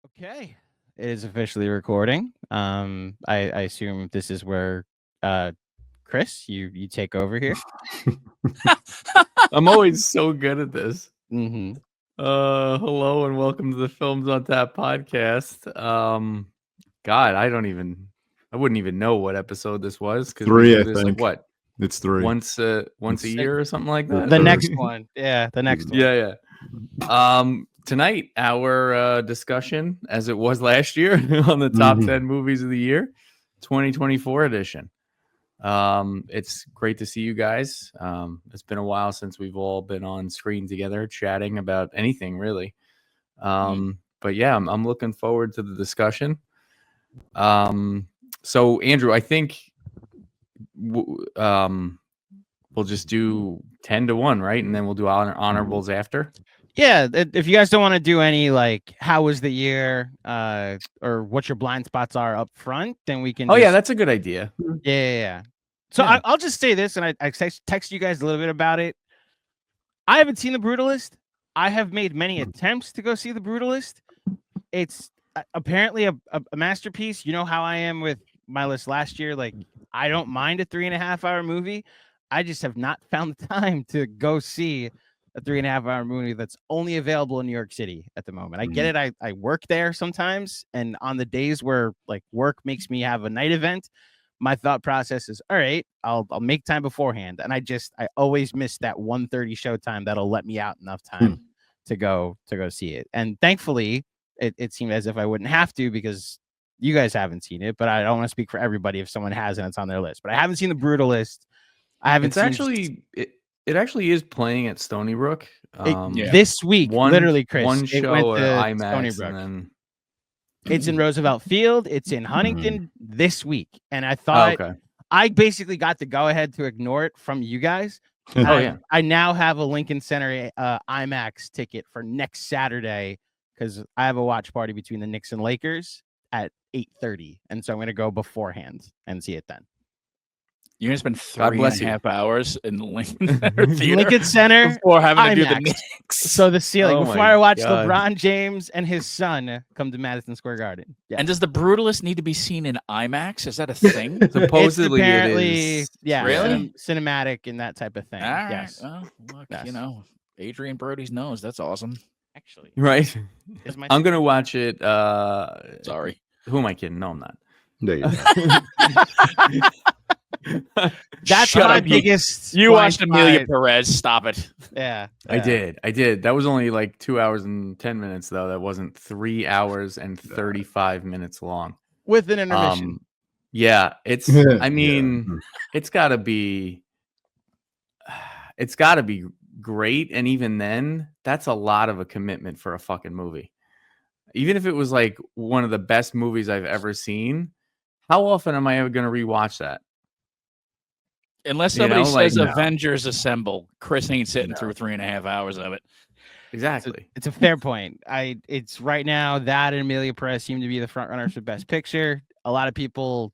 Okay, it is officially recording. I assume this is where, Chris, you take over here. I'm always so good at this. Mm-hmm. Hello and welcome to the Films on Tap podcast. God, I wouldn't even know what episode this was because we do this like what? It's 3. Once a year or something like that. The next one, yeah, the next one. Yeah. Tonight our discussion, as it was last year, on the top 10 movies of the year, 2024 edition. It's great to see you guys. It's been a while since we've all been on screen together chatting about anything really. But yeah, I'm looking forward to the discussion. So Andrew, I think we'll just do 10 to 1, right? And then we'll do honorables after. Yeah, if you guys don't want to do any like how was the year, or what your blind spots are up front, then we can. Yeah, that's a good idea. Yeah. So Yeah. I'll just say this, and I text you guys a little bit about it. I haven't seen The Brutalist. I have made many attempts to go see The Brutalist. It's apparently a masterpiece. You know how I am with my list last year. Like, I don't mind a 3.5-hour movie. I just have not found the time to go see a 3.5-hour movie that's only available in New York City at the moment. I get it. I work there sometimes, and on the days where like work makes me have a night event, my thought process is, all right, I'll make time beforehand. And I always miss that 1:30 showtime that'll let me out enough time to go see it. And thankfully, it seemed as if I wouldn't have to because you guys haven't seen it, but I don't want to speak for everybody if someone has and it's on their list. But I haven't seen The Brutalist. I haven't It actually is playing at Stony Brook. This week, literally, Chris. One it show went at to IMAX, Stony Brook. and then It's in Roosevelt Field. It's in Huntington this week. And I thought I basically got the go-ahead to ignore it from you guys. I now have a Lincoln Center IMAX ticket for next Saturday because I have a watch party between the Knicks and Lakers at 8:30. And so I'm going to go beforehand and see it then. You're going to spend 3.5 hours in the Lincoln Center Theater Lincoln Center before having to do the IMAX. Knicks. So the ceiling before I watch LeBron James and his son come to Madison Square Garden. Yeah. And does The Brutalist need to be seen in IMAX? Is that a thing? Supposedly apparently, it is. Yeah, really cinematic and that type of thing. All right. Yes. Well, look, Adrian Brody's nose. That's awesome. Actually, right. I'm gonna watch it. Sorry. Who am I kidding? No, I'm not. There you go. That's my biggest. You watched Amelia Perez. Stop it. Yeah, I did. That was only like 2 hours and 10 minutes, though. That wasn't 3 hours and 35 minutes long with an intermission. Yeah, it's. I mean, it's got to be. It's got to be great, and even then, that's a lot of a commitment for a fucking movie. Even if it was like one of the best movies I've ever seen, how often am I ever going to rewatch that? Unless somebody says Avengers Assemble, Chris ain't sitting through 3.5 hours of it. Exactly. It's a fair point. It's right now that and Amelia Perez seem to be the front runners for Best Picture. A lot of people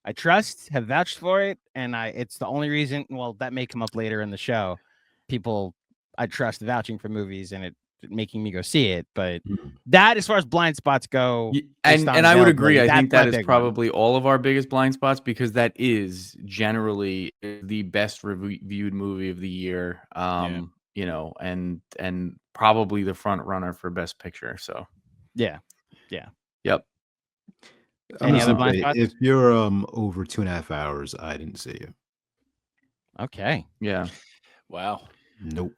I trust have vouched for it, and it's the only reason. Well, that may come up later in the show. People I trust vouching for movies and it making me go see it, but that, as far as blind spots go, and I would agree. I think that is probably all of our biggest blind spots because that is generally the best reviewed movie of the year. You know, and probably the front runner for Best Picture. So yeah. Yep. Any other blind spots? If you're over 2.5 hours, I didn't see you. Okay. Yeah. Wow. Nope.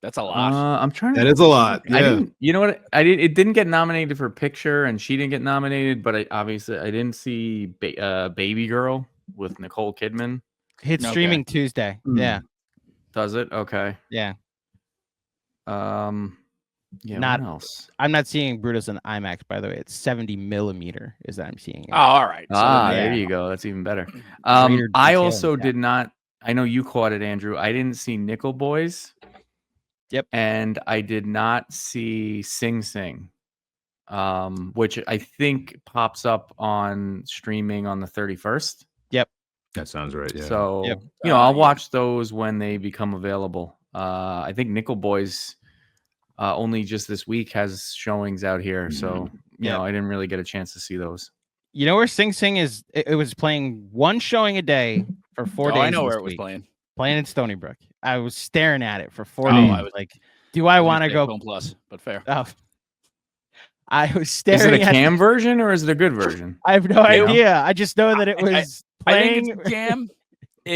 That's a lot. I'm trying. That is a lot. Yeah. You know what? It didn't get nominated for picture, and she didn't get nominated. But I didn't see Baby Girl with Nicole Kidman. It's streaming Tuesday. Yeah. Does it? Okay. Yeah. Yeah. What else? I'm not seeing Brutus in IMAX, by the way. It's 70 millimeter is that I'm seeing it. Oh, all right. So, there you go. That's even better. I also did not. I know you caught it, Andrew. I didn't see Nickel Boys. Yep. And I did not see Sing Sing, which I think pops up on streaming on the 31st. Yep. That sounds right. Yeah. So, I'll watch those when they become available. I think Nickel Boys only just this week has showings out here. So, you know, I didn't really get a chance to see those. You know where Sing Sing is? It was playing one showing a day for 4 days. I know this where it was week. playing In Stony Brook. I was staring at it for 4 Oh, days. I was- Like, do I want to Say go? Film Plus, but fair. Oh. I was Is staring. it a cam version or is it a good version? I have no You know? idea. I just know that it was I playing. think it's a cam,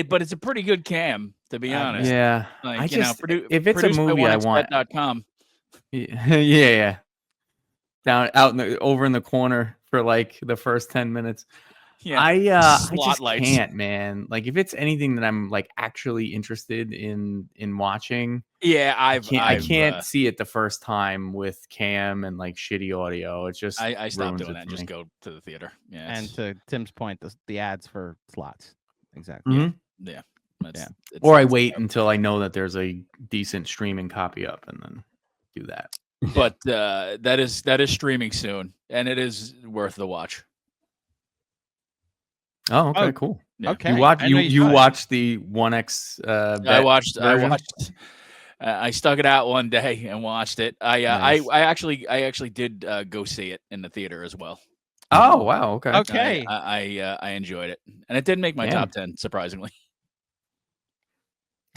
but it's a pretty good cam, to be honest. Yeah, Like, I just if it's a produced by movie I want. onexpet.com. Yeah. Down out in over in the corner for like the first 10 minutes. Yeah, I slot just lights. can't, man. Like if it's anything that I'm like actually interested in watching, Yeah, I can't see it the first time with cam and like shitty audio. It's just I stopped ruins doing it that. for Just me. go to the theater. Yeah, And it's- to Tim's point, the ads for slots. Exactly. Mhm. yeah, Yeah. Or I wait until I know that there's a decent streaming copy up and then do that. But that is streaming soon, and it is worth the watch. Oh, okay, Oh, cool. Yeah. Okay. You watch I know you saw it. watched the 1X I watched. version? I stuck it out one day and watched it. Nice. I actually did go see it in the theater as well. Oh, wow, okay. Okay. I enjoyed it, and it didn't make my Damn. top 10, surprisingly.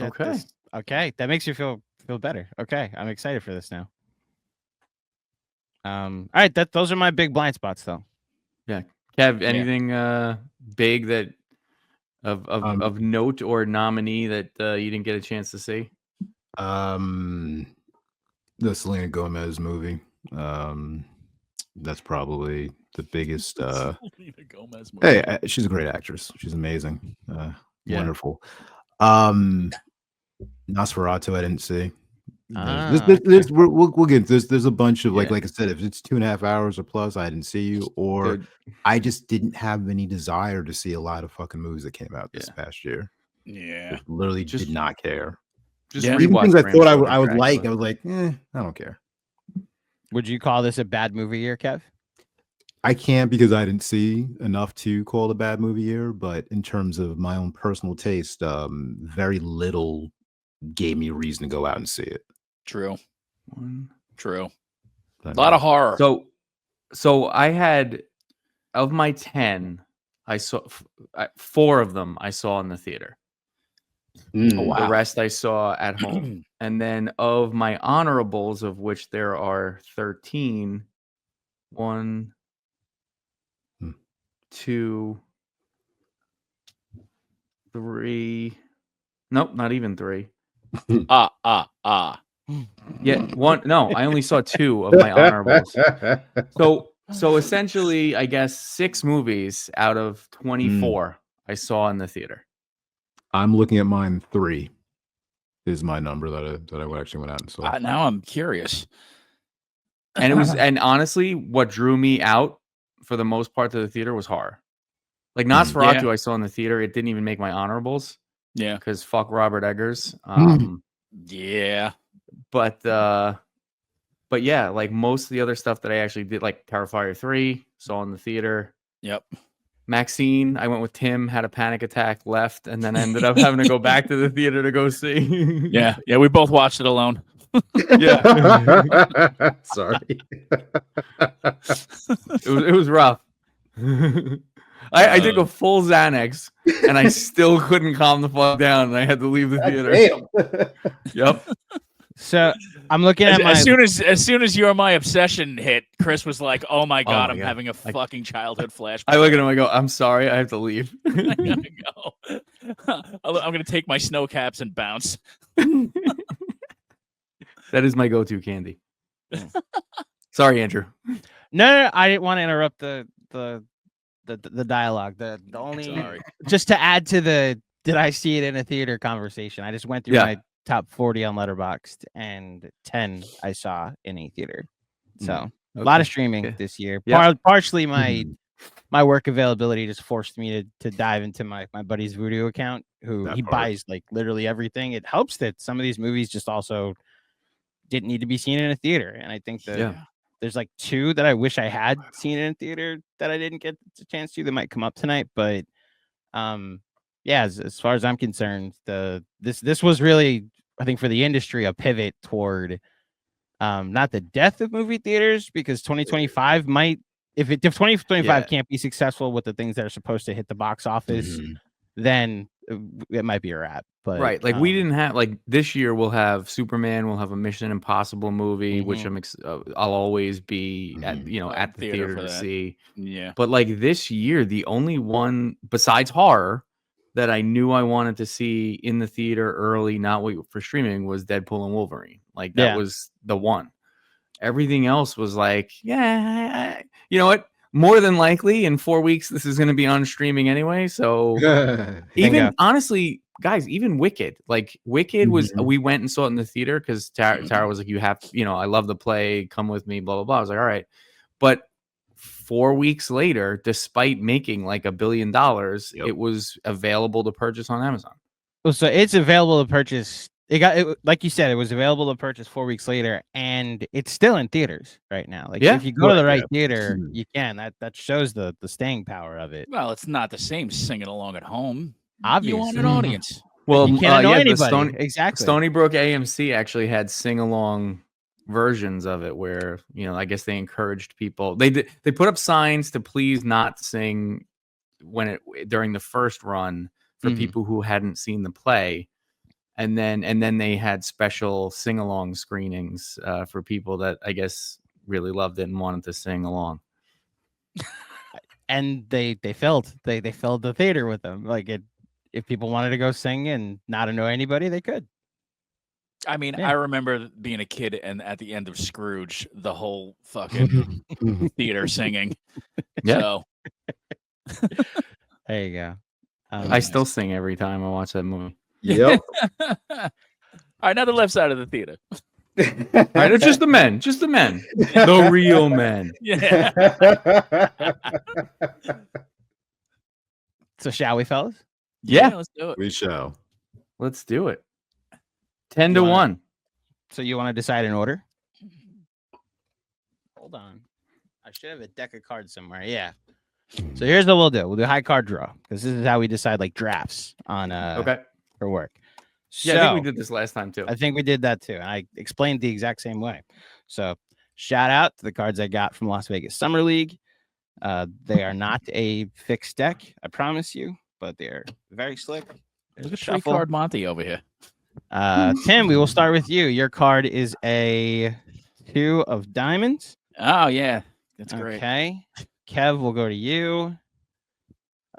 Okay. Okay. That makes you feel better. Okay. I'm excited for this now. All right. Those are my big blind spots, though. Kev, anything big that of note or nominee that you didn't get a chance to see? The Selena Gomez movie. That's probably the biggest. Selena Gomez movie. Hey, she's a great actress. She's amazing. Yeah. Wonderful. Nosferatu, I didn't see. Ah, We'll get there's a bunch of like Yeah. I said, if it's 2.5 hours or plus, I didn't see you, or Good. I just didn't have any desire to see a lot of fucking movies that came out this past year. Yeah. Just literally Just did not care. Just Yeah. Even rewatch things I Bram thought Stoker's I would like, I Dracula. was like, I don't care. would you call this a bad movie year, Kev? I can't because I didn't see enough to call it a bad movie year. But in terms of my own personal taste, very little gave me a reason to go out and see it. True. True. I A lot of horror. So I had of my 10, I saw 4 of them I saw in the theater. Mm. Oh, wow. The rest I saw at home. And then of my honorables, of which there are 13, 1, Hmm. 2, 3. Nope, not even 3. Yeah, 1. No, I only saw 2 of my honorables. So essentially, I guess 6 movies out of 24 I saw in the theater. I'm looking at mine. 3 is my number that I actually went out and saw. Now I'm curious. And it was, and honestly, what drew me out for the most part to the theater was horror. Like Nosferatu, I saw in the theater. It didn't even make my honorables Yeah. because fuck Robert Eggers. Yeah. But yeah, like most of the other stuff that I actually did, like Terrifier 3, saw in the theater. Yep. Maxine, I went with Tim, had a panic attack, left, and then ended up having to go back to the theater to go see. Yeah. Yeah. We both watched it alone. Yeah. Sorry. It was rough. I took a full Xanax and I still couldn't calm the fuck down, and I had to leave the theater. Damn. Yep. So I'm looking at my. As soon as You're My Obsession hit, Chris was like, "Oh my god, my I'm God. having a fucking childhood flashback." I look at him, I go, I'm sorry, I have to leave. I gotta go. I'm gonna take my snow caps and bounce. That is my go-to candy. Sorry, Andrew. No, I didn't want to interrupt the dialogue. The only Sorry. just to add to the did I see it in a theater conversation. I just went through Yeah. my top 40 on Letterboxd and 10 I saw in a theater. So a lot of streaming Okay. this year. Yeah. Partially my work availability just forced me to dive into my buddy's Vudu account, who That he part. buys like literally everything. It helps that some of these movies just also didn't need to be seen in a theater. And I think that there's like 2 that I wish I had seen in a theater that I didn't get the chance to that might come up tonight. But yeah, as far as I'm concerned, this was really, I think, for the industry, a pivot toward Not the death of movie theaters, because 2025 might, if 2025 Yeah. can't be successful with the things that are supposed to hit the box office, Mhm. then it might be a wrap. But Right, like we didn't have like this year. We'll have Superman. We'll have a Mission Impossible movie, which I'll always be at at the theater for to that. see. Yeah. But like this year, the only one besides horror that I knew I wanted to see in the theater early, not wait for streaming, was Deadpool and Wolverine. Like that was the one. Everything else was like, yeah, you know what? More than likely, in 4 weeks, this is going to be on streaming anyway. So even honestly, guys, even Wicked, like Wicked was, we went and saw it in the theater because Tara was like, you have, I love the play, come with me, blah, blah, blah. I was like, all right. But 4 weeks later, despite making like $1 billion, it was available to purchase on Amazon. Well, so it's available to purchase. Like you said, it was available to purchase 4 weeks later, and it's still in theaters right now. Like if you go to the right theater, you can. That shows the staying power of it. Well, it's not the same singing along at home. Obviously, you want an audience. Well, you can't annoy anybody. Exactly. Stony Brook AMC actually had sing along versions of it where I guess they encouraged people. They put up signs to please not sing during the first run for people who hadn't seen the play. And then they had special sing-along screenings for people that I guess really loved it and wanted to sing along. And they filled the theater with them. Like if people wanted to go sing and not annoy anybody, they could. I mean, I remember being a kid and at the end of Scrooge, the whole fucking theater singing. Yeah. So there you go. I still sing every time I watch that movie. Yep. All right, now the left side of the theater. All right, it's just the men, the real men. Yeah. So shall we, fellas? Yeah, let's do it. We shall. Let's do it. 10-1. So you want to decide in order? Hold on. I should have a deck of cards somewhere. Yeah. So here's what we'll do. We'll do high card draw because this is how we decide like drafts on for work. Yeah, So, I think we did this last time too. I think we did that too. And I explained the exact same way. So shout out to the cards I got from Las Vegas Summer League. They are not a fixed deck, I promise you, but they're very slick. Look at Shuffle. 3-card Monty over here. Tim, we will start with you. Your card is a 2 of diamonds. Oh, yeah. That's great. Okay. Kev, will go to you.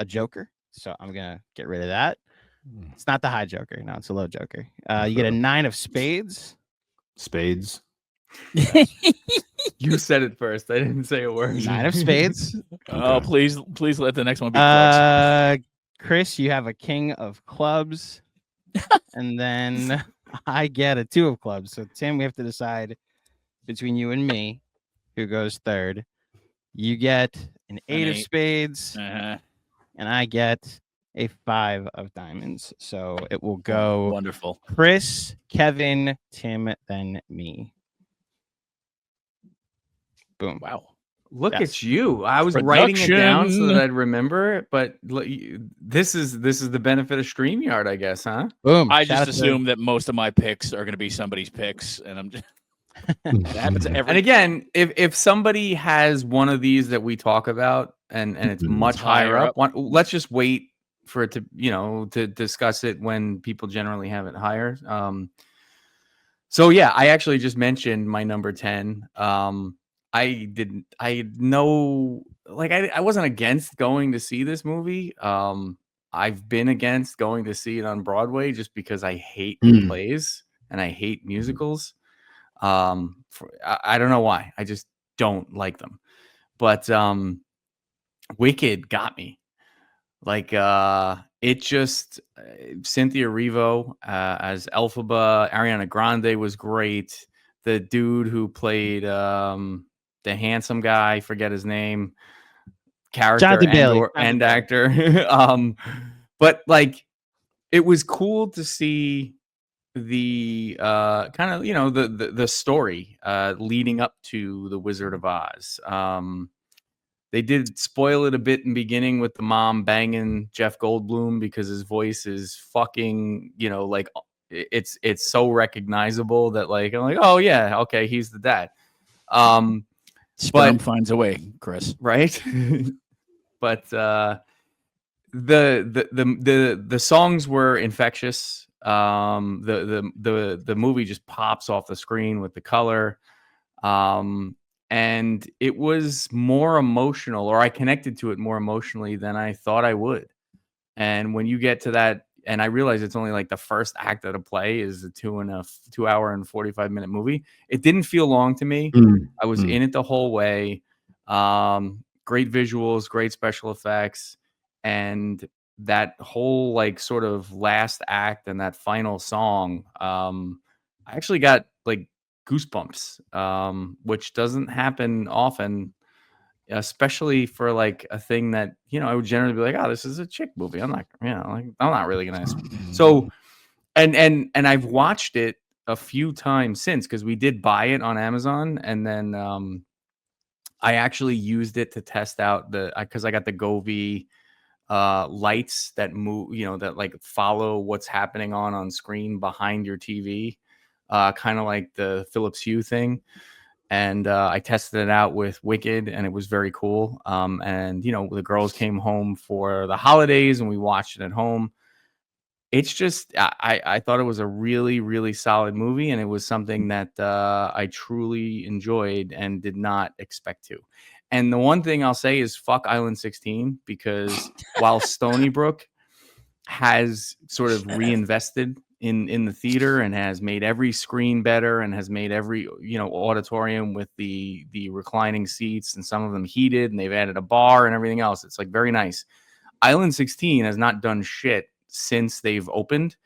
A joker. So I'm going to get rid of that. It's not the high joker. No, it's a low joker. You get a 9 of spades. Spades. You said it first. I didn't say a word. 9 of spades. Oh, please let the next one be clubs. Chris, you have a king of clubs. And then I get a 2 of clubs. So Tim, we have to decide between you and me who goes third. You get an 8 of spades. And I get a 5 of diamonds. So it will go wonderful. Chris, Kevin, Tim, then me. Boom. Wow. Look at you. I was writing it down so that I'd remember it, but this is the benefit of StreamYard, I guess, huh? Boom. I just assume that most of my picks are going to be somebody's picks, and I'm just that happens every. And again, if somebody has one of these that we talk about and it's much higher up, let's just wait for it to to discuss it when people generally have it higher. So yeah, I actually just mentioned my number 10. I wasn't against going to see this movie. I've been against going to see it on Broadway just because I hate plays and I hate musicals. I don't know why. I just don't like them. But Wicked got me. Like it just Cynthia Erivo as Elphaba, Ariana Grande was great. The dude who played the handsome guy, I forget his name, character and actor. But like it was cool to see the kind of the story leading up to the Wizard of Oz. They did spoil it a bit in the beginning with the mom banging Jeff Goldblum because his voice is fucking like it's so recognizable that like I'm like, oh yeah, okay, he's the dad. Sperm finds a way, Chris. Right? But the songs were infectious. The movie just pops off the screen with the color. And it was more emotional, or I connected to it more emotionally than I thought I would. And when you get to that, and I realize it's only like the first act of the play is a 2 hour and 45-minute movie. It didn't feel long to me. I was in it the whole way. Great visuals, great special effects, and that whole like sort of last act and that final song. I actually got like goosebumps, which doesn't happen often, especially for like a thing that, you know, I would generally be like, oh, this is a chick movie. I'm not, you know, like I'm not really gonna. So, and I've watched it a few times since, because we did buy it on Amazon, and then I actually used it to test out because I got the Govee lights that move, you know, that like follow what's happening on screen behind your TV, kind of like the Philips Hue thing. And I tested it out with Wicked, and it was very cool. And you know, the girls came home for the holidays, and we watched it at home. It's just, I thought it was a really, really solid movie, and it was something that I truly enjoyed and did not expect to. And the one thing I'll say is fuck Island 16, because while Stony Brook has sort of reinvested in the theater and has made every screen better and has made every, you know, auditorium with the reclining seats, and some of them heated, and they've added a bar and everything else. It's like very nice. Island 16 has not done shit since they've opened.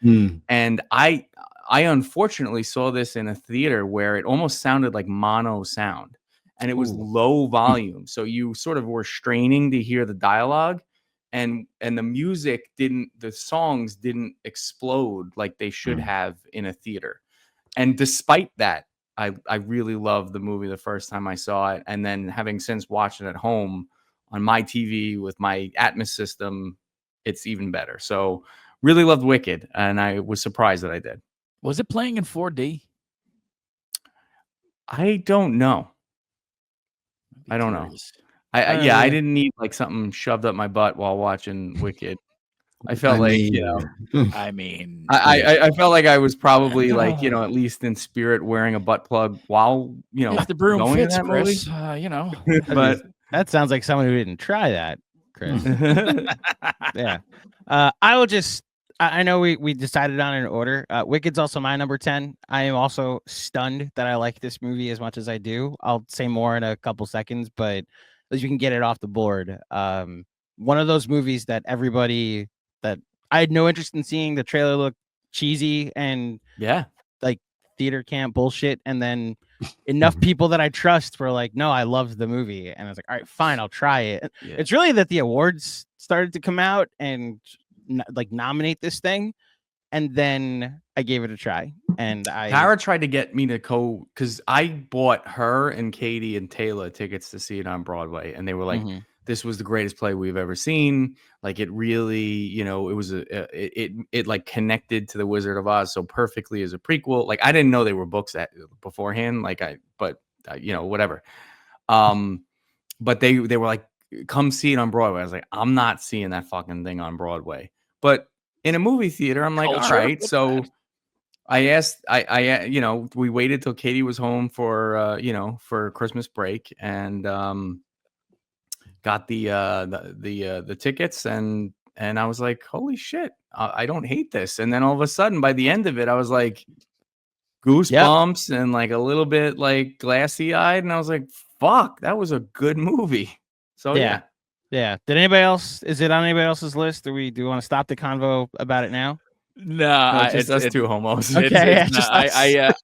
And I unfortunately saw this in a theater where it almost sounded like mono sound, and it was low volume. So you sort of were straining to hear the dialogue, and the music the songs didn't explode like they should have in a theater. And despite that, I really loved the movie the first time I saw it. And then having since watched it at home on my TV with my Atmos system, it's even better. So really loved Wicked, and I was surprised that I did. Was it playing in 4D? I don't know. I don't know. I didn't need like something shoved up my butt while watching Wicked. I felt you know, I mean, I felt like I was probably like, you know, at least in spirit wearing a butt plug while, you know, if the broom going fits, to that Chris, movie. you know. But that sounds like someone who didn't try that, Chris. Yeah. I will just, I know we decided on an order. Wicked's also my number 10. I am also stunned that I like this movie as much as I do. I'll say more in a couple seconds, but at least you can get it off the board. One of those movies that everybody that I had no interest in seeing. The trailer looked cheesy and like theater camp bullshit. And then enough people that I trust were like, no, I loved the movie. And I was like, all right, fine, I'll try it. Yeah. It's really that the awards started to come out and like nominate this thing, and then I gave it a try. And Tara tried to get me to go, because I bought her and Katie and Taylor tickets to see it on Broadway, and they were like, this was the greatest play we've ever seen. Like, it really, you know, it was it like connected to the Wizard of Oz so perfectly as a prequel. Like, I didn't know they were books beforehand. Like, you know, whatever. But they were like, come see it on Broadway. I was like, I'm not seeing that fucking thing on Broadway. But in a movie theater, I'm like, all right. So I asked, I you know, we waited till Katie was home for you know, for Christmas break, and got the tickets, and I was like, holy shit, I don't hate this. And then all of a sudden, by the end of it, I was like goosebumps and like a little bit like glassy eyed, and I was like, fuck, that was a good movie. So yeah. Did anybody else? Is it on anybody else's list? Do we want to stop the convo about it now? No, it's us two homos. Okay,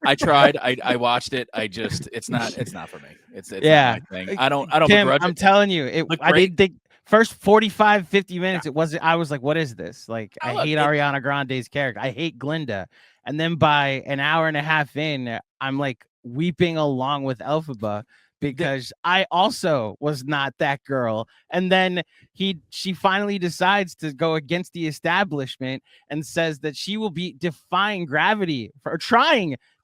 I tried. I watched it. It's not for me. It's not my thing. I don't Tim, begrudge I'm it. telling you, I didn't think first 45, 50 minutes. It wasn't. I was like, what is this? Like, I hate Ariana Grande's character. I hate Glinda. And then by an hour and a half in, I'm like weeping along with Elphaba because I also was not that girl. And then she finally decides to go against the establishment and says that she will be defying gravity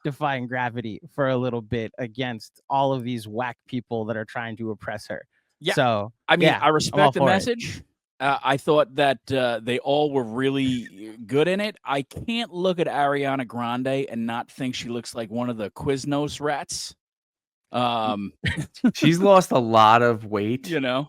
defying gravity for a little bit against all of these whack people that are trying to oppress her. Yeah. So I mean, yeah, I I'm all respect the for it. message. I thought that they all were really good in it. I can't look at Ariana Grande and not think she looks like one of the Quiznos rats. She's lost a lot of weight. You know,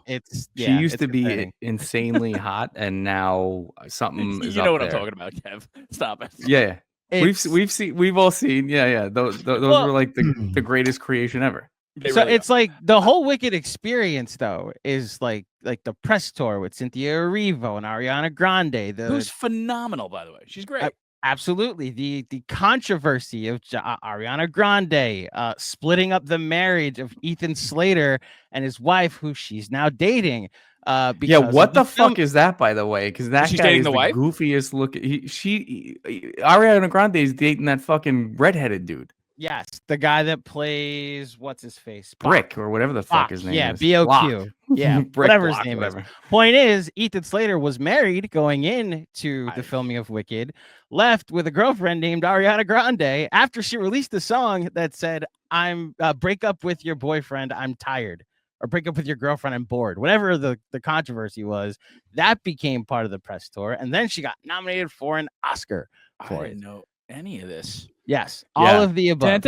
She used to be insanely hot, and now something is you know up what there. I'm talking about, Kev. Stop it. Yeah, we've all seen. Yeah. Those were like the greatest creation ever. So really it's like the whole Wicked experience, though, is like the press tour with Cynthia Erivo and Ariana Grande, who's phenomenal, by the way. She's great. Absolutely. The controversy of Ariana Grande splitting up the marriage of Ethan Slater and his wife, who she's now dating. What the fuck is that, by the way? Because that guy is the wife? goofiest looking. Ariana Grande is dating that fucking redheaded dude. Yes, the guy that plays what's his face, Brick or whatever the fuck his name is. Yeah, BOQ. Yeah, whatever his name is. Point is, Ethan Slater was married going into the filming of Wicked, left with a girlfriend named Ariana Grande after she released a song that said, "I'm break up with your boyfriend, I'm tired," or break up with your girlfriend, I'm bored. Whatever the controversy was, that became part of the press tour, and then she got nominated for an Oscar for it. I didn't know any of this. Yes, all of the above.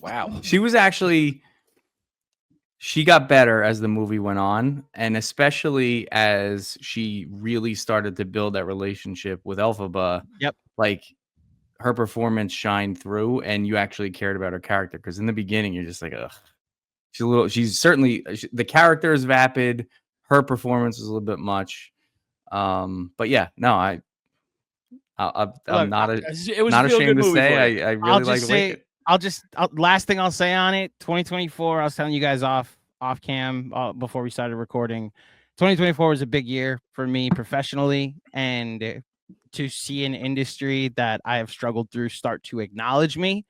Wow. She got better as the movie went on, and especially as she really started to build that relationship with Elphaba. Yep. Like her performance shined through, and you actually cared about her character. Because in the beginning, you're just like, ugh. She's certainly the character is vapid. Her performance is a little bit much. But yeah, no, I'm not ashamed to say I really like Wicked. Last thing I'll say on it, 2024, I was telling you guys off cam before we started recording. 2024 was a big year for me professionally, and to see an industry that I have struggled through start to acknowledge me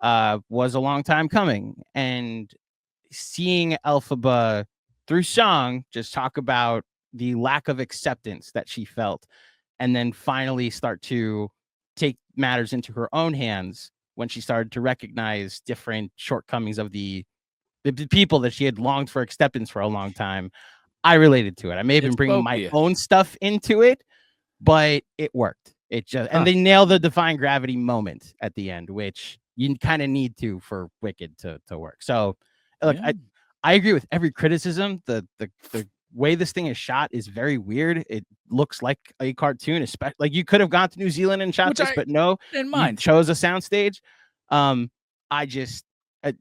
was a long time coming. And seeing Elphaba through song just talk about the lack of acceptance that she felt, and then finally start to take matters into her own hands when she started to recognize different shortcomings of the people that she had longed for acceptance for a long time. I related to it. I may have been bringing my own stuff into it, but it worked. It just and they nailed the defying gravity moment at the end, which you kind of need to for Wicked to work. So look, I agree with every criticism. The way this thing is shot is very weird. It looks like a cartoon, especially like you could have gone to New Zealand and shot this, but no, you chose a soundstage.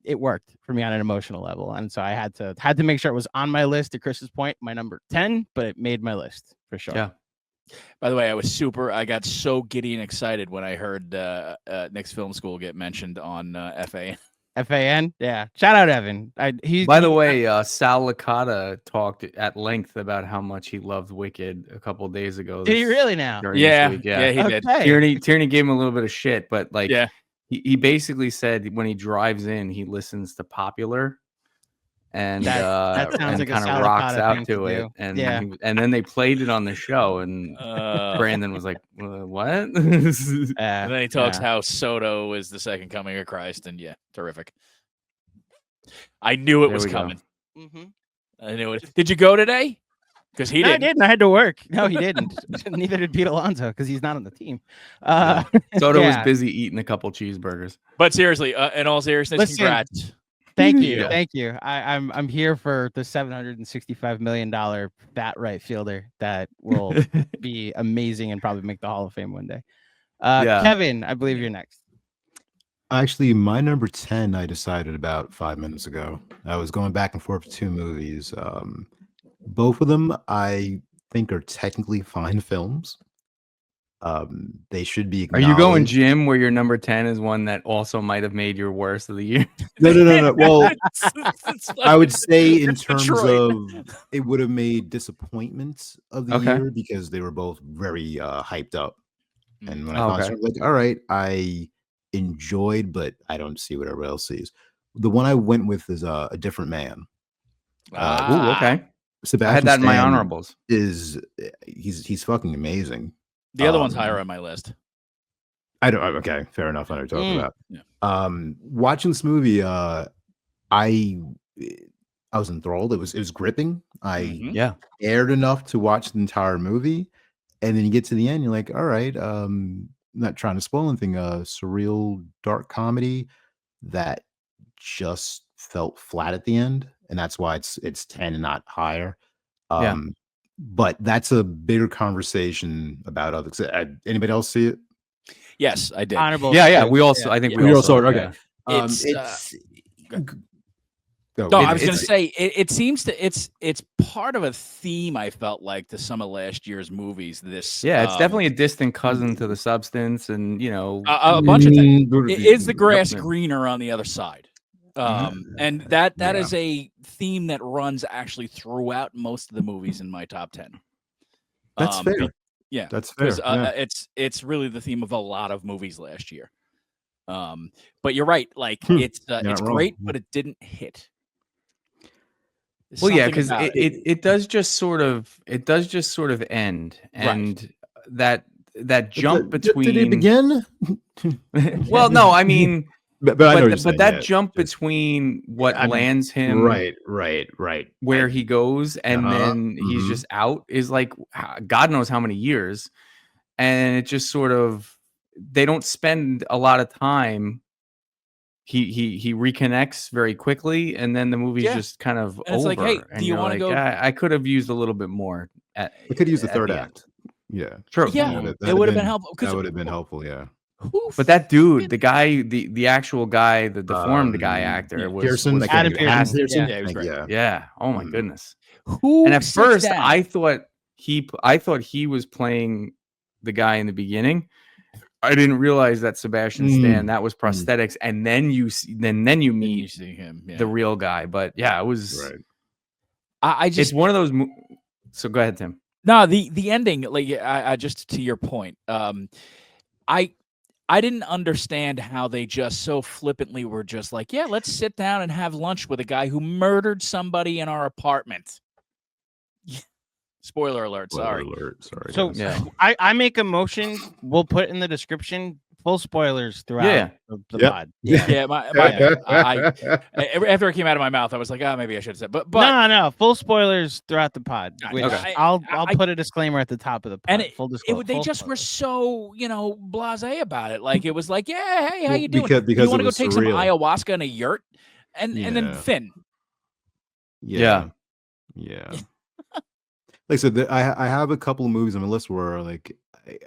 It worked for me on an emotional level, and so I had to make sure it was on my list. To Chris's point, my number 10, but it made my list for sure. Yeah. By the way, I got so giddy and excited when I heard Nick's Film School get mentioned on FAN. FAN, yeah. Shout out Evan. By the way, Sal Licata talked at length about how much he loved Wicked a couple of days ago. Did he really now? Yeah, he did. Tierney gave him a little bit of shit, but like, he basically said when he drives in, he listens to Popular, and that sounds like kind of rocks out to it, and and then they played it on the show, and Brandon was like, "What?" And then he talks how Soto is the second coming of Christ, and terrific. I knew it was coming. I knew it. Did you go today? Because he didn't. I didn't. I had to work. No, he didn't. Neither did Pete Alonso because he's not on the team. Soto was busy eating a couple cheeseburgers. But seriously, in all seriousness, congrats. Thank you. Thank you. I'm here for the $765 million bat right fielder that will be amazing and probably make the Hall of Fame one day. Kevin, I believe you're next. Actually, my number 10, I decided about 5 minutes ago. I was going back and forth with two movies. Both of them, I think, are technically fine films. They should be. Are you going, Jim, where your number 10 is one that also might have made your worst of the year? No. Well, I would say in terms of it would have made disappointments of the year because they were both very hyped up. And when I thought, like, all right, I enjoyed, but I don't see what everybody else sees. The one I went with is A Different Man. Ooh, okay. Sebastian I had that in my Stan honorables. He's fucking amazing. The other one's higher on my list. Okay, fair enough. I know what you're talking about. Yeah. Watching this movie, I was enthralled. It was gripping. I cared enough to watch the entire movie, and then you get to the end, you're like, all right, not trying to spoil anything. Surreal dark comedy that just felt flat at the end, and that's why it's 10 and not higher. But that's a bigger conversation about other. Anybody else see it? Yes, I did. Honorable. Yeah. We also. I think we all saw it. Okay. I was going to say it seems to it's part of a theme. I felt like to some of last year's movies. This it's definitely a distant cousin to The Substance, and a bunch of things. Is the grass greener on the other side? And that is a theme that runs actually throughout most of the movies in my top 10. That's fair. Yeah, that's fair. It's really the theme of a lot of movies last year. But you're right. Like it's great, but it didn't hit. Well, yeah, because it does just sort of end, and that jump between. Did it begin? Well, no, I mean, but that jump Just, between what lands him, right, where he goes, and then he's just out is like God knows how many years, and it just sort of they don't spend a lot of time. He reconnects very quickly, and then the movie's just kind of over. It's like, hey, do you want to go? I could have used a little bit more. We could use the third act. Yeah, true. Yeah, it would have been helpful. That would have been helpful. Yeah. But that dude, the guy, the actual guy, the deformed guy actor was Pearson. Adam Pearson. Yeah, he was great. Yeah. Oh my goodness. And at first, I thought he was playing the guy in the beginning. I didn't realize that Sebastian Stan that was prosthetics, and then you meet see him, the real guy. But yeah, it was. Right. I just it's one of those. So go ahead, Tim. No, the ending, like I just to your point, I didn't understand how they just so flippantly were just like, yeah, let's sit down and have lunch with a guy who murdered somebody in our apartment. Spoiler alert. Sorry. So I make a motion. We'll put in the description full spoilers throughout the pod. Yeah. After it came out of my mouth, I was like, maybe I should have said. But no, full spoilers throughout the pod. I'll put a disclaimer at the top of the pod. And full disclosure. They just were so blasé about it. Like it was like, yeah, hey, how you doing? Because you want to go take some surreal. ayahuasca in a yurt, and then Finn. Yeah. Like so, I have a couple of movies on my list where like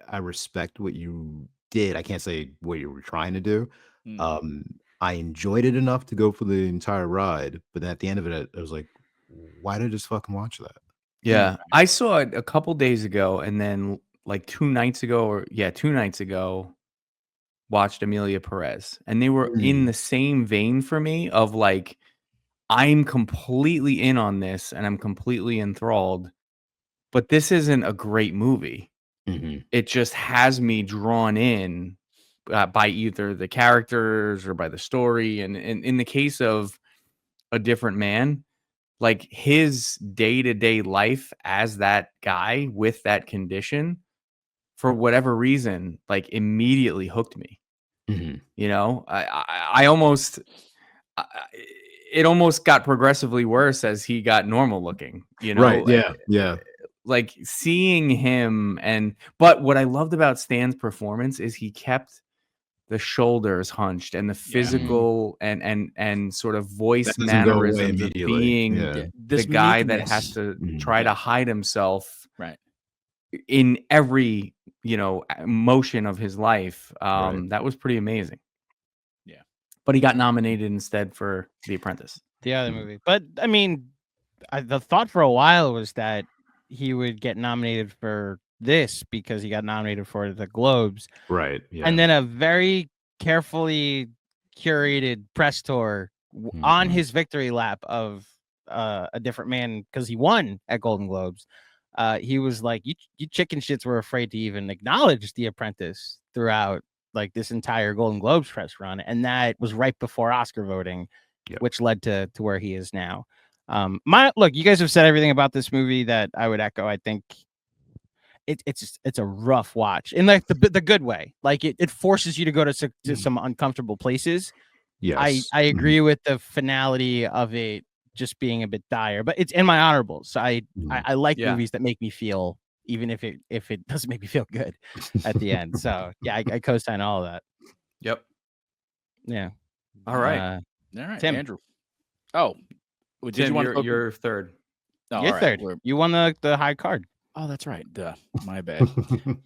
I respect what you did. I can't say what you were trying to do. I enjoyed it enough to go for the entire ride, but then at the end of it, I was like, why did I just fucking watch that? Yeah, I saw it a couple days ago, and then like 2 nights ago, watched Amelia Perez, and they were in the same vein for me of like, I'm completely in on this, and I'm completely enthralled, but this isn't a great movie. It just has me drawn in by either the characters or by the story. And in the case of A Different Man, like his day-to-day life as that guy with that condition, for whatever reason, like immediately hooked me. I almost it almost got progressively worse as he got normal looking, Right. Yeah. Like seeing him but what I loved about Stan's performance is he kept the shoulders hunched and the physical and sort of voice mannerisms of being the guy that has to try to hide himself in every motion of his life. That was pretty amazing. But he got nominated instead for The Apprentice, the other movie. But I mean, the thought for a while was that he would get nominated for this because he got nominated for the Globes. Right. Yeah. And then a very carefully curated press tour on his victory lap of A Different Man, because he won at Golden Globes. He was like, you chicken shits were afraid to even acknowledge The Apprentice throughout like this entire Golden Globes press run. And that was right before Oscar voting. which led to where he is now. Look, you guys have said everything about this movie that I would echo. I think it's a rough watch in like the good way. Like it forces you to go to some uncomfortable places. Yes, I agree with the finality of it just being a bit dire, but it's in my honorables. So I like movies that make me feel, even if it doesn't make me feel good at the end. So yeah, I co-sign all of that. Yep. Yeah. All right. All right, Tim. Andrew. Oh, did Tim, you want to go? you're third. No, You're all right. third. You won the high card. Oh, that's right. Duh. My bad.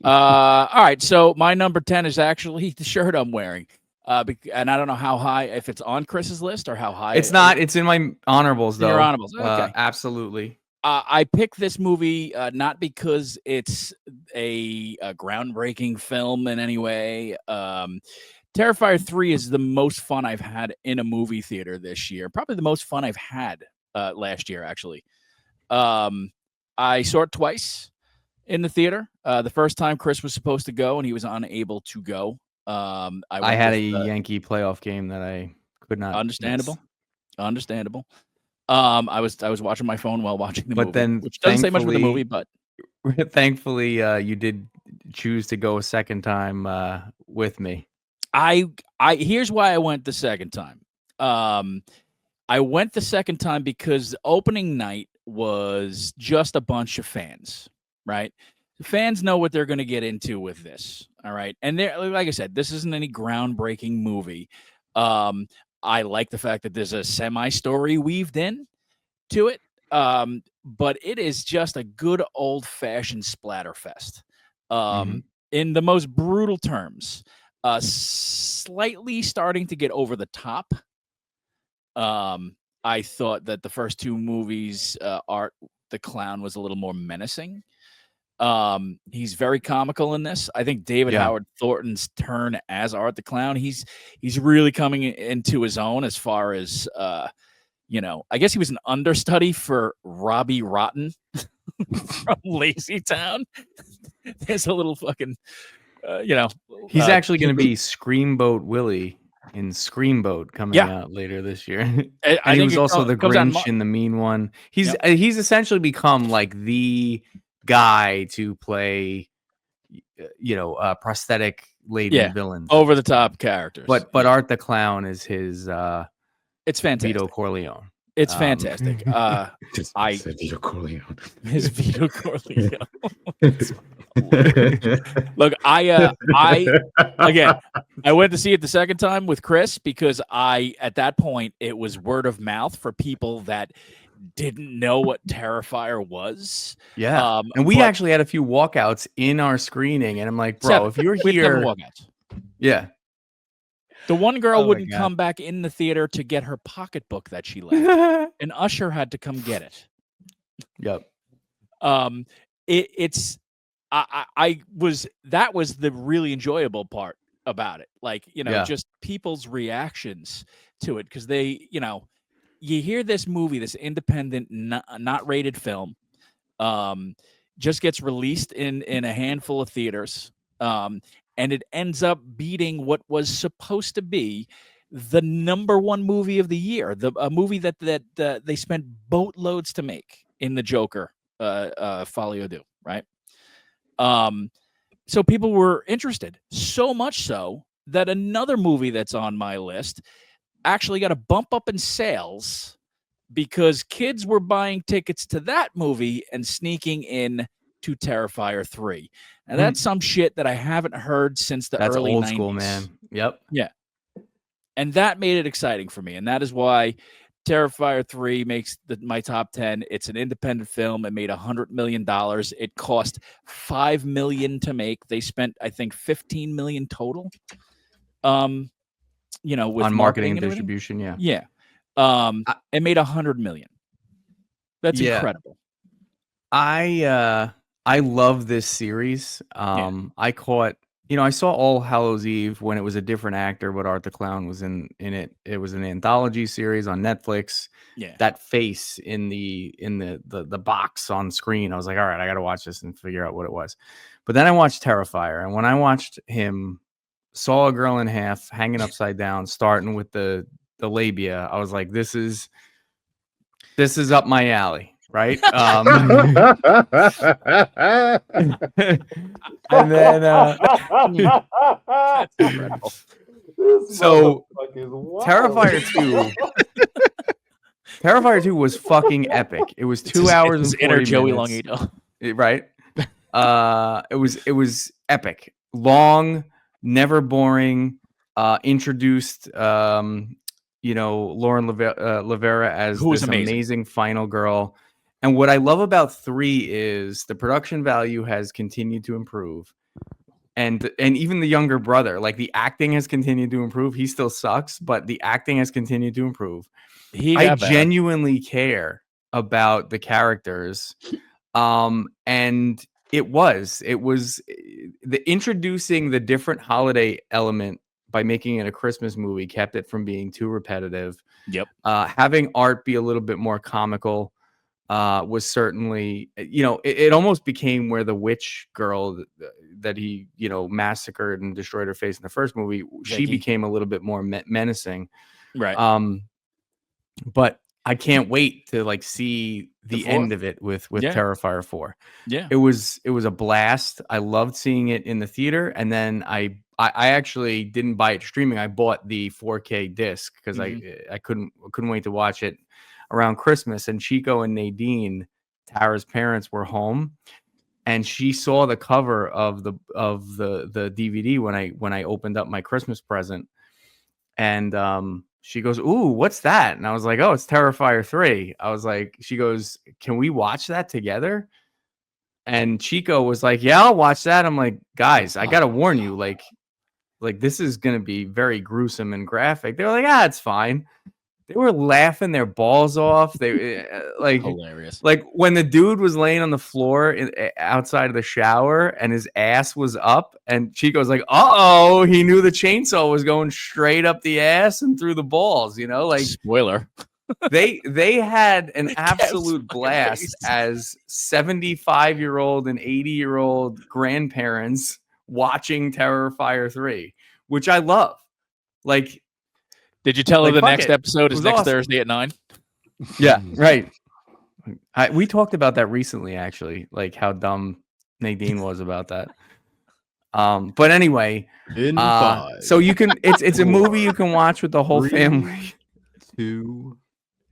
All right. So my number 10 is actually the shirt I'm wearing. And I don't know how high, if it's on Chris's list or how high. It's not. It's in my honorables, though. Your honorables. Okay. Absolutely. I picked this movie not because it's a groundbreaking film in any way. Terrifier 3 is the most fun I've had in a movie theater this year. Probably the most fun I've had last year, actually. I saw it twice in the theater. The first time Chris was supposed to go and he was unable to go. I had a Yankee playoff game that I could not. Understandable. I was watching my phone while watching the movie, then which doesn't say much for the movie, but thankfully you did choose to go a second time with me. Here's why I went the second time. I went the second time because opening night was just a bunch of fans, right? The fans know what they're going to get into with this, all right? And they're, like I said, this isn't any groundbreaking movie. I like the fact that there's a semi-story weaved in to it, but it is just a good old-fashioned splatterfest in the most brutal terms. Slightly starting to get over the top. I thought that the first two movies, Art the Clown was a little more menacing. He's very comical in this. I think David Howard Thornton's turn as Art the Clown, he's really coming into his own as far as I guess he was an understudy for Robbie Rotten from Lazy Town. There's a little fucking he's actually going to be Screamboat Willie in Screamboat coming out later this year. And he was also the Grinch in the Mean One. He's essentially become like the guy to play prosthetic laden villains, over the top characters. But Art the Clown is his it's fantastic. Vito Corleone. It's fantastic. Vito Corleone. His Vito Corleone. Look, I went to see it the second time with Chris because at that point it was word of mouth for people that didn't know what Terrifier was. Yeah, and we actually had a few walkouts in our screening, and I'm like, bro, if you're here, yeah. The one girl wouldn't come back in the theater to get her pocketbook that she left. An usher had to come get it. Yep. That was the really enjoyable part about it. Like, just people's reactions to it. Cause they, you hear this movie, this independent, not rated film, just gets released in a handful of theaters. And it ends up beating what was supposed to be the #1 movie of the year, a movie that they spent boatloads to make in the Joker, Folio Do, right? So people were interested, so much so that another movie that's on my list actually got a bump up in sales because kids were buying tickets to that movie and sneaking in to Terrifier 3. And that's some shit that I haven't heard since the early 90s. That's old school, man. Yep. Yeah. And that made it exciting for me. And that is why Terrifier 3 makes my top 10. It's an independent film. It made $100 million. It cost $5 million to make. They spent, I think, $15 million total. With on marketing and distribution. Yeah. Yeah. It made $100 million. That's incredible. I love this series. I caught, I saw All Hallows Eve when it was a different actor, but Art the Clown was in it. It was an anthology series on Netflix. Yeah. That face in the box on screen, I was like, all right, I got to watch this and figure out what it was. But then I watched Terrifier, and when I watched him saw a girl in half hanging upside down, starting with the the labia, I was like, this is up my alley, right? And then That's incredible. so Terrifier 2 was fucking epic. It was 2 hours and 40 inner Joey minutes. Longito. Right? It was epic. Long, never boring, introduced Lauren Lavera as Who was this amazing. amazing final girl. And what I love about 3 is the production value has continued to improve. And even the younger brother, like the acting has continued to improve. He still sucks, but the acting has continued to improve. I genuinely care about the characters. And it was the introducing the different holiday element by making it a Christmas movie kept it from being too repetitive. Yep. Having Art be a little bit more comical was certainly, it almost became where the witch girl that he, massacred and destroyed her face in the first movie, she became a little bit more menacing. Right. But I can't wait to like see the end of it with Terrifier 4. Yeah. It was a blast. I loved seeing it in the theater, and then I actually didn't buy it streaming. I bought the 4K disc because I couldn't wait to watch it around Christmas. And Chico and Nadine, Tara's parents, were home, and she saw the cover of the DVD when I opened up my Christmas present, and she goes, "Ooh, what's that?" And I was like, "Oh, it's Terrifier 3." I was like, she goes, "Can we watch that together?" And Chico was like, "Yeah, I'll watch that." I'm like, "Guys, I gotta warn you, like this is gonna be very gruesome and graphic." They were like, "Ah, it's fine." They were laughing their balls off. They hilarious. Like when the dude was laying on the floor outside of the shower and his ass was up, and Chico's like, "Uh-oh, he knew the chainsaw was going straight up the ass and through the balls." Like, spoiler. they had an absolute blast as 75-year-old and 80-year-old grandparents watching Terrifier 3, which I love. Like, did you tell her the next episode is next awesome. Thursday at 9? Yeah, right. We talked about that recently, actually, like how dumb Nadine was about that. But anyway, so you can it's a movie you can watch with the whole family. 2,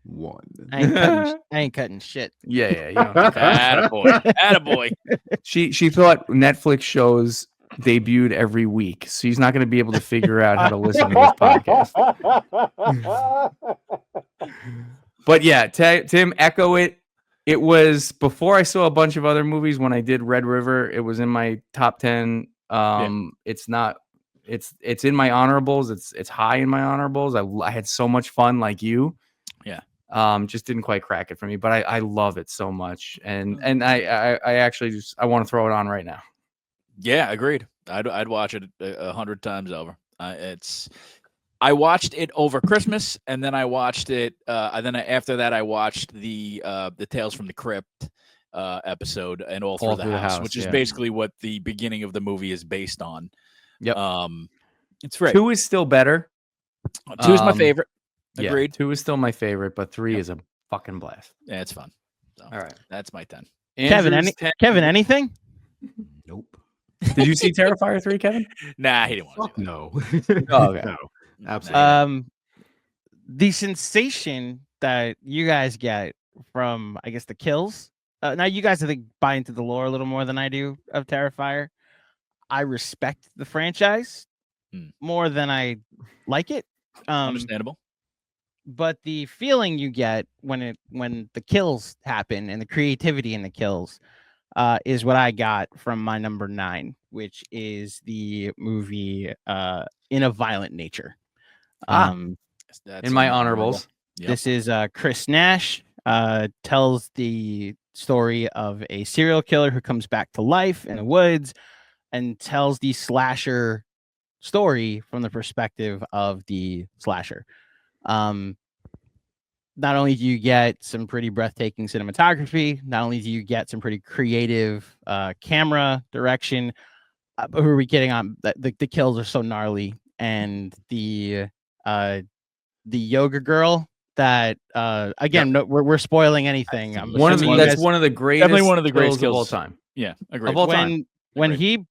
1. I ain't cutting shit. Yeah. You don't have to. Attaboy. She thought Netflix shows debuted every week, so he's not going to be able to figure out how to listen to this podcast. But yeah, Tim, echo it. It was before I saw a bunch of other movies. When I did Red River, it was in my top 10. It's not. It's in my honorables. It's high in my honorables. I had so much fun, like you. Yeah. Just didn't quite crack it for me, but I love it so much, and I actually I want to throw it on right now. Yeah, agreed. I'd watch it 100 times over. I watched it over Christmas, and then I watched it. After that, I watched the Tales from the Crypt episode and All Through the House, which is basically what the beginning of the movie is based on. Yep. It's great. 2 is still better. 2 is my favorite. Agreed. 2 is still my favorite, but 3 is a fucking blast. Yeah, it's fun. So, all right, that's my 10. Kevin, anything? Nope. Did you see Terrifier 3, Kevin? Nah, he didn't want to. No. Oh, okay. No, absolutely. The sensation that you guys get from, I guess, the kills. Now, you guys, I think, buy into the lore a little more than I do of Terrifier. I respect the franchise more than I like it. Understandable. But the feeling you get when the kills happen and the creativity in the kills is what I got from my number 9, which is the movie In a Violent Nature. In my honorables. Yep. This is Chris Nash tells the story of a serial killer who comes back to life in the woods and tells the slasher story from the perspective of the slasher. Not only do you get some pretty breathtaking cinematography, not only do you get some pretty creative camera direction, but who are we kidding on? The kills are so gnarly, and the the yoga girl that again we're spoiling anything. I'm one of assuming the, you that's guys, one of the greatest definitely one of the greatest kills of all kills. time. Yeah, agreed. Of all time. when he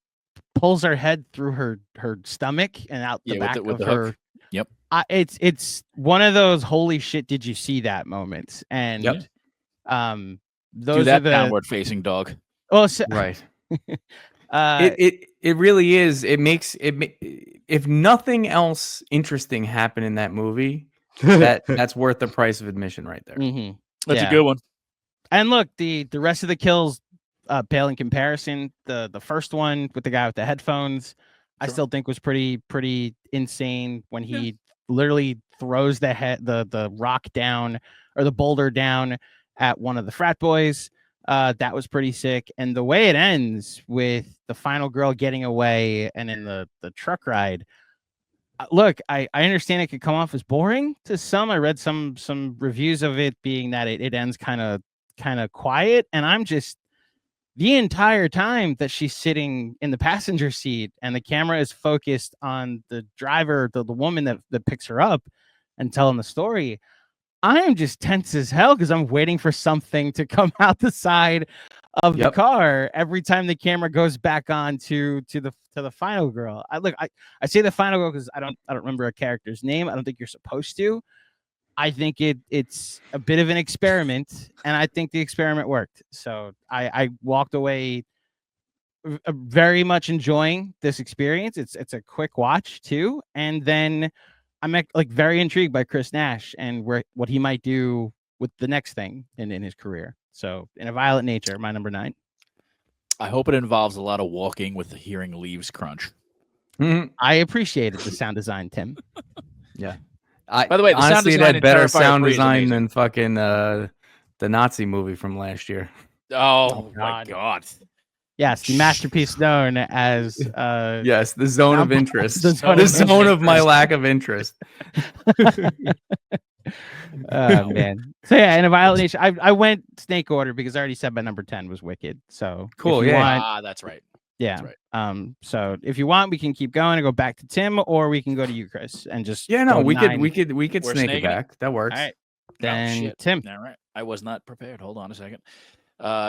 pulls her head through her stomach and out the back with of the her. hook. Yep. It's one of those holy shit did you see that moments, and Yep. those Do that are the downward facing dog. oh so, Right. uh It really is. It makes it. If nothing else interesting happened in that movie, that's worth the price of admission right there. mhm. That's Yeah. a good one. And look, the rest of the kills pale in comparison. The first one with the guy with the headphones, I Sure. still think was pretty insane when he literally throws the rock down or the boulder down at one of the frat boys. That was pretty sick. And the way it ends with the final girl getting away and in the truck ride. Look, I understand it could come off as boring to some. I read some reviews of it being that it ends kind of quiet, and I'm just the entire time that she's sitting in the passenger seat and the camera is focused on the driver, the woman that picks her up and telling the story. I am just tense as hell because I'm waiting for something to come out the side of the car every time the camera goes back on to the final girl. I say the final girl because I don't remember a character's name. I don't think you're supposed to. I think it's a bit of an experiment, and I think the experiment worked. So I walked away very much enjoying this experience. It's a quick watch too, and then I'm like very intrigued by Chris Nash and what he might do with the next thing in his career. So In a Violent Nature, my number 9. I hope it involves a lot of walking with the hearing leaves crunch. I appreciated the sound design, Tim. Yeah. By the way, the honestly, sound design it had in better Terrifier sound 3 is design amazing. than fucking the Nazi movie from last year. Oh my god. Yes, the masterpiece known as yes, the zone of interest. The zone of my lack of interest. Man. So yeah, In a Violent Nature. I went snake order because I already said my number 10 was Wicked. So cool. Yeah. That's right. Yeah. That's right. So if you want, we can keep going and go back to Tim, or we can go to you, Chris, and just we could We're snake it back. That works. All right. Then Tim. All right. I was not prepared. Hold on a second.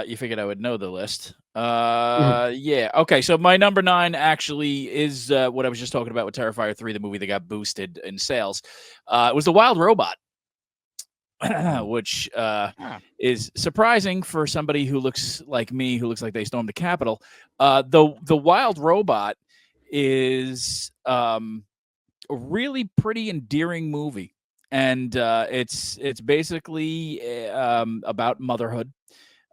You figured I would know the list. Mm-hmm. Yeah. Okay. So my number 9 actually is what I was just talking about with Terrifier 3, the movie that got boosted in sales. It was The Wild Robot, which is surprising for somebody who looks like me, who looks like they stormed the Capitol. The Wild Robot is a really pretty endearing movie, and it's basically about motherhood.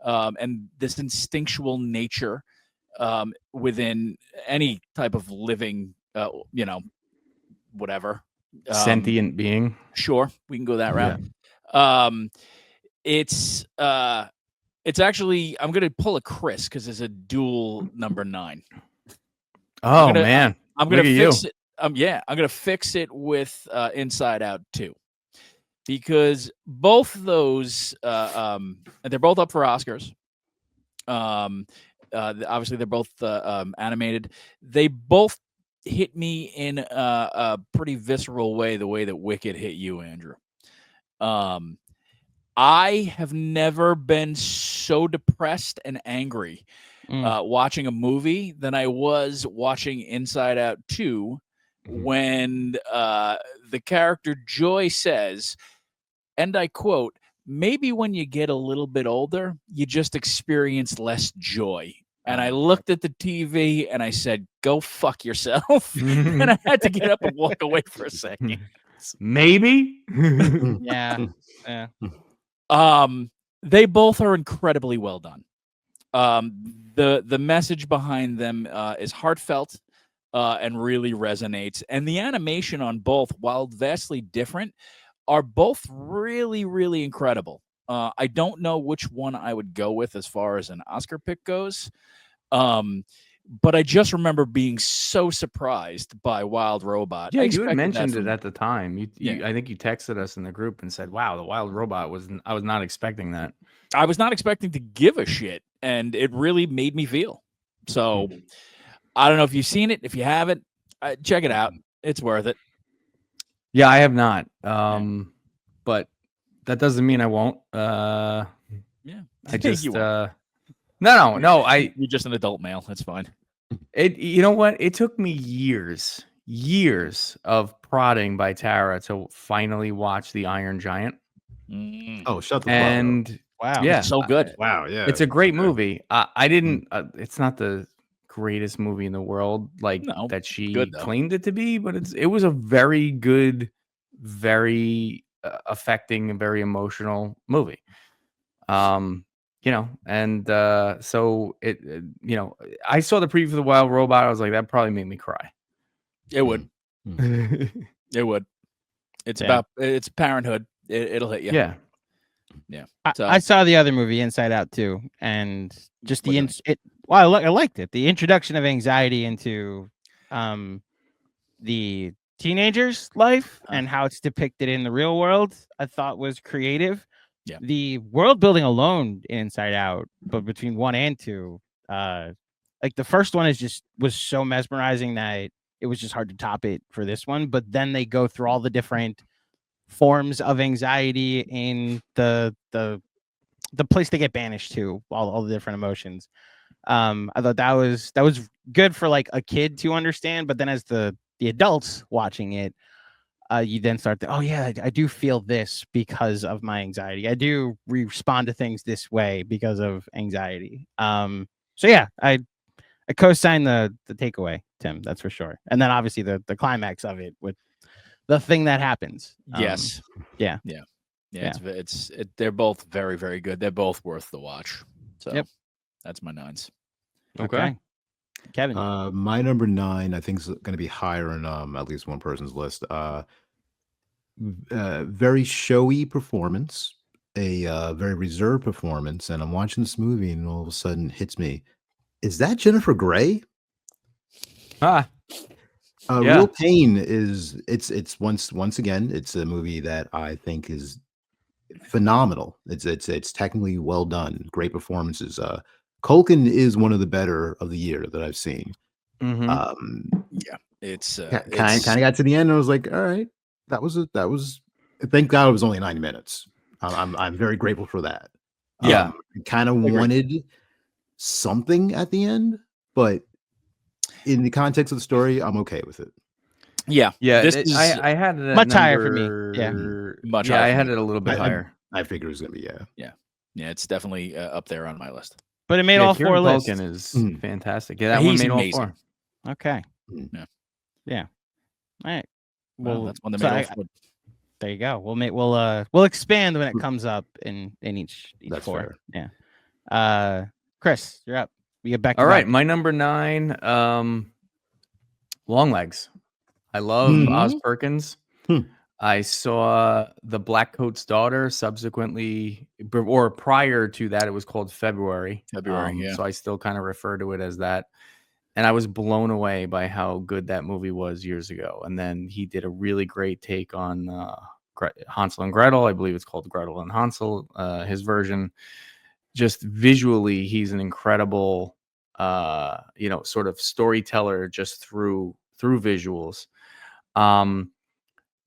And this instinctual nature within any type of living, whatever. Sentient being. Sure, we can go that route. Yeah. It's actually, I'm going to pull a Chris because it's a dual number 9. Oh, man. I'm going to fix it. I'm going to fix it with Inside Out 2. Because both of those, they're both up for Oscars. Obviously, they're both animated. They both hit me in a pretty visceral way, the way that Wicked hit you, Andrew. I have never been so depressed and angry watching a movie than I was watching Inside Out 2 when the character Joy says, and I quote, "Maybe when you get a little bit older, you just experience less joy." And I looked at the TV and I said, "Go fuck yourself." And I had to get up and walk away for a second. Maybe. Yeah. They both are incredibly well done. The message behind them is heartfelt and really resonates. And the animation on both, while vastly different, are both really, really incredible. I don't know which one I would go with as far as an Oscar pick goes. But I just remember being so surprised by Wild Robot. Yeah, you had mentioned it at the time. I think you texted us in the group and said, "Wow, the Wild Robot I was not expecting that." I was not expecting to give a shit, and it really made me feel. So I don't know if you've seen it. If you haven't, check it out. It's worth it. Yeah, I have not. But that doesn't mean I won't. Yeah. I just You won't. no. You're just an adult male. That's fine. You know what? It took me years of prodding by Tara to finally watch The Iron Giant. Oh, shut the fuck up. And Wow. yeah, It's so good. Wow, yeah. it's a great movie. I didn't. It's not the greatest movie in the world, like No, that she good, though. claimed it to be, but it was a very good, very affecting, and very emotional movie. You know, and so it, you know, I saw the preview for The Wild Robot. I was like, that probably made me cry. It would. It would. It's about it's parenthood. It'll hit you. Yeah. Yeah. I saw the other movie, Inside Out, too, and just I liked it. The introduction of anxiety into the teenager's life and how it's depicted in the real world, I thought was creative. Yeah. The world building alone in Inside Out, but between 1 and 2, like the first one was so mesmerizing that it was just hard to top it for this one. But then they go through all the different forms of anxiety in the place they get banished to, all the different emotions. I thought that was good for like a kid to understand, but then as the adults watching it, you then start to, oh yeah, I do feel this because of my anxiety. I do respond to things this way because of anxiety. So yeah, I co-sign the takeaway, Tim. That's for sure. And then obviously the climax of it with the thing that happens. Yes. Yeah. They're both very, very good. They're both worth the watch. So that's my 9s. Okay. Kevin. My number 9, I think, is going to be higher on at least one person's list. Very showy performance, a very reserved performance, and I'm watching this movie, and all of a sudden hits me: is that Jennifer Grey? Real Pain is it's once again, it's a movie that I think is phenomenal. It's technically well done, great performances. Culkin is one of the better of the year that I've seen. It's kind of got to the end and I was like, all right, that was thank God it was only 90 minutes. I'm very grateful for that. Kind of wanted something at the end, but in the context of the story, I'm okay with it. Yeah. I had it much higher for me. Yeah, much higher. I had it a little bit higher. I figured it was gonna be yeah. It's definitely up there on my list. But it made all 4 lists. Culkin is fantastic. Yeah, that He's one made amazing. all 4. Okay. Yeah. All right. Well, that's one that made all 4. There you go. We'll expand when it comes up in each That's 4. fair. Yeah. Chris, you're up. We get back to all right. My number 9, Longlegs. I love Oz Perkins. I saw The Black Coat's Daughter subsequently, or prior to that, it was called February. So I still kind of refer to it as that. And I was blown away by how good that movie was years ago. And then he did a really great take on Hansel and Gretel. I believe it's called Gretel and Hansel, his version. Just visually, he's an incredible, sort of storyteller just through visuals.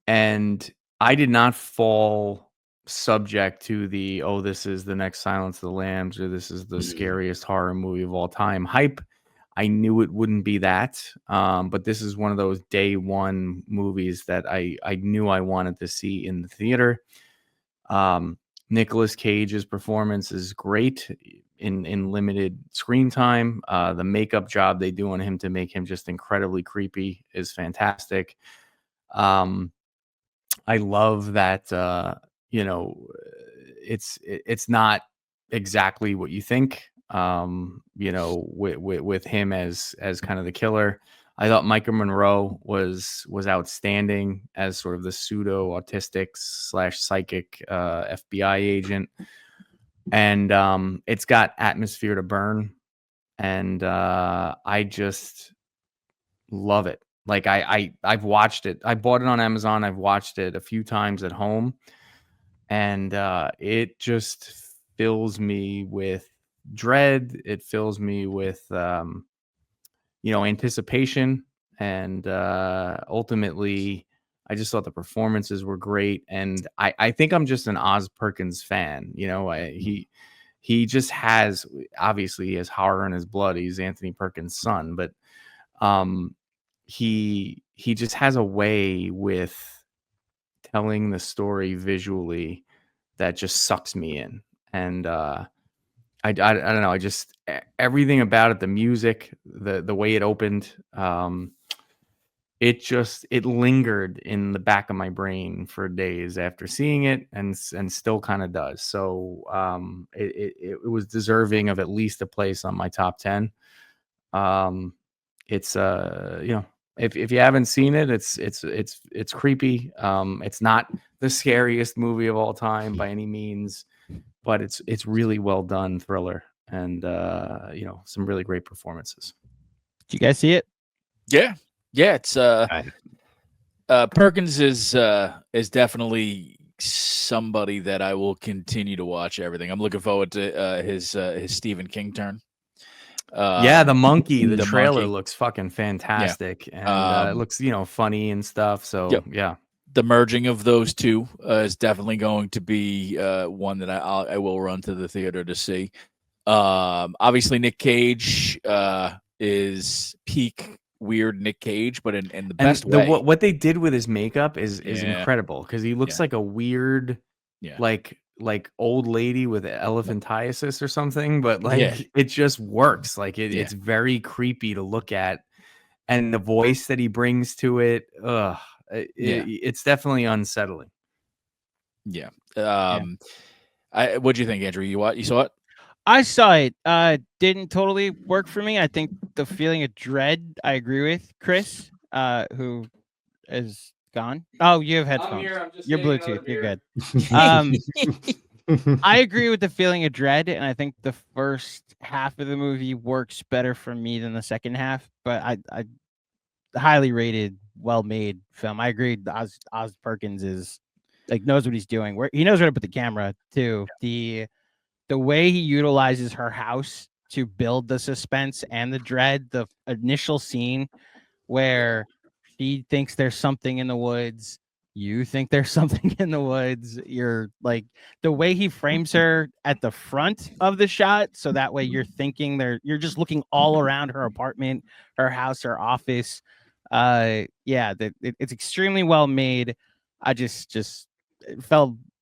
And I did not fall subject to the, this is the next Silence of the Lambs, or this is the scariest horror movie of all time hype. I knew it wouldn't be that. But this is one of those day one movies that I knew I wanted to see in the theater. Nicolas Cage's performance is great in limited screen time. The makeup job they do on him to make him just incredibly creepy is fantastic. I love that, it's not exactly what you think, with him as kind of the killer. I thought Micah Monroe was outstanding as sort of the pseudo autistic / psychic FBI agent. And it's got atmosphere to burn. And I just love it. Like I've watched it. I bought it on Amazon. I've watched it a few times at home, and it just fills me with dread. It fills me with anticipation, and ultimately, I just thought the performances were great, and I think I'm just an Oz Perkins fan. You know, he just has, obviously he has horror in his blood. He's Anthony Perkins' son, but he just has a way with telling the story visually that just sucks me in. And I don't know. I just everything about it, the music, the way it opened, it lingered in the back of my brain for days after seeing it, and still kind of does. So it was deserving of at least a place on my top 10. It's if you haven't seen it, it's creepy. It's not the scariest movie of all time by any means, but it's really well done thriller, and some really great performances. Did you guys see it? Yeah. It's Perkins is definitely somebody that I will continue to watch everything. I'm looking forward to his Stephen King turn. The monkey, the trailer monkey looks fucking fantastic, and it looks funny and stuff. So yeah. The merging of those two is definitely going to be one that I will run to the theater to see. Obviously, Nick Cage is peak weird Nick Cage, but in the best way. What they did with his makeup is incredible, because he looks like a weird, like old lady with elephantiasis or something, but it just works. Like it's very creepy to look at, and the voice that he brings to it, it's definitely unsettling. What'd you think, Andrew? You saw it? I saw it. Didn't totally work for me. I think the feeling of dread, I agree with Chris, who is gone. Oh, you have headphones. You're Bluetooth. You're good. I agree with the feeling of dread, and I think the first half of the movie works better for me than the second half. But I highly rated, well-made film. I agree. Oz Perkins is knows what he's doing. Where he knows where to put the camera too. The way he utilizes her house to build the suspense and the dread. The initial scene where she thinks there's something in the woods. You think there's something in the woods. You're like, the way he frames her at the front of the shot, so that way you're thinking you're just looking all around her apartment, her house, her office. It's extremely well made. I just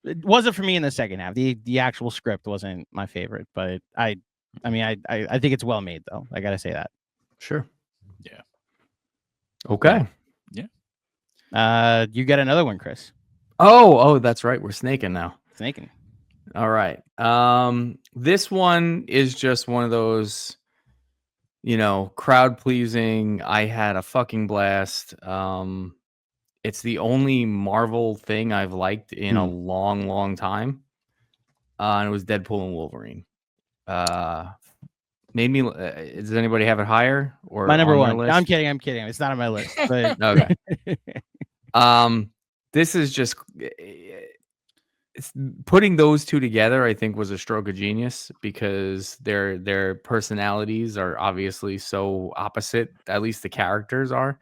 it wasn't for me in the second half. The actual script wasn't my favorite, but I think it's well made though. I gotta say that. Sure. Yeah. Okay. Yeah. You got another one, Chris. Oh, that's right. We're snaking now. Snaking. All right. This one is just one of those, crowd pleasing. I had a fucking blast. It's the only Marvel thing I've liked in a long, long time. And it was Deadpool and Wolverine. Made me. Does anybody have it higher or my number one? No, I'm kidding. It's not on my list. But okay. This is just. It's putting those two together, I think, was a stroke of genius, because their personalities are obviously so opposite. At least the characters are.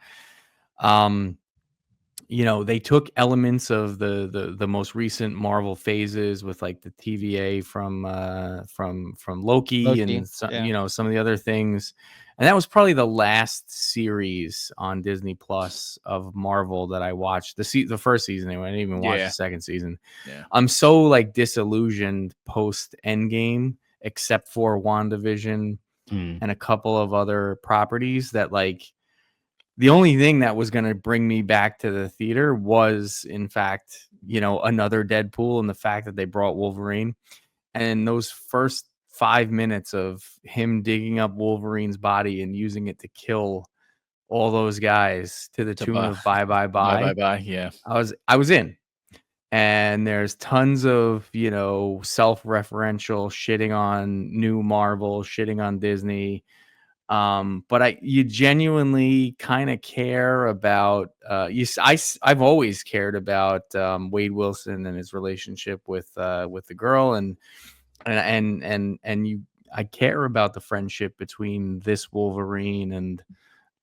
They took elements of the most recent Marvel phases with like the TVA from Loki and some of the other things. And that was probably the last series on Disney Plus of Marvel that I watched. The first season anyway. I didn't even watch the second season. Yeah. I'm so disillusioned post Endgame, except for WandaVision and a couple of other properties, that the only thing that was going to bring me back to the theater was, in fact, another Deadpool, and the fact that they brought Wolverine. And those first 5 minutes of him digging up Wolverine's body and using it to kill all those guys to the tune of bye, bye, bye. Bye, bye, bye. Yeah. I was in. And there's tons of, self-referential shitting on new Marvel, shitting on Disney. But you genuinely kind of care about I've always cared about Wade Wilson and his relationship with the girl, and I care about the friendship between this Wolverine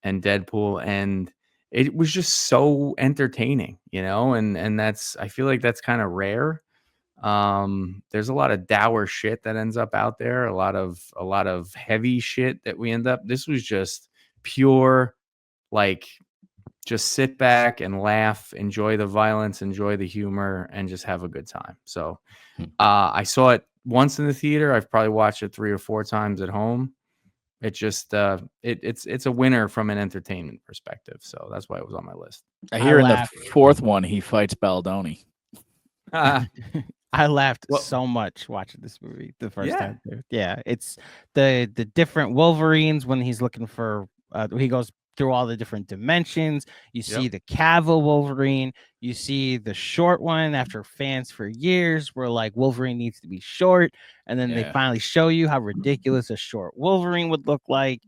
and Deadpool, and it was just so entertaining, and I feel like that's kind of rare. There's a lot of dour shit that ends up out there, a lot of heavy shit that we end up. This was just pure, like, just sit back and laugh, enjoy the violence, enjoy the humor, and just have a good time. So I saw it once in the theater. I've probably watched it 3 or 4 times at home. It just it's a winner from an entertainment perspective. So that's why it was on my list. I hear in the 4th one he fights Baldoni. I laughed so much watching this movie the first time. Yeah, it's the different Wolverines when he's looking for he goes through all the different dimensions. You see the Cavill Wolverine, you see the short one after fans for years were like Wolverine needs to be short, and then they finally show you how ridiculous a short Wolverine would look like.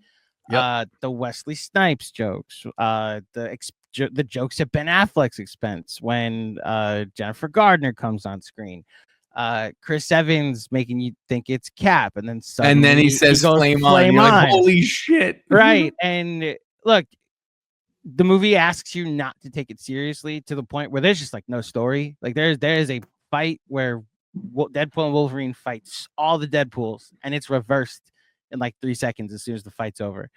The Wesley Snipes jokes, the jokes at Ben Affleck's expense when Jennifer Gardner comes on screen. Chris Evans making you think it's Cap, and then he says flame on. You're like, holy shit. Right. And look, the movie asks you not to take it seriously to the point where there's just like no story. Like there is a fight where Deadpool and Wolverine fights all the Deadpools, and it's reversed in like 3 seconds as soon as the fight's over.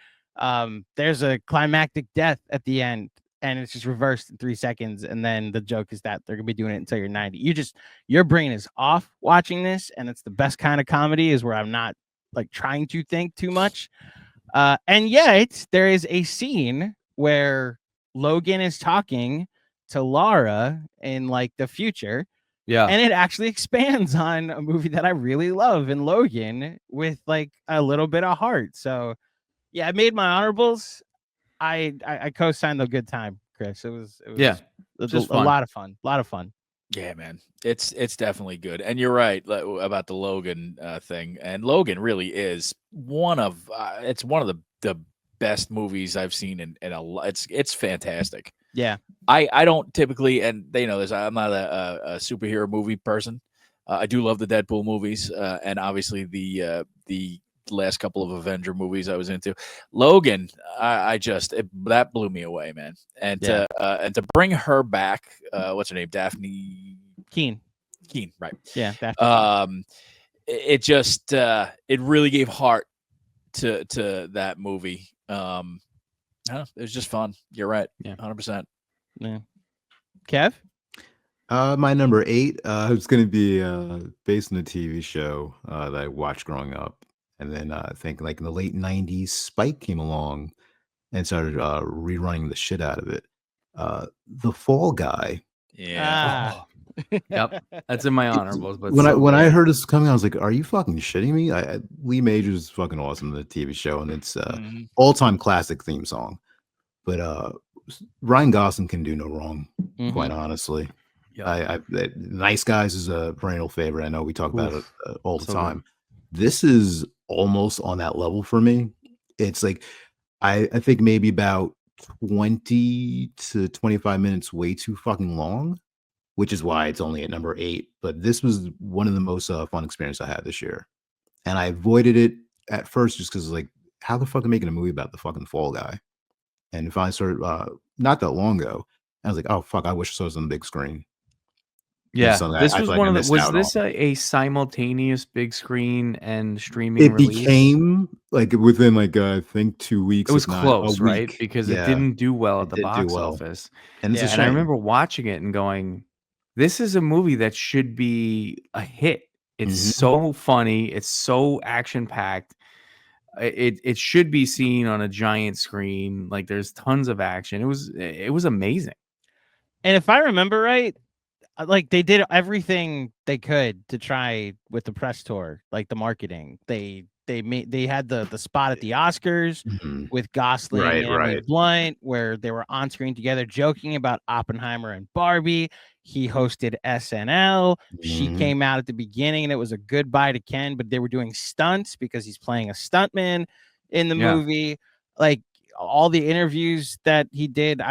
There's a climactic death at the end, and it's just reversed in 3 seconds. And then the joke is that they're gonna be doing it until you're 90. Your brain is off watching this, and it's the best kind of comedy is where I'm not like trying to think too much. And yet there is a scene where Logan is talking to Lara in like the future. Yeah. And it actually expands on a movie that I really love in Logan with like a little bit of heart. So yeah, I made my honorables. I co-signed the good time, Chris. It was just a lot of fun. A lot of fun. Yeah, man. It's definitely good. And you're right about the Logan thing. And Logan really is one of the best movies I've seen in a it's fantastic. Yeah. I don't typically, and they know this, I'm not a superhero movie person. I do love the Deadpool movies, and obviously the last couple of Avenger movies I was into. Logan, that blew me away, man. And to bring her back, what's her name? Daphne Keane, right? Yeah. Daphne it just it really gave heart to that movie. It was just fun. You're right. Yeah, 100%. Yeah. Kev? My number 8 is going to be based on a TV show that I watched growing up. And then I think like in the late 90s, Spike came along and started rerunning the shit out of it. The Fall Guy. Yeah. Yep. That's in my honorables. But when I heard this coming, I was like, are you fucking shitting me? Lee Majors is fucking awesome in the TV show, and it's all-time classic theme song. But Ryan Gosling can do no wrong, quite honestly. Yep. Nice Guys is a perennial favorite. I know we talk about it all the time. Good. This is almost on that level for me. It's like I think maybe about 20 to 25 minutes way too fucking long, which is why it's only at number 8. But this was one of the most fun experiences I had this year. And I avoided it at first just because, like, how the fuck are making a movie about the fucking Fall Guy? And if I started not that long ago, I was like, oh, fuck, I wish I saw this on the big screen. Yeah, this was one of the. Was this a simultaneous big screen and streaming? It became like within like I think 2 weeks. It was close, right? Because it didn't do well at the box office. And I remember watching it and going, "This is a movie that should be a hit. It's so funny. It's so action packed. It should be seen on a giant screen. Like there's tons of action. It was amazing. And if I remember right, like they did everything they could to try with the press tour, like the marketing. They had the spot at the Oscars with Gosling and Emily Blunt, where they were on screen together joking about Oppenheimer and Barbie. He hosted SNL. She came out at the beginning, and it was a goodbye to Ken, but they were doing stunts because he's playing a stuntman in the movie. Like all the interviews that he did,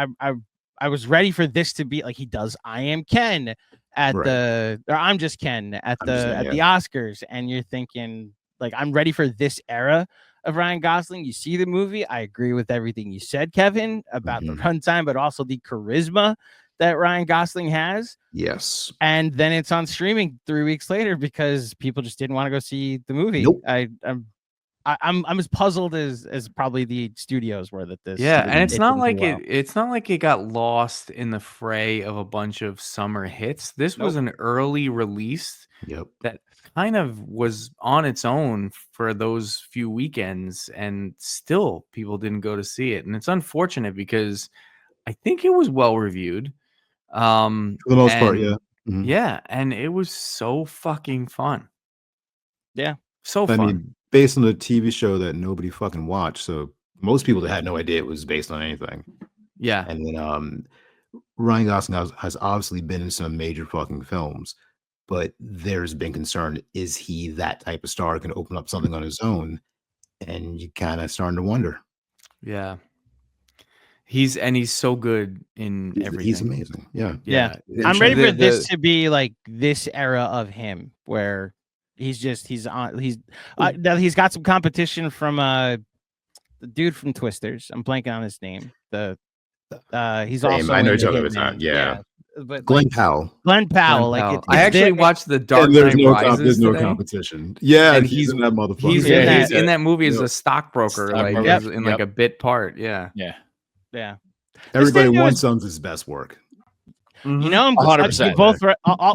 I was ready for this to be like he does I Am Ken at or I'm Just Ken at the Oscars, and you're thinking like I'm ready for this era of Ryan Gosling. You see the movie. I agree with everything you said, Kevin, about the runtime, but also the charisma that Ryan Gosling has. Yes. And then it's on streaming 3 weeks later because people just didn't want to go see the movie. Nope. I'm as puzzled as probably the studios were that this. Yeah, and it's not didn't like do well. it's not like it got lost in the fray of a bunch of summer hits. This was an early release that kind of was on its own for those few weekends, and still people didn't go to see it. And it's unfortunate because I think it was well reviewed. For the most part, yeah. Yeah, and it was so fucking fun. Yeah. So fun. I mean, based on a TV show that nobody fucking watched, so most people that had no idea it was based on anything. Yeah. And then Ryan Gosling has obviously been in some major fucking films, but there's been concern, is he that type of star can open up something on his own? And you kind of starting to wonder. Yeah. He's so good in everything. He's amazing. Yeah. I'm ready for this to be like this era of him where he's got some competition from the dude from Twisters. I'm blanking on his name. He's also I know in you're talking The about. Hitman. Yeah. But Glenn Powell. Like I actually watched The Dark Knight Rises. There's no competition. Yeah, and he's in that motherfucker. He's in that movie as a stockbroker, like a bit part. Yeah. Everybody wants some of his best work. You know, I'm 100%. Both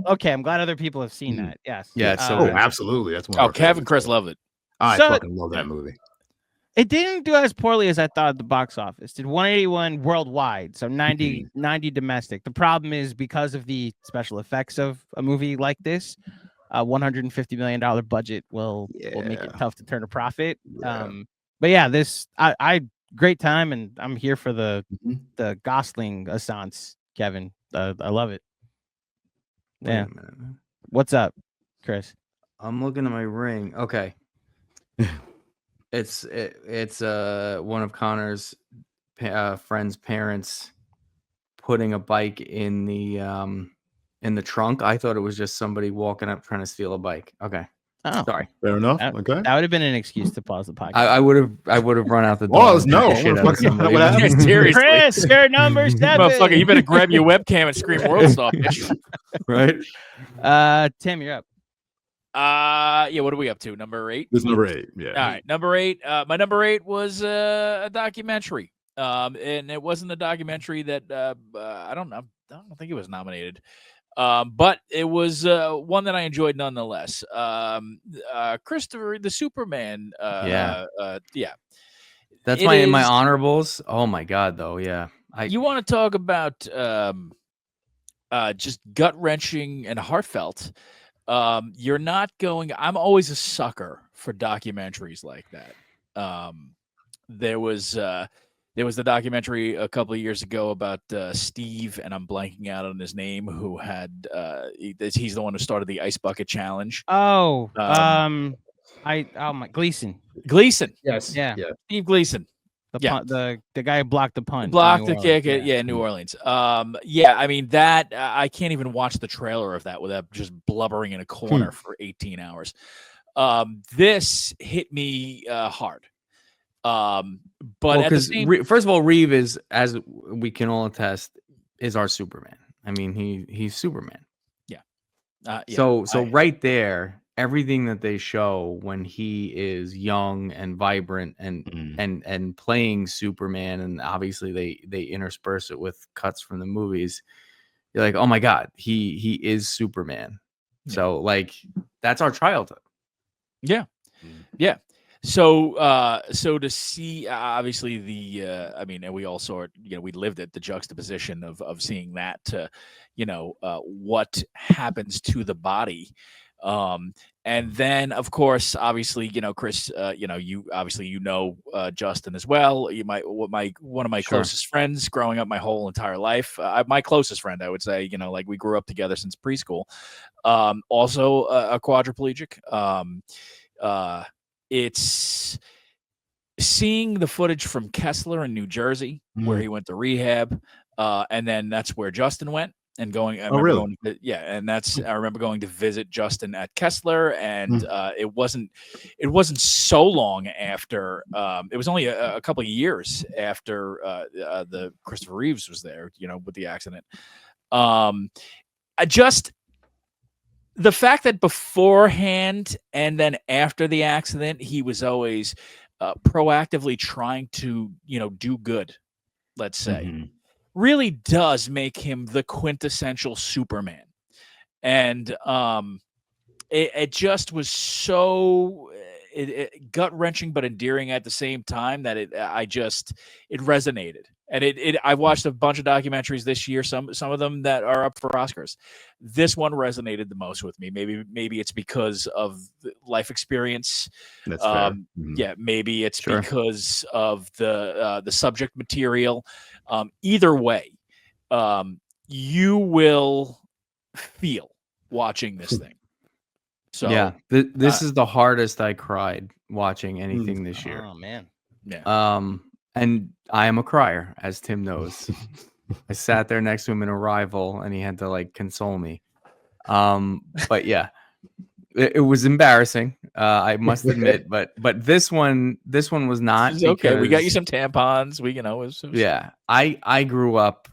okay. I'm glad other people have seen that. Yes. Yeah. It's so good. Absolutely. That's one. Kev and Chris loved it. I fucking love that movie. It didn't do as poorly as I thought at the box office. It did 181 worldwide, so 90 domestic. The problem is because of the special effects of a movie like this, $150 million budget will make it tough to turn a profit. But yeah, this I great time, and I'm here for the Gosling assance, Kevin. I love it. Yeah. What's up, Chris? I'm looking at my ring. Okay. It's one of Connor's friend's parents putting a bike in the trunk. I thought it was just somebody walking up trying to steal a bike. Okay. Oh, sorry. Fair enough. That would have been an excuse to pause the podcast. I would have run out the door. Well, no. Seriously, Chris, you're number 7. Motherfucker, you better grab your webcam and scream "World Star," bitch. Right. Tim, you're up. Yeah, what are we up to? Number 8? This is number 8. Yeah. All right, number 8. My number 8 was a documentary. And it wasn't a documentary that I don't think it was nominated. But it was one that I enjoyed nonetheless. Christopher the Superman. That's in my honorables. Oh my god, though. Yeah. You want to talk about just gut-wrenching and heartfelt. You're not going. I'm always a sucker for documentaries like that. There was the documentary a couple of years ago about Steve, and I'm blanking out on his name, who had he's the one who started the Ice Bucket Challenge. Oh, Gleason. Yes. Yeah. Steve Gleason. The guy who blocked the punt. Blocked the kick. New Orleans. I mean, that I can't even watch the trailer of that without just blubbering in a corner for 18 hours. This hit me hard. But first of all, Reeve is, as we can all attest, is our Superman. I mean, he's Superman. So right there, everything that they show when he is young and vibrant and playing Superman, and obviously they intersperse it with cuts from the movies. You're like, oh my god, he is Superman. Yeah. So like that's our childhood. Yeah. So to see obviously and we all saw it, we lived it, the juxtaposition of seeing that to, what happens to the body. And then of course, obviously, Chris, you obviously, Justin as well. One of my closest friends growing up my whole entire life. My closest friend, I would say, like we grew up together since preschool. Also a quadriplegic. It's seeing the footage from Kessler in New Jersey, where he went to rehab, and then that's where Justin went. and going. I Oh, remember really? going to, yeah, and that's I remember going to visit Justin at Kessler, and it wasn't so long after. It was only a couple of years after the Christopher Reeves was there, with the accident. I just the fact that beforehand and then after the accident, he was always proactively trying to, do good. Let's say. Really does make him the quintessential Superman. And it just was so gut-wrenching but endearing at the same time that it resonated. And I watched a bunch of documentaries this year, some of them that are up for Oscars. This one resonated the most with me. Maybe it's because of the life experience. That's fair. Yeah, maybe it's because of the subject material. Either way, you will feel watching this thing. So yeah, this is the hardest I cried watching anything this year. Oh man. Yeah. And I am a crier, as Tim knows. I sat there next to him in Arrival, and he had to like console me. But yeah, it was embarrassing. I must admit, but this one was not. Okay, we got you some tampons. Yeah, I grew up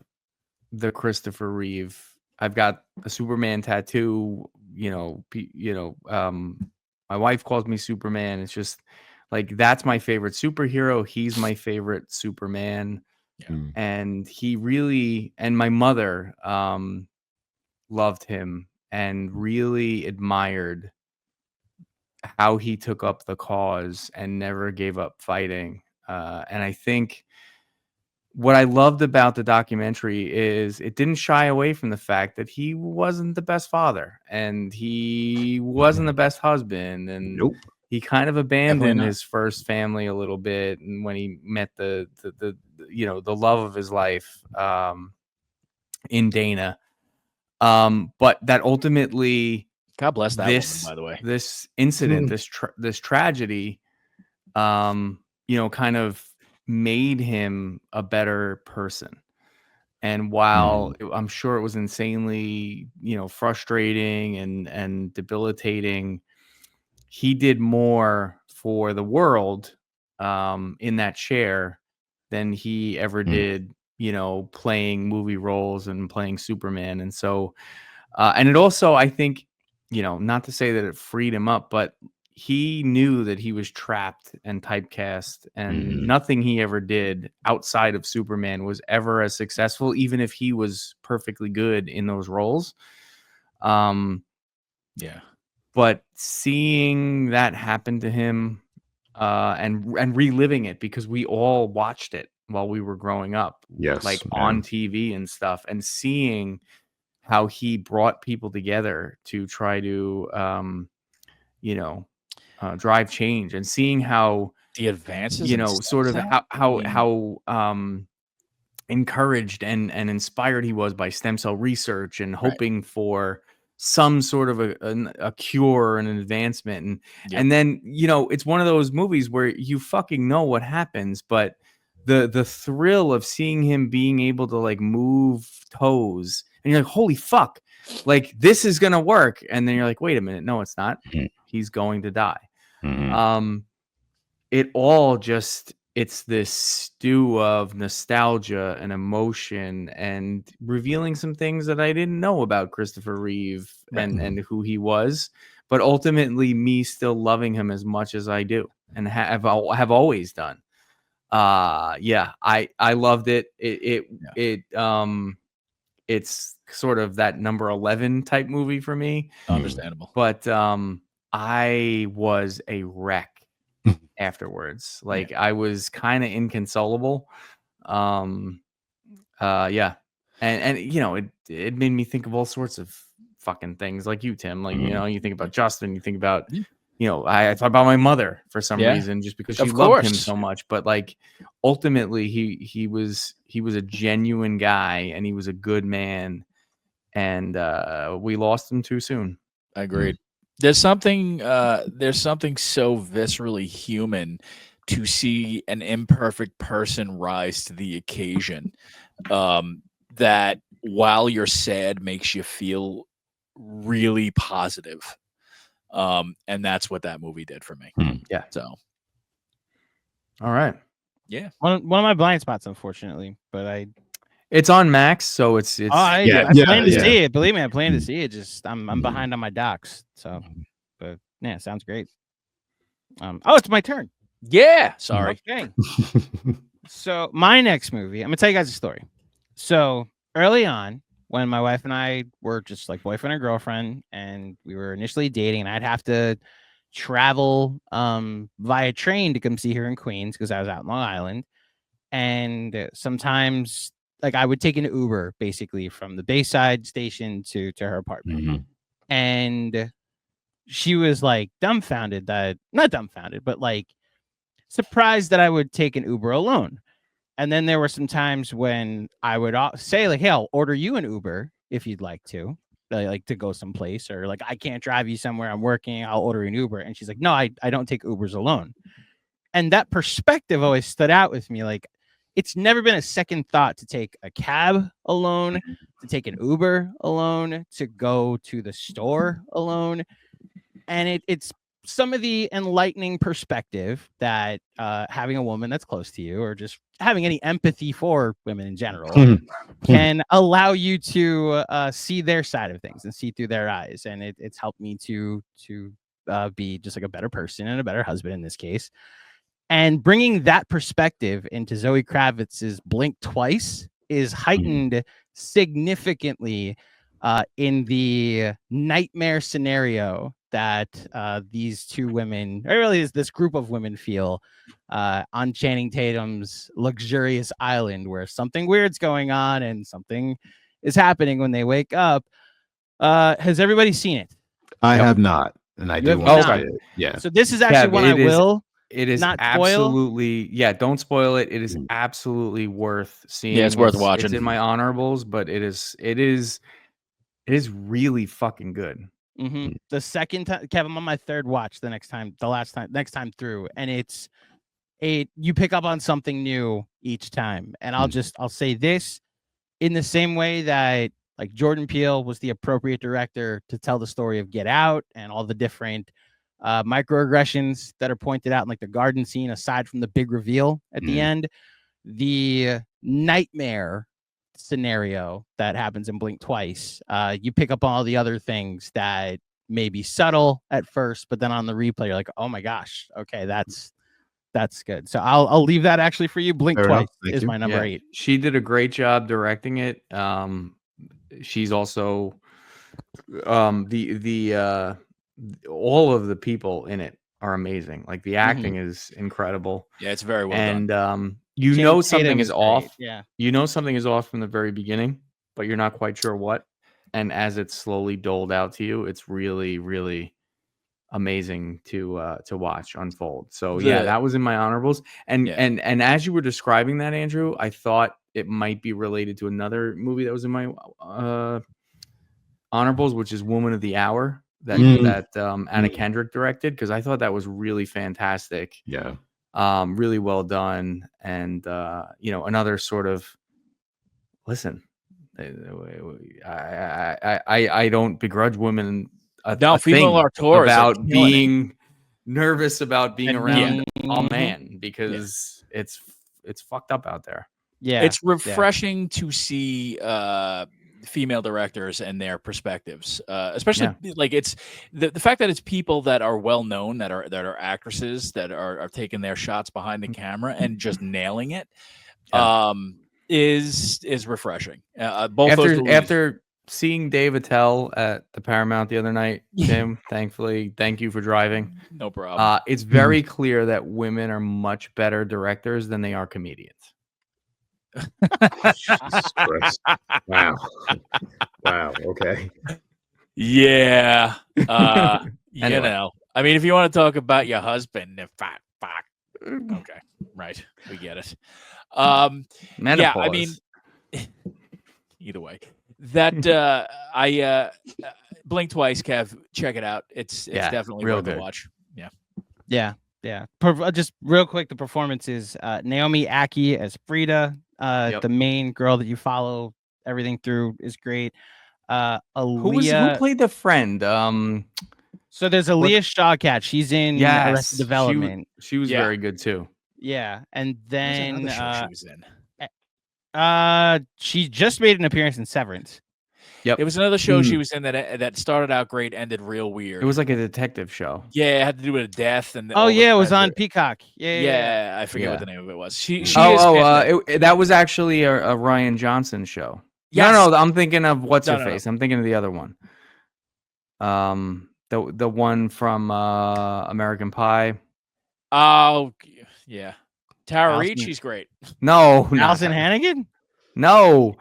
the Christopher Reeve. I've got a Superman tattoo. My wife calls me Superman. It's just like that's my favorite superhero. He's my favorite Superman. Yeah. And he really, and my mother loved him and really admired how he took up the cause and never gave up fighting. And I think what I loved about the documentary is it didn't shy away from the fact that he wasn't the best father and he wasn't the best husband, and he kind of abandoned his first family a little bit. And when he met the love of his life in Dana, but that ultimately, God bless that woman, by the way. This incident, this tragedy, kind of made him a better person. And while I'm sure it was insanely, frustrating and debilitating, he did more for the world in that chair than he ever did, playing movie roles and playing Superman. And so, and it also, I think, not to say that it freed him up, but he knew that he was trapped and typecast, and nothing he ever did outside of Superman was ever as successful, even if he was perfectly good in those roles. Yeah. But seeing that happen to him and reliving it, because we all watched it while we were growing up, on TV and stuff, and seeing how he brought people together to try to, drive change, and seeing how the advances, sort of how encouraged and inspired he was by stem cell research and hoping for some sort of a cure and an advancement. And then, it's one of those movies where you fucking know what happens, but the thrill of seeing him being able to like move toes, and you're like, holy fuck, like this is gonna work. And then you're like, wait a minute, no, it's not. He's going to die. It all just, it's this stew of nostalgia and emotion and revealing some things that I didn't know about Christopher Reeve and who he was, but ultimately me still loving him as much as I do and have always done. I loved it. It's sort of that number 11 type movie for me. Understandable. But I was a wreck afterwards. Like I was kind of inconsolable. And it made me think of all sorts of fucking things, like you, Tim. Like, you think about Justin, you think about I thought about my mother for some reason, just because she loved him so much. But like ultimately he was a genuine guy, and he was a good man, and we lost him too soon. I agreed. There's something so viscerally human to see an imperfect person rise to the occasion, that while you're sad makes you feel really positive. And that's what that movie did for me. Yeah. So, all right. Yeah. One of my blind spots, unfortunately, but it's on Max, so it's I plan to see it. Believe me, I plan to see it. Just I'm behind on my docs. So, but yeah, sounds great. Oh, it's my turn. Yeah. Sorry. Okay. So my next movie, I'm gonna tell you guys a story. So early on, when my wife and I were just like boyfriend and girlfriend, and we were initially dating, and I'd have to travel via train to come see her in Queens because I was out in Long Island, and sometimes like I would take an Uber basically from the Bayside station to her apartment, and she was like dumbfounded that not dumbfounded, but like surprised that I would take an Uber alone. And then there were some times when I would say like, hey, I'll order you an Uber if you'd like to go someplace, or like, I can't drive you somewhere, I'm working, I'll order an Uber. And she's like, no, I don't take Ubers alone. And that perspective always stood out with me. Like, it's never been a second thought to take a cab alone, to take an Uber alone, to go to the store alone. And it's some of the enlightening perspective that having a woman that's close to you, or just having any empathy for women in general, can allow you to see their side of things and see through their eyes. And it's helped me to be just like a better person and a better husband in this case. And bringing that perspective into Zoe Kravitz's Blink Twice is heightened significantly in the nightmare scenario that these two women, or really is this group of women, feel on Channing Tatum's luxurious island, where something weird's going on and something is happening when they wake up. Has everybody seen it? I have not, and I do want to see it. Yeah. So this is actually one I will. It is not absolutely don't spoil it. It is absolutely worth seeing. Yeah, it's worth watching. It's in my honorables, but it is really fucking good. The second time, Kevin, I'm on my third watch. Next time through, and you pick up on something new each time. And I'll say this in the same way that like Jordan Peele was the appropriate director to tell the story of Get Out and all the different microaggressions that are pointed out in like the garden scene, aside from the big reveal at the end. The nightmare scenario that happens in Blink Twice, you pick up on all the other things that may be subtle at first, but then on the replay you're like, oh my gosh, okay, that's good. So I'll leave that actually for you. Blink Twice is my number 8. She did a great job directing it. She's also all of the people in it are amazing. Like the acting is incredible. Yeah, it's very well done. And you know something is off. Yeah. You know something is off from the very beginning, but you're not quite sure what. And as it's slowly doled out to you, it's really, really amazing to watch unfold. So that was in my honorables. And as you were describing that, Andrew, I thought it might be related to another movie that was in my honorables, which is Woman of the Hour that Anna Kendrick directed, because I thought that was really fantastic. Yeah. Really well done. And another sort of listen, I don't begrudge women female auteurs about being nervous about being around a man, because it's fucked up out there. Yeah, it's refreshing to see female directors and their perspectives, especially like it's the fact that it's people that are well known, that are actresses that are taking their shots behind the camera and just nailing it. Is refreshing. Both after seeing Dave Attell at the Paramount the other night, Tim, thankfully, thank you for driving. No problem. It's very clear that women are much better directors than they are comedians. Jesus Christ. Wow. Okay. Yeah. Anyway. I mean, if you want to talk about your husband, okay, right, we get it. Menopause. I mean, either way, that Blink Twice, Kev, check it out. It's definitely real worth good. a watch. Yeah. Just real quick, the performance is Naomi Ackie as Frida, the main girl that you follow everything through is great. Who Aaliyah. played the friend? So there's Aaliyah Shawkat. She's in Arrested Development. She was very good too. Yeah, and There's then another show she was in. she just made an appearance in Severance. Yep. It was another show she was in that started out great, ended real weird. It was like a detective show. Yeah, it had to do with a death and. It was on Peacock. Yeah. I forget what the name of it was. That was actually a Ryan Johnson show. Yes. No, I'm thinking of what's her face. I'm thinking of the other one. The one from American Pie. Oh, yeah. Tara Reid, she's great. No, Allison Hannigan. No,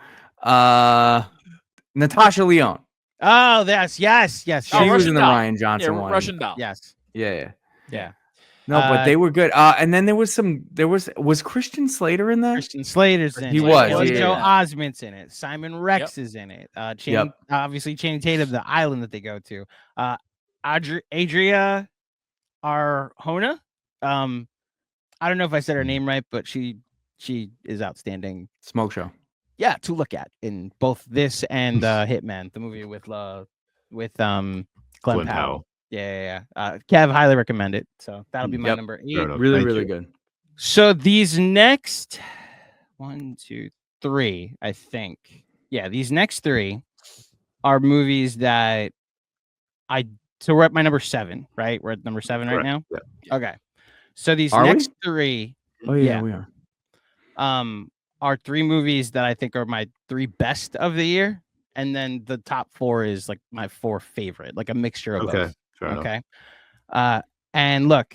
Natasha Lyonne. Oh, yes. She was in the Ryan Johnson one. Russian doll. Yes. Yeah. No, but they were good. And then was Christian Slater in that? Christian Slater's in it. He was. Joe Osment's in it. Simon Rex is in it. Obviously Channing Tatum, the island that they go to. Adria Arjona. I don't know if I said her name right, but she is outstanding. Smoke show. Yeah, to look at in both this and Hitman, the movie with Glenn Powell. Yeah. Kev, highly recommend it. So that'll be my number 8. Really good. So these next 1, 2, 3, I think. Yeah, these next 3 are movies that so we're at my number 7, right? We're at number 7 right now. Yeah. Okay. So these next 3. Oh yeah, we are. Are 3 movies that I think are my 3 best of the year, and then the top 4 is like my 4 favorite, like a mixture of both. Okay. And look,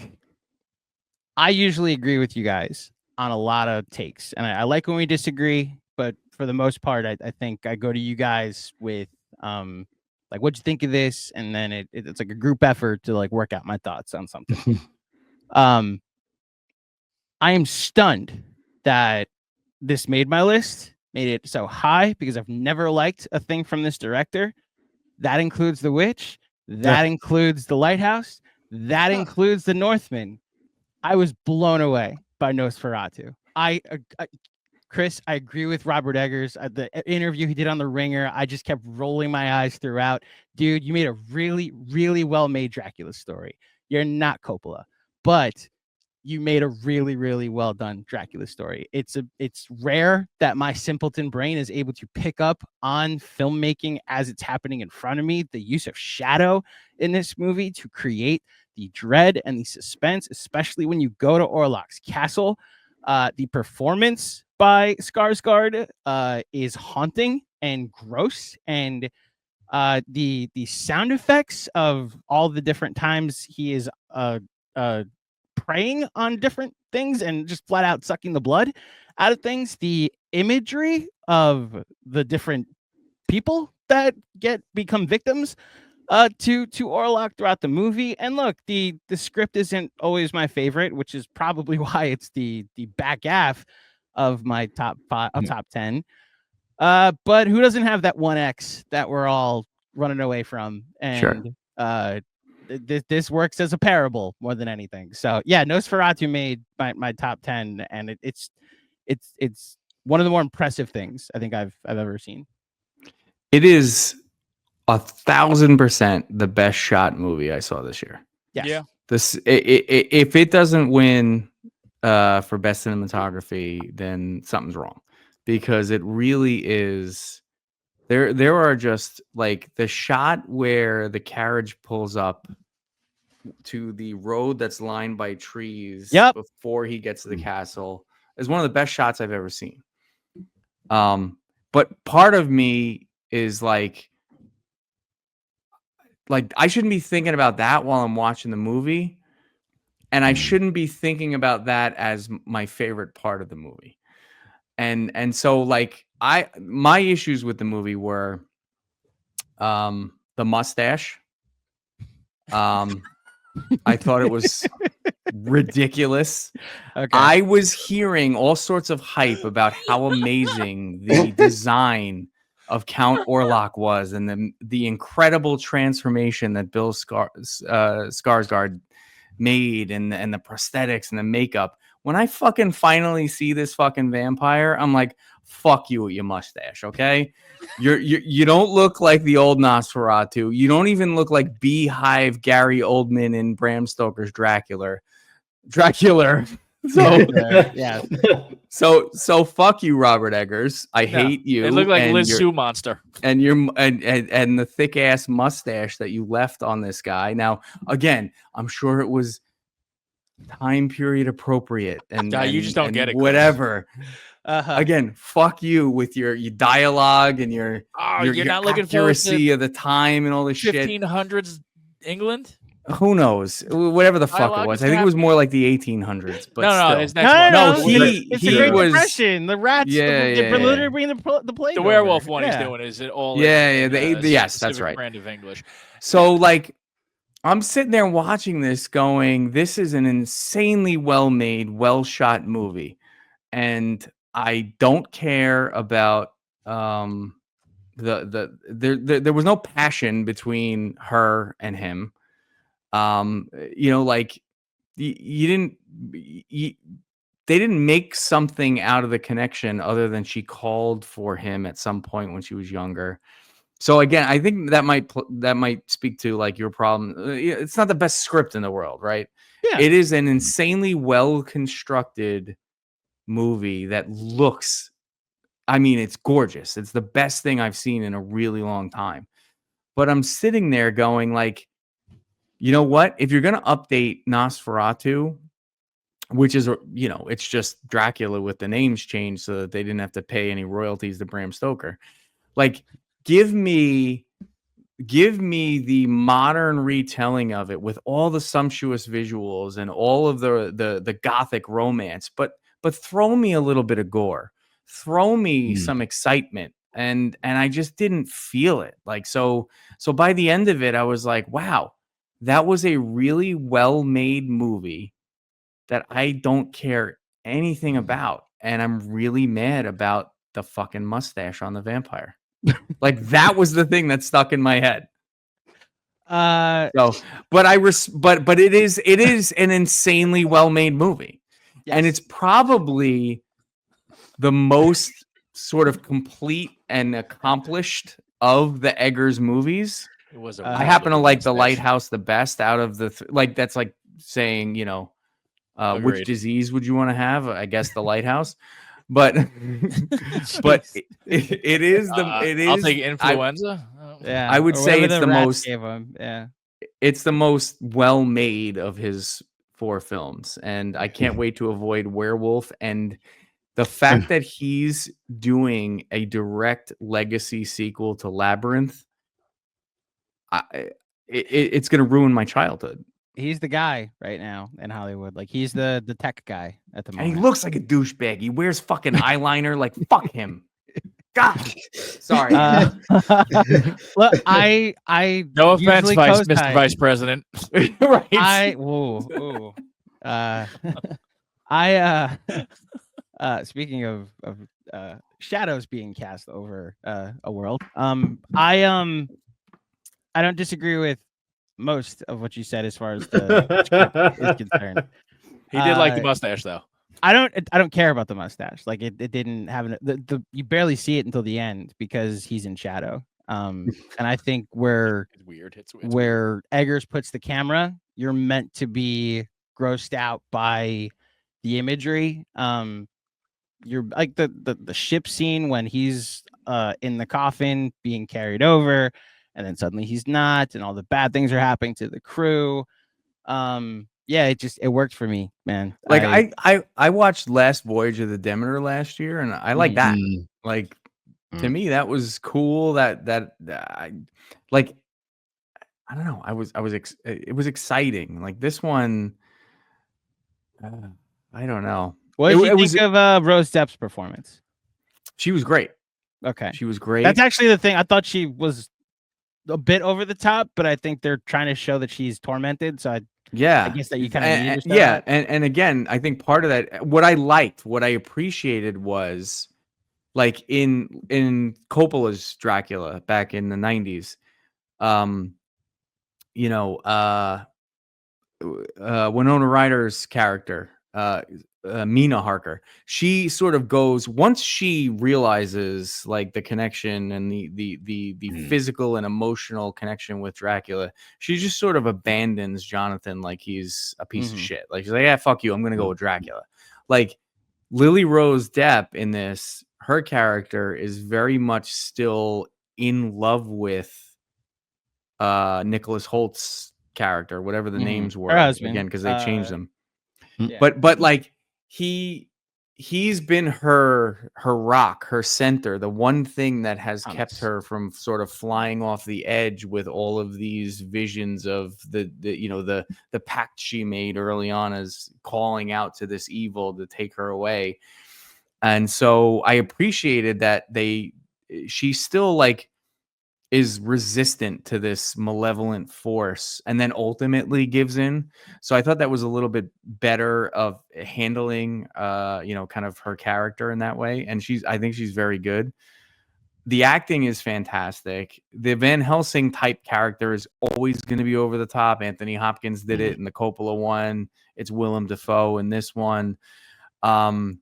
I usually agree with you guys on a lot of takes, and I like when we disagree, but for the most part, I think I go to you guys with like, what'd you think of this? And then it's like a group effort to like work out my thoughts on something. I am stunned that this made my list, made it so high, because I've never liked a thing from this director. That includes The Witch. That includes The Lighthouse. That includes The Northman. I was blown away by Nosferatu. Chris, I agree with Robert Eggers. The interview he did on The Ringer, I just kept rolling my eyes throughout. Dude, you made a really, really well-made Dracula story. You're not Coppola, but you made a really, really well done Dracula story. It's rare that my simpleton brain is able to pick up on filmmaking as it's happening in front of me. The use of shadow in this movie to create the dread and the suspense, especially when you go to Orlok's castle. The performance by Skarsgård is haunting and gross, and the sound effects of all the different times he is preying on different things and just flat out sucking the blood out of things. The imagery of the different people that become victims to Orlok throughout the movie. And look, the script isn't always my favorite, which is probably why it's the back half of my top 10. But who doesn't have that 1X that we're all running away from? And this works as a parable more than anything. So yeah, Nosferatu made my top 10, and it's one of the more impressive things I think I've ever seen. It is 1,000% the best shot movie I saw this year. Yes. Yeah. If it doesn't win for best cinematography, then something's wrong, because it really is. There are just like the shot where the carriage pulls up to the road that's lined by trees before he gets to the castle is one of the best shots I've ever seen. But part of me is like I shouldn't be thinking about that while I'm watching the movie, and I shouldn't be thinking about that as my favorite part of the movie. And so like my issues with the movie were the mustache. I thought it was ridiculous. Okay. I was hearing all sorts of hype about how amazing the design of Count Orlok was, and the incredible transformation that Bill Skarsgård made and the prosthetics and the makeup. When I fucking finally see this fucking vampire, I'm like, fuck you with your mustache, okay? You don't look like the old Nosferatu. You don't even look like Beehive Gary Oldman in Bram Stoker's Dracula. So yeah. So fuck you, Robert Eggers. I hate you. It looked like and Liz your- Sue monster. and and the thick ass mustache that you left on this guy. Now, again, I'm sure it was time period appropriate and You just don't get it, Chris. whatever. Again, fuck you with your dialogue and your you're not looking forward accuracy to of the time and all this shit. 1500s England. Who knows? Whatever the fuck Dialogue it was. is I think it was happening. more like the 1800s. But No, still. it's next one. No, it's he the Great was- Depression. The rats. They're literally bringing the plague. The over. werewolf one he's Yeah. doing is it all? Yeah, in, yes, that's specific right. Brand of English. So like I'm sitting there watching this going, this is an insanely well-made, well-shot movie. And I don't care about there was no passion between her and him. You know, like they didn't make something out of the connection other than she called for him at some point when she was younger. So again, I think that might speak to like your problem. It's not the best script in the world, right? Yeah. It is an insanely well constructed movie that looks, I mean, it's gorgeous. It's the best thing I've seen in a really long time. But I'm sitting there going like, you know what? If you're going to update Nosferatu, which is, you know, it's just Dracula with the names changed so that they didn't have to pay any royalties to Bram Stoker. Like, give me the modern retelling of it with all the sumptuous visuals and all of the gothic romance, but throw me a little bit of gore, throw me some excitement, and I just didn't feel it. Like so by the end of it, I was like, wow, that was a really well-made movie that I don't care anything about, and I'm really mad about the fucking mustache on the vampire. Like that was the thing that stuck in my head. So, but it is an insanely well-made movie. Yes. And it's probably the most sort of complete and accomplished of the Eggers movies. It was. I happen to like The Lighthouse the best out of the like. That's like saying, you know, which Agreed. disease would you want to have? I guess The Lighthouse. But it is the it is. I'll take influenza. Yeah, I would or say whatever it's the the rats most. gave him. Yeah, It's the most well made of his 4 films, and I can't wait to avoid Werewolf. And the fact that he's doing a direct legacy sequel to Labyrinth, it's going to ruin my childhood. he's the guy right now in Hollywood. Like he's the tech guy at the And moment. he looks like a douchebag. He wears fucking eyeliner. Like fuck him. God, sorry. Look, I No offense, usually Mr. co-sign. Vice President. Right. Speaking of shadows being cast over a world, I don't disagree with most of what you said as far as the script is concerned. He did like the mustache though. I don't care about the mustache. Like it didn't have the you barely see it until the end because he's in shadow. And I think where It's weird. It's where Eggers puts the camera, you're meant to be grossed out by the imagery. You're like the ship scene when he's in the coffin being carried over, and then suddenly he's not, and all the bad things are happening to the crew. Yeah, it worked for me, man. Like I watched Last Voyage of the Demeter last year, and I like that. Like to me, that was cool. That I like. I don't know. It was exciting. Like this one, I don't know. What did you think of Rose Depp's performance? She was great. Okay, she was great. That's actually the thing. I thought she was a bit over the top, but I think they're trying to show that she's tormented. So I guess that you kind of need to yeah, and again, I think part of that, what I appreciated was like in Coppola's Dracula back in the 90s, you know, Winona Ryder's character, Mina Harker, she sort of goes, once she realizes like the connection and the physical and emotional connection with Dracula, she just sort of abandons Jonathan like he's a piece of shit. Like she's like, yeah, fuck you, I'm gonna go with Dracula. Like Lily Rose Depp in this, her character is very much still in love with Nicholas Holt's character, whatever the names were, again, because they changed them. Yeah. But like he's been her rock, her center, the one thing that has kept her from sort of flying off the edge with all of these visions of the pact she made early on as calling out to this evil to take her away. And so I appreciated that she still like is resistant to this malevolent force and then ultimately gives in. So I thought that was a little bit better of handling, kind of her character in that way. And I think she's very good. The acting is fantastic. The Van Helsing type character is always going to be over the top. Anthony Hopkins did it in the Coppola one. It's Willem Dafoe in this one. So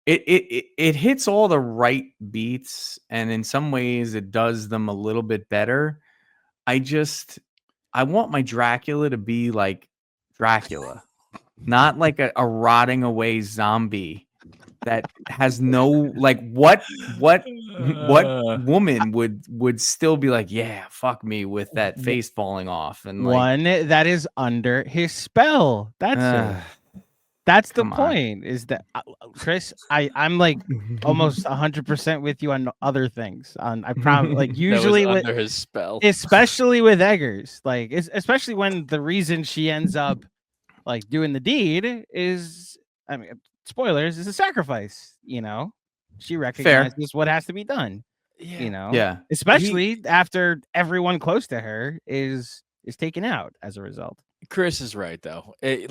it hits all the right beats, and in some ways it does them a little bit better. I want my Dracula to be like Dracula, not like a rotting away zombie that has no like what woman would still be like, yeah, fuck me with that face falling off, and like, one that is under his spell. That's it. That's the point, is that Chris, I'm like almost 100% with you on other things. I promise, like usually with under his spell, especially with Eggers, like especially when the reason she ends up like doing the deed is, I mean, spoilers, is a sacrifice. She recognizes what has to be done. Especially after everyone close to her is taken out as a result. Chris is right though. It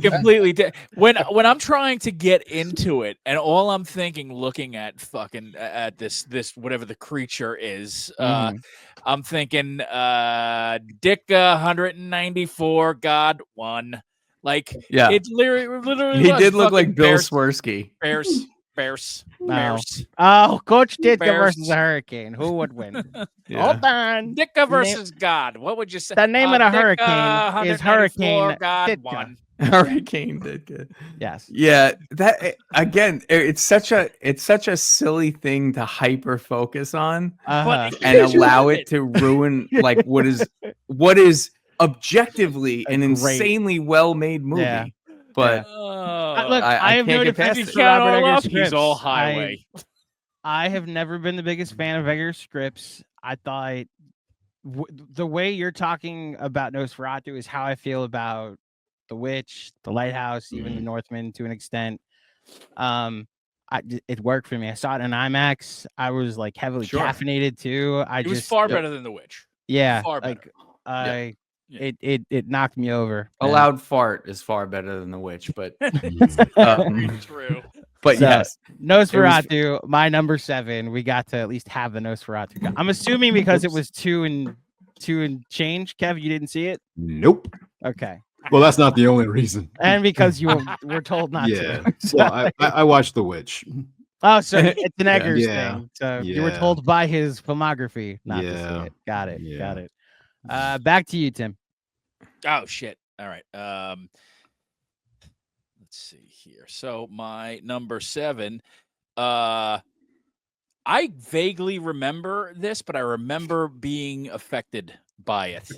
completely when I'm trying to get into it, and all I'm thinking, looking at fucking at this whatever the creature is, I'm thinking Dicka 194 God 1. Like, it's literally he did look like Bill Swirsky. Bears. Oh, Coach Ditka versus a Hurricane. Who would win? Hold on. Ditka versus God. What would you say? The name of the hurricane is Hurricane God Ditka. 1. Hurricane Ditka. Yes. Yeah. That again, it's such a silly thing to hyper focus on and allow it to ruin like what is objectively an insanely well-made movie. Yeah. But look, I have noted for Robert Eggers scripts. He's all highway. I have never been the biggest fan of Eggers scripts. I thought the way you're talking about Nosferatu is how I feel about The Witch, The Lighthouse, even The Northman to an extent. It worked for me. I saw it in IMAX. I was like heavily caffeinated too. It was far better than The Witch. Yeah, far better. It knocked me over. A loud fart is far better than The Witch, but true. But so, yes, Nosferatu, my number 7. We got to at least have the Nosferatu. I'm assuming because it was 2 and change. Kev, you didn't see it? Nope. Okay. Well, that's not the only reason. And because you were told not to. So, well, I watched The Witch. Oh, so it's an Eggers thing. So you were told by his filmography not to see it. Got it. Back to you, Tim. Oh shit. All right. Let's see here. So my number 7, I vaguely remember this, but I remember being affected by it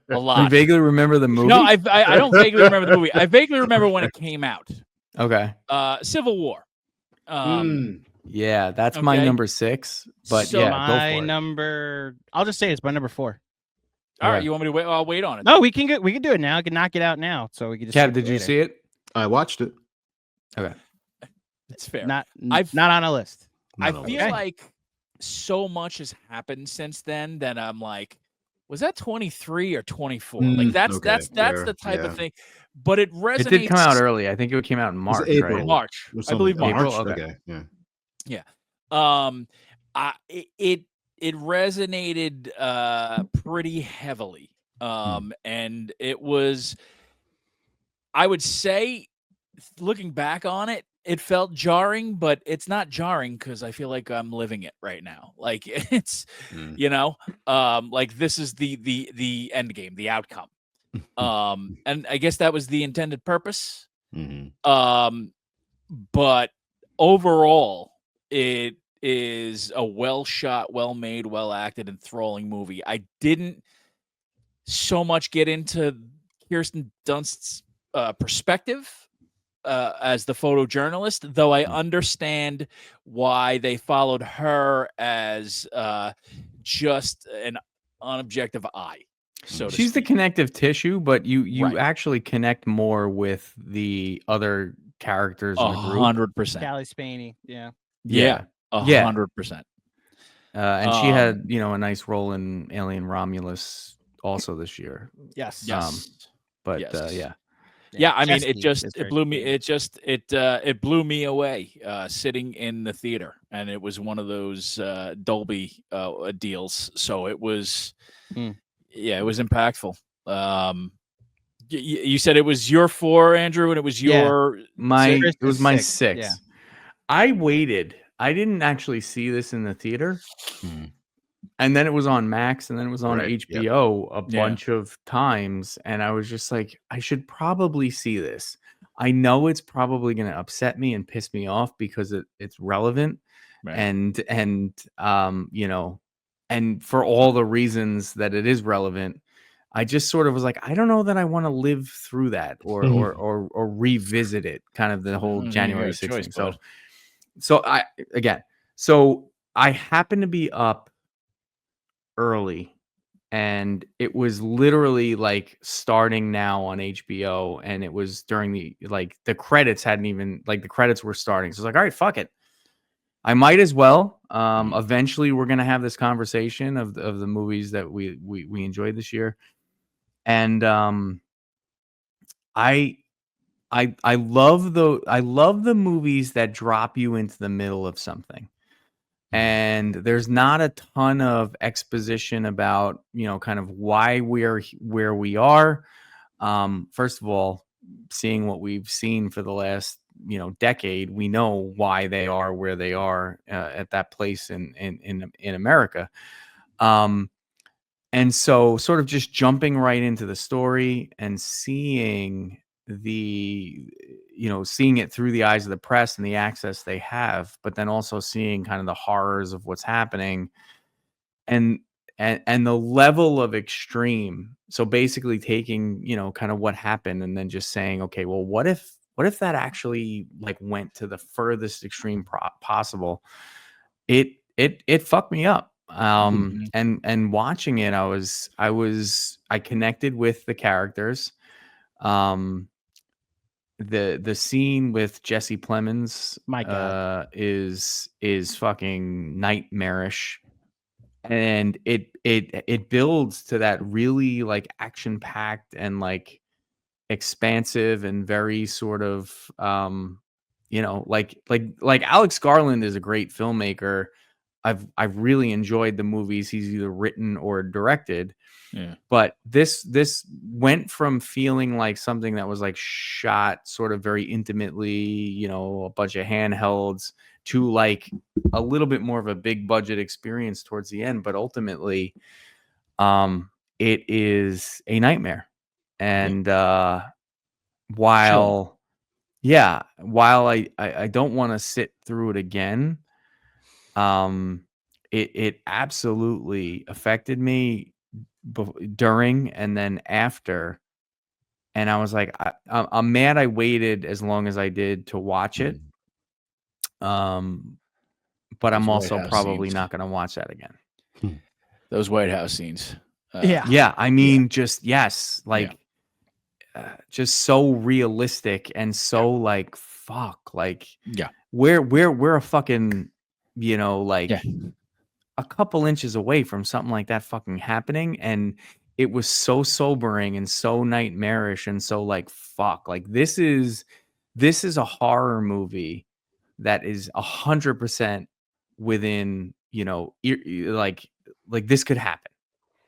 a lot. You vaguely remember the movie? No, I don't vaguely remember the movie. I vaguely remember when it came out. Okay. Civil War. Yeah, that's my number 6. But so yeah, my go for it. number, I'll just say it's my number 4. All right, you want me to wait? I'll wait on it. No, we can do it now. I can knock it out now, so we can just. Kev, did you see it? I watched it. Okay, it's fair. Not on a list. I feel like so much has happened since then that I'm like, was that 23 or 24? Like that's the type of thing. But it resonates. It did come out early. I think it came out in March. April. Right? March. I believe March. April. Okay. Yeah. Yeah. it resonated pretty heavily. And it was, I would say, looking back on it, it felt jarring, but it's not jarring because I feel like I'm living it right now. Like it's, like this is the end game, the outcome. And I guess that was the intended purpose. But overall, it is a well shot, well made, well acted, enthralling movie. I didn't so much get into Kirsten Dunst's perspective as the photojournalist, though I understand why they followed her as just an unobjective eye. So she's the connective tissue, but you Right. actually connect more with the other characters in the group. 100%. Callie Spaney, yeah. Yeah. 100%. And she had, a nice role in Alien Romulus also this year. Yes. But Yes. yeah. I mean, Chesky is it very blew me. Spaney. It blew me away sitting in the theater, and it was one of those Dolby deals. So it was, it was impactful. You said it was your 4, Andrew, and it was your it was my 6. Yeah. I waited. I didn't actually see this in the theater. And then it was on Max, and then it was on HBO a bunch of times. And I was just like, I should probably see this. I know it's probably going to upset me and piss me off because it's relevant. Right. And for all the reasons that it is relevant, I just sort of was like, I don't know that I want to live through that or revisit it, kind of the whole January 16th. So I happened to be up early, and it was literally like starting now on HBO, and it was during the credits hadn't even the credits were starting. So I was like, all right, fuck it. I might as well. Eventually we're going to have this conversation of the movies that we enjoyed this year. And I love the movies that drop you into the middle of something. And there's not a ton of exposition about, kind of why we're where we are. First of all, seeing what we've seen for the last, decade, we know why they are where they are at that place in America. And so sort of just jumping right into the story and seeing seeing it through the eyes of the press and the access they have, but then also seeing kind of the horrors of what's happening and the level of extreme. So basically taking, kind of what happened and then just saying, okay, well, what if that actually went to the furthest extreme possible? It fucked me up. And watching it, I connected with the characters. The scene with Jesse Plemons, My God, is fucking nightmarish, and it builds to that really action packed and expansive and very sort of like Alex Garland is a great filmmaker. I've really enjoyed the movies he's either written or directed. Yeah. But this went from feeling like something that was shot sort of very intimately, a bunch of handhelds, to a little bit more of a big budget experience towards the end. But ultimately, it is a nightmare. And while I don't want to sit through it again, it absolutely affected me during and then after. And I was like, I'm mad I waited as long as I did to watch it. But I'm also probably not going to watch that again. Those White House scenes. Yeah. I mean, just just so realistic and so fuck, we're a fucking, a couple inches away from something like that fucking happening. And it was so sobering and so nightmarish and so fuck, this is a horror movie that is 100% within, like this could happen.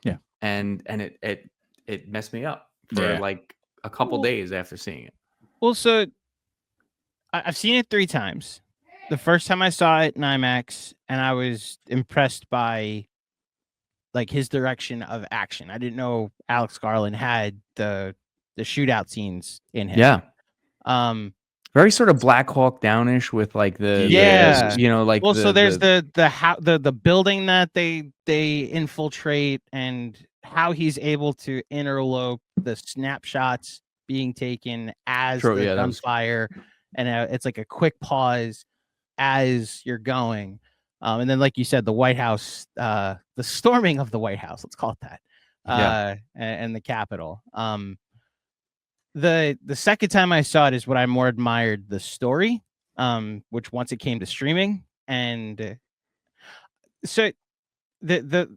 Yeah. And it messed me up for like a couple days after seeing it. Well, so I've seen it 3 times. The first time I saw it in IMAX, and I was impressed by like his direction of action. I didn't know Alex Garland had the shootout scenes in him. Yeah. Very sort of Black Hawk Downish with like the like well, so there's the building that they infiltrate, and how he's able to interlope the snapshots being taken as the gunfire, and it's like a quick pause as you're going, and then like you said, the White House, the storming of the White House, let's call it that, and the Capitol. The second time I saw it is what I more admired the story, which once it came to streaming, and so the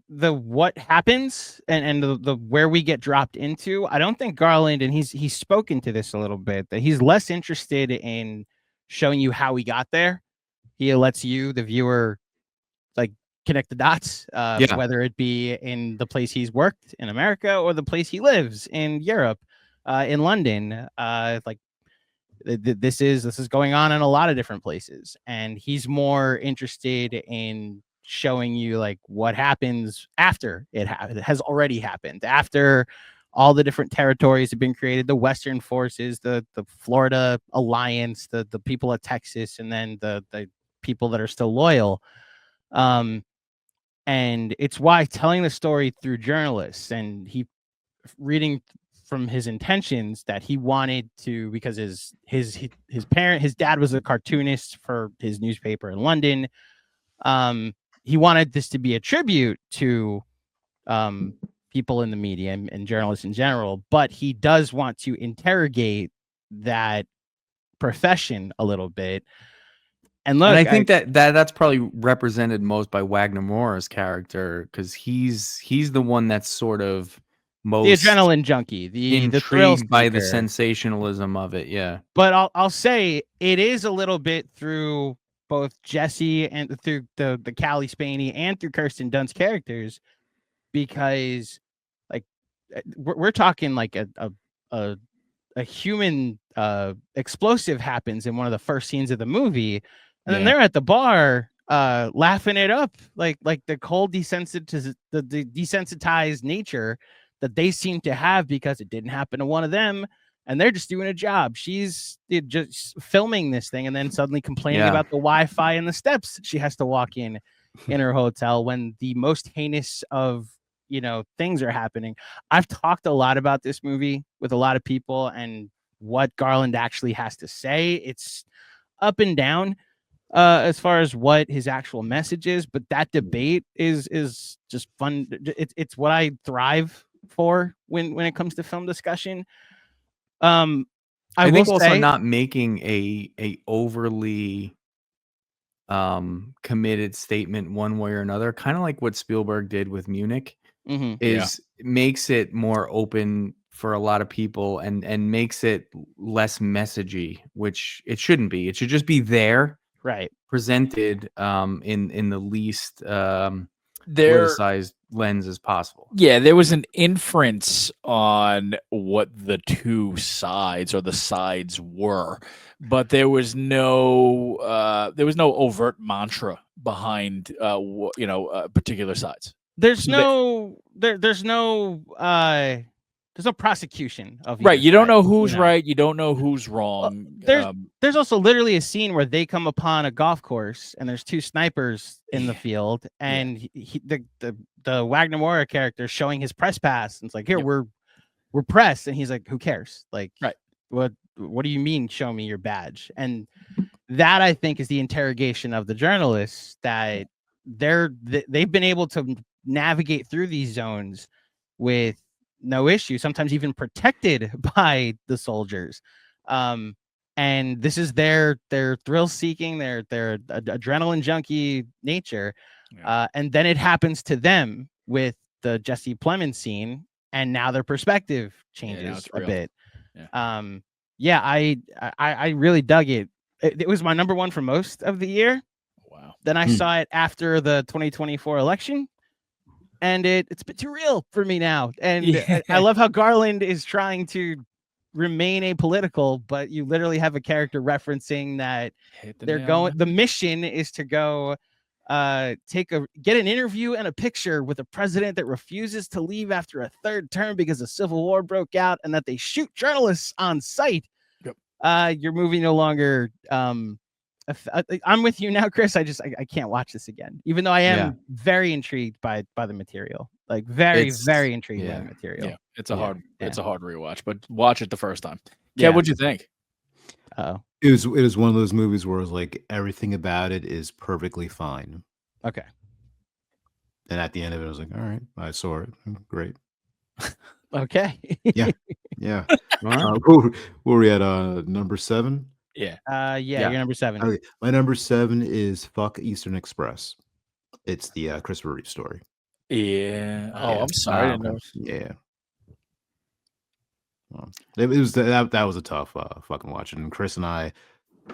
what happens and the where we get dropped into, I don't think Garland, and he's spoken to this a little bit, that he's less interested in showing you how we got there. He lets you, the viewer, like connect the dots, whether it be in the place he's worked in America or the place he lives in Europe. In London, like this is going on in a lot of different places, and he's more interested in showing you like what happens after it has already happened, after all the different territories have been created, the Western forces, the Florida Alliance, the people of Texas, and then the people that are still loyal. And it's why telling the story through journalists, and he reading from his intentions, that he wanted to, because his dad was a cartoonist for his newspaper in London. He wanted this to be a tribute to people in the media and journalists in general, but he does want to interrogate that profession a little bit. And look, and I think that's probably represented most by Wagner Moore's character, because he's the one that's sort of most the adrenaline junkie, the thrill seeker, by the sensationalism of it. Yeah. But I'll say it is a little bit through both Jesse and through the Callie Spaney and through Kirsten Dunst's characters, because like we're talking like a human explosive happens in one of the first scenes of the movie, and then they're at the bar laughing it up, like the cold desensitized nature that they seem to have because it didn't happen to one of them, and they're just doing a job. She's just filming this thing and then suddenly complaining about the Wi-Fi and the steps she has to walk in her hotel when the most heinous of things are happening. I've talked a lot about this movie with a lot of people and what Garland actually has to say. It's up and down as far as what his actual message is, but that debate is just fun. It's what I thrive for when it comes to film discussion. I think also say, not making a overly committed statement one way or another, kind of like what Spielberg did with Munich, makes it more open for a lot of people and makes it less messagey, which it shouldn't be. It should just be there, right, presented in the least politicized lens as possible. Yeah, there was an inference on what the two sides or the sides were, but there was no overt mantra behind particular sides. There's no prosecution of right. You don't know who's right. You don't know who's wrong. There's also literally a scene where they come upon a golf course and there's 2 snipers in the field, and the Wagner Moura character showing his press pass, and it's like, here, we're pressed, and he's like, who cares? Like, right. What do you mean, show me your badge? And that, I think, is the interrogation of the journalists, that they've been able to navigate through these zones with no issue, sometimes even protected by the soldiers. And this is their thrill seeking, their adrenaline junkie nature. And then it happens to them with the Jesse Plemons scene, and now their perspective changes a bit. I really dug it. It was my number 1 for most of the year. Wow. Then I saw it after the 2024 election, and it's a bit too real for me now. And I love how Garland is trying to remain apolitical, but you literally have a character referencing that the mission is to go get an interview and a picture with a president that refuses to leave after a third term because a civil war broke out, and that they shoot journalists on sight. Yep. Your movie no longer I'm with you now, Chris. I can't watch this again, even though I am very intrigued by the material. Like very intrigued by the material. Yeah, it's a hard rewatch, but watch it the first time. Yeah, what'd you think? It was one of those movies where it was like everything about it is perfectly fine. Okay. And at the end of it, I was like, all right, I saw it. Great. Okay. Yeah. What were we at? Number 7? Yeah. You're number 7. Okay. My number 7 is Fuck Eastern Express. It's the Christopher Reeve story. Yeah. Oh, I'm sorry. Yeah. It was that was a tough fucking watch. And Chris and I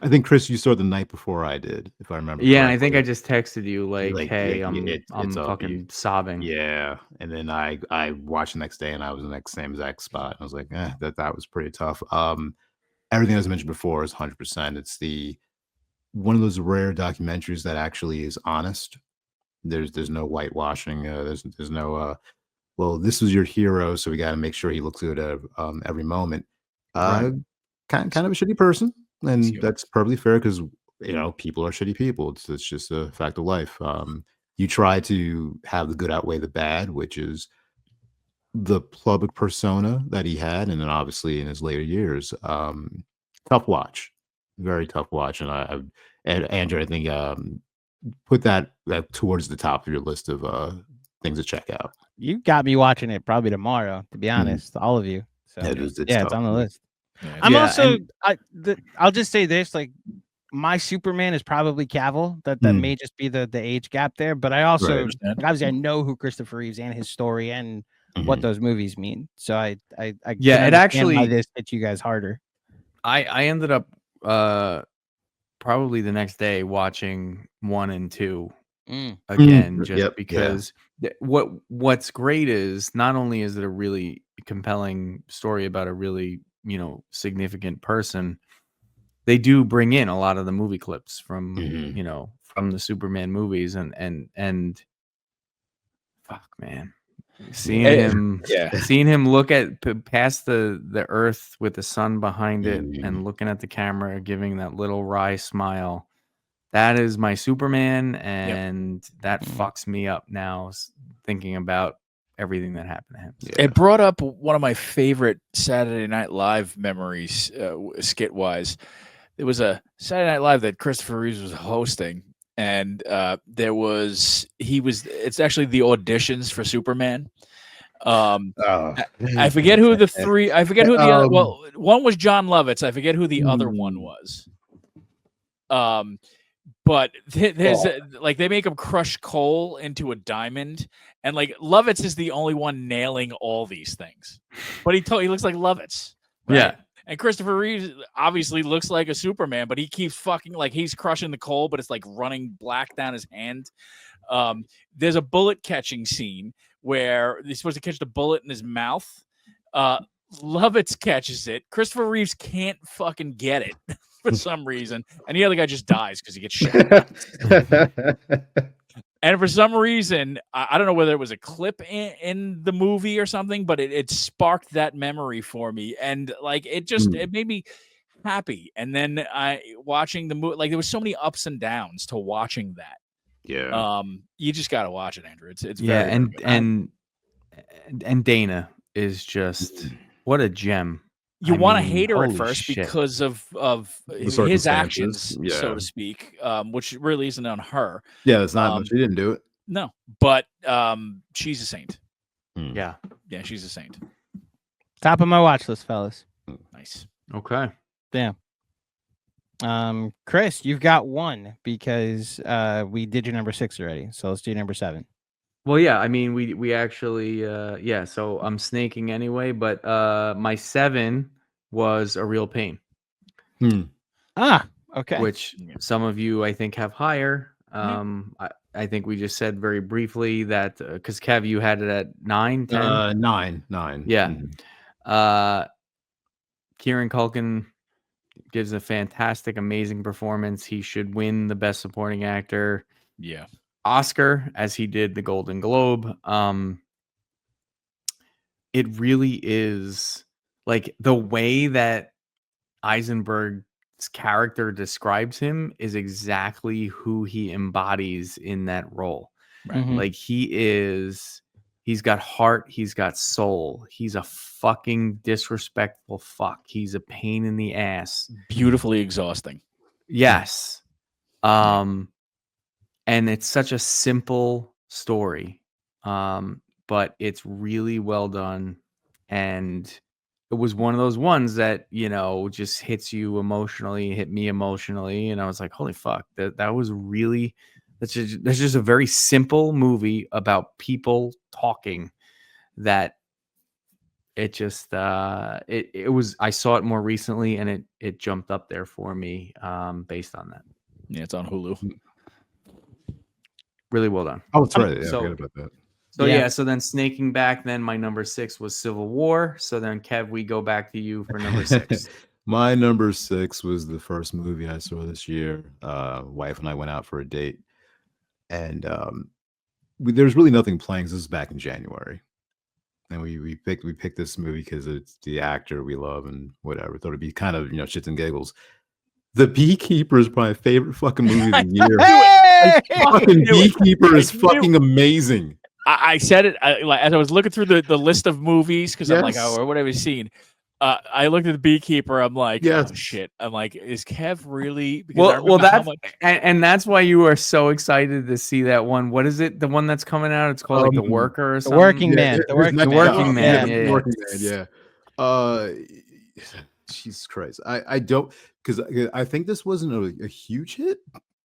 think Chris, you saw it the night before I did, if I remember. Yeah, correctly. I think I just texted you like hey, I'm fucking sobbing. Yeah, and then I watched the next day, and I was in the same exact spot. I was like, that was pretty tough. Everything I was mentioned before is 100%. It's one of those rare documentaries that actually is honest. There's no whitewashing. There's no well, this was your hero, so we got to make sure he looks good every moment. Right. Kind of a shitty person, and that's perfectly fair because people are shitty people. It's just a fact of life. You try to have the good outweigh the bad, which is the public persona that he had, and then obviously in his later years, tough watch, very tough watch. And Andrew, I think put that towards the top of your list of things to check out. You got me watching it probably tomorrow, to be honest, all of you. So it's on the list. I'll just say this, like my Superman is probably Cavill. That may just be the age gap there, but I also obviously I know who Christopher Reeves and his story and what those movies mean. So I it actually this hit you guys harder. I ended up probably the next day watching 1 and 2 again, because what's great is not only is it a really compelling story about a really significant person, they do bring in a lot of the movie clips from from the Superman movies, and fuck, man, seeing him look at past the earth with the sun behind it and looking at the camera, giving that little wry smile. That is my Superman, and that fucks me up now thinking about everything that happened to him. So. It brought up one of my favorite Saturday Night Live memories, skit-wise. There was a Saturday Night Live that Christopher Reeves was hosting, and it's actually the auditions for Superman. I forget who the three. I forget who the other. Well, one was John Lovitz. I forget who the other one was. But there's like they make him crush coal into a diamond, and like Lovitz is the only one nailing all these things. But he looks like Lovitz, right? Yeah. And Christopher Reeves obviously looks like a Superman, but he keeps fucking like he's crushing the coal, but it's like running black down his hand. There's a bullet catching scene where he's supposed to catch the bullet in his mouth. Lovitz catches it. Christopher Reeves can't fucking get it for some reason, and the other guy just dies because he gets shot. And for some reason, I don't know whether it was a clip in the movie or something, but it sparked that memory for me, and like it made me happy. And then watching the movie, like there was so many ups and downs to watching that. Yeah. You just got to watch it, Andrew. It's very, very good. and Dana is just what a gem. You want to hate her at first because of his actions, so to speak, which really isn't on her. Yeah, it's not. She didn't do it. No, but she's a saint. Yeah, she's a saint. Top of my watch list, fellas. Nice. Okay. Damn. Chris, you've got one because we did your number 6 already. So let's do number 7. Well, yeah, I mean, we actually, so I'm snaking anyway, but my 7 was A Real Pain. Okay. Which some of you, I think, have higher. I think we just said very briefly that because Kev, you had it at 9, 10? 9. Yeah. Mhm. Kieran Culkin gives a fantastic, amazing performance. He should win the Best Supporting Actor Oscar, as he did the Golden Globe. It really is like the way that Eisenberg's character describes him is exactly who he embodies in that role. Like he's got heart, he's got soul, he's a fucking disrespectful fuck, he's a pain in the ass, beautifully exhausting. Yes. And it's such a simple story, but it's really well done, and it was one of those ones that, you know, just hits you emotionally, hit me emotionally, and I was like, holy fuck, that was really that's just a very simple movie about people talking that it just it was. I saw it more recently and it jumped up there for me based on that. Yeah, it's on Hulu. Really well done. Oh, that's right. Yeah, so, I forgot about that. So yeah, so then snaking back, then my number 6 was Civil War. So then Kev, we go back to you for number 6. My number 6 was the first movie I saw this year. Wife and I went out for a date, and there's really nothing playing. This is back in January, and we picked this movie because it's the actor we love and whatever. Thought it'd be kind of, you know, shits and giggles. The Beekeeper is my favorite fucking movie of the year. Fucking Beekeeper is fucking amazing. I said it like as I was looking through the list of movies because I'm like, oh, what have we seen? I looked at the Beekeeper. I'm like, oh shit. I'm like, is Kev really? Well, that's and that's why you are so excited to see that one. What is it? The one that's coming out? It's called like The Worker or something. The Working Man. The Working Man. The Working Man. Yeah. Jesus Christ. I don't, because I think this wasn't a huge hit.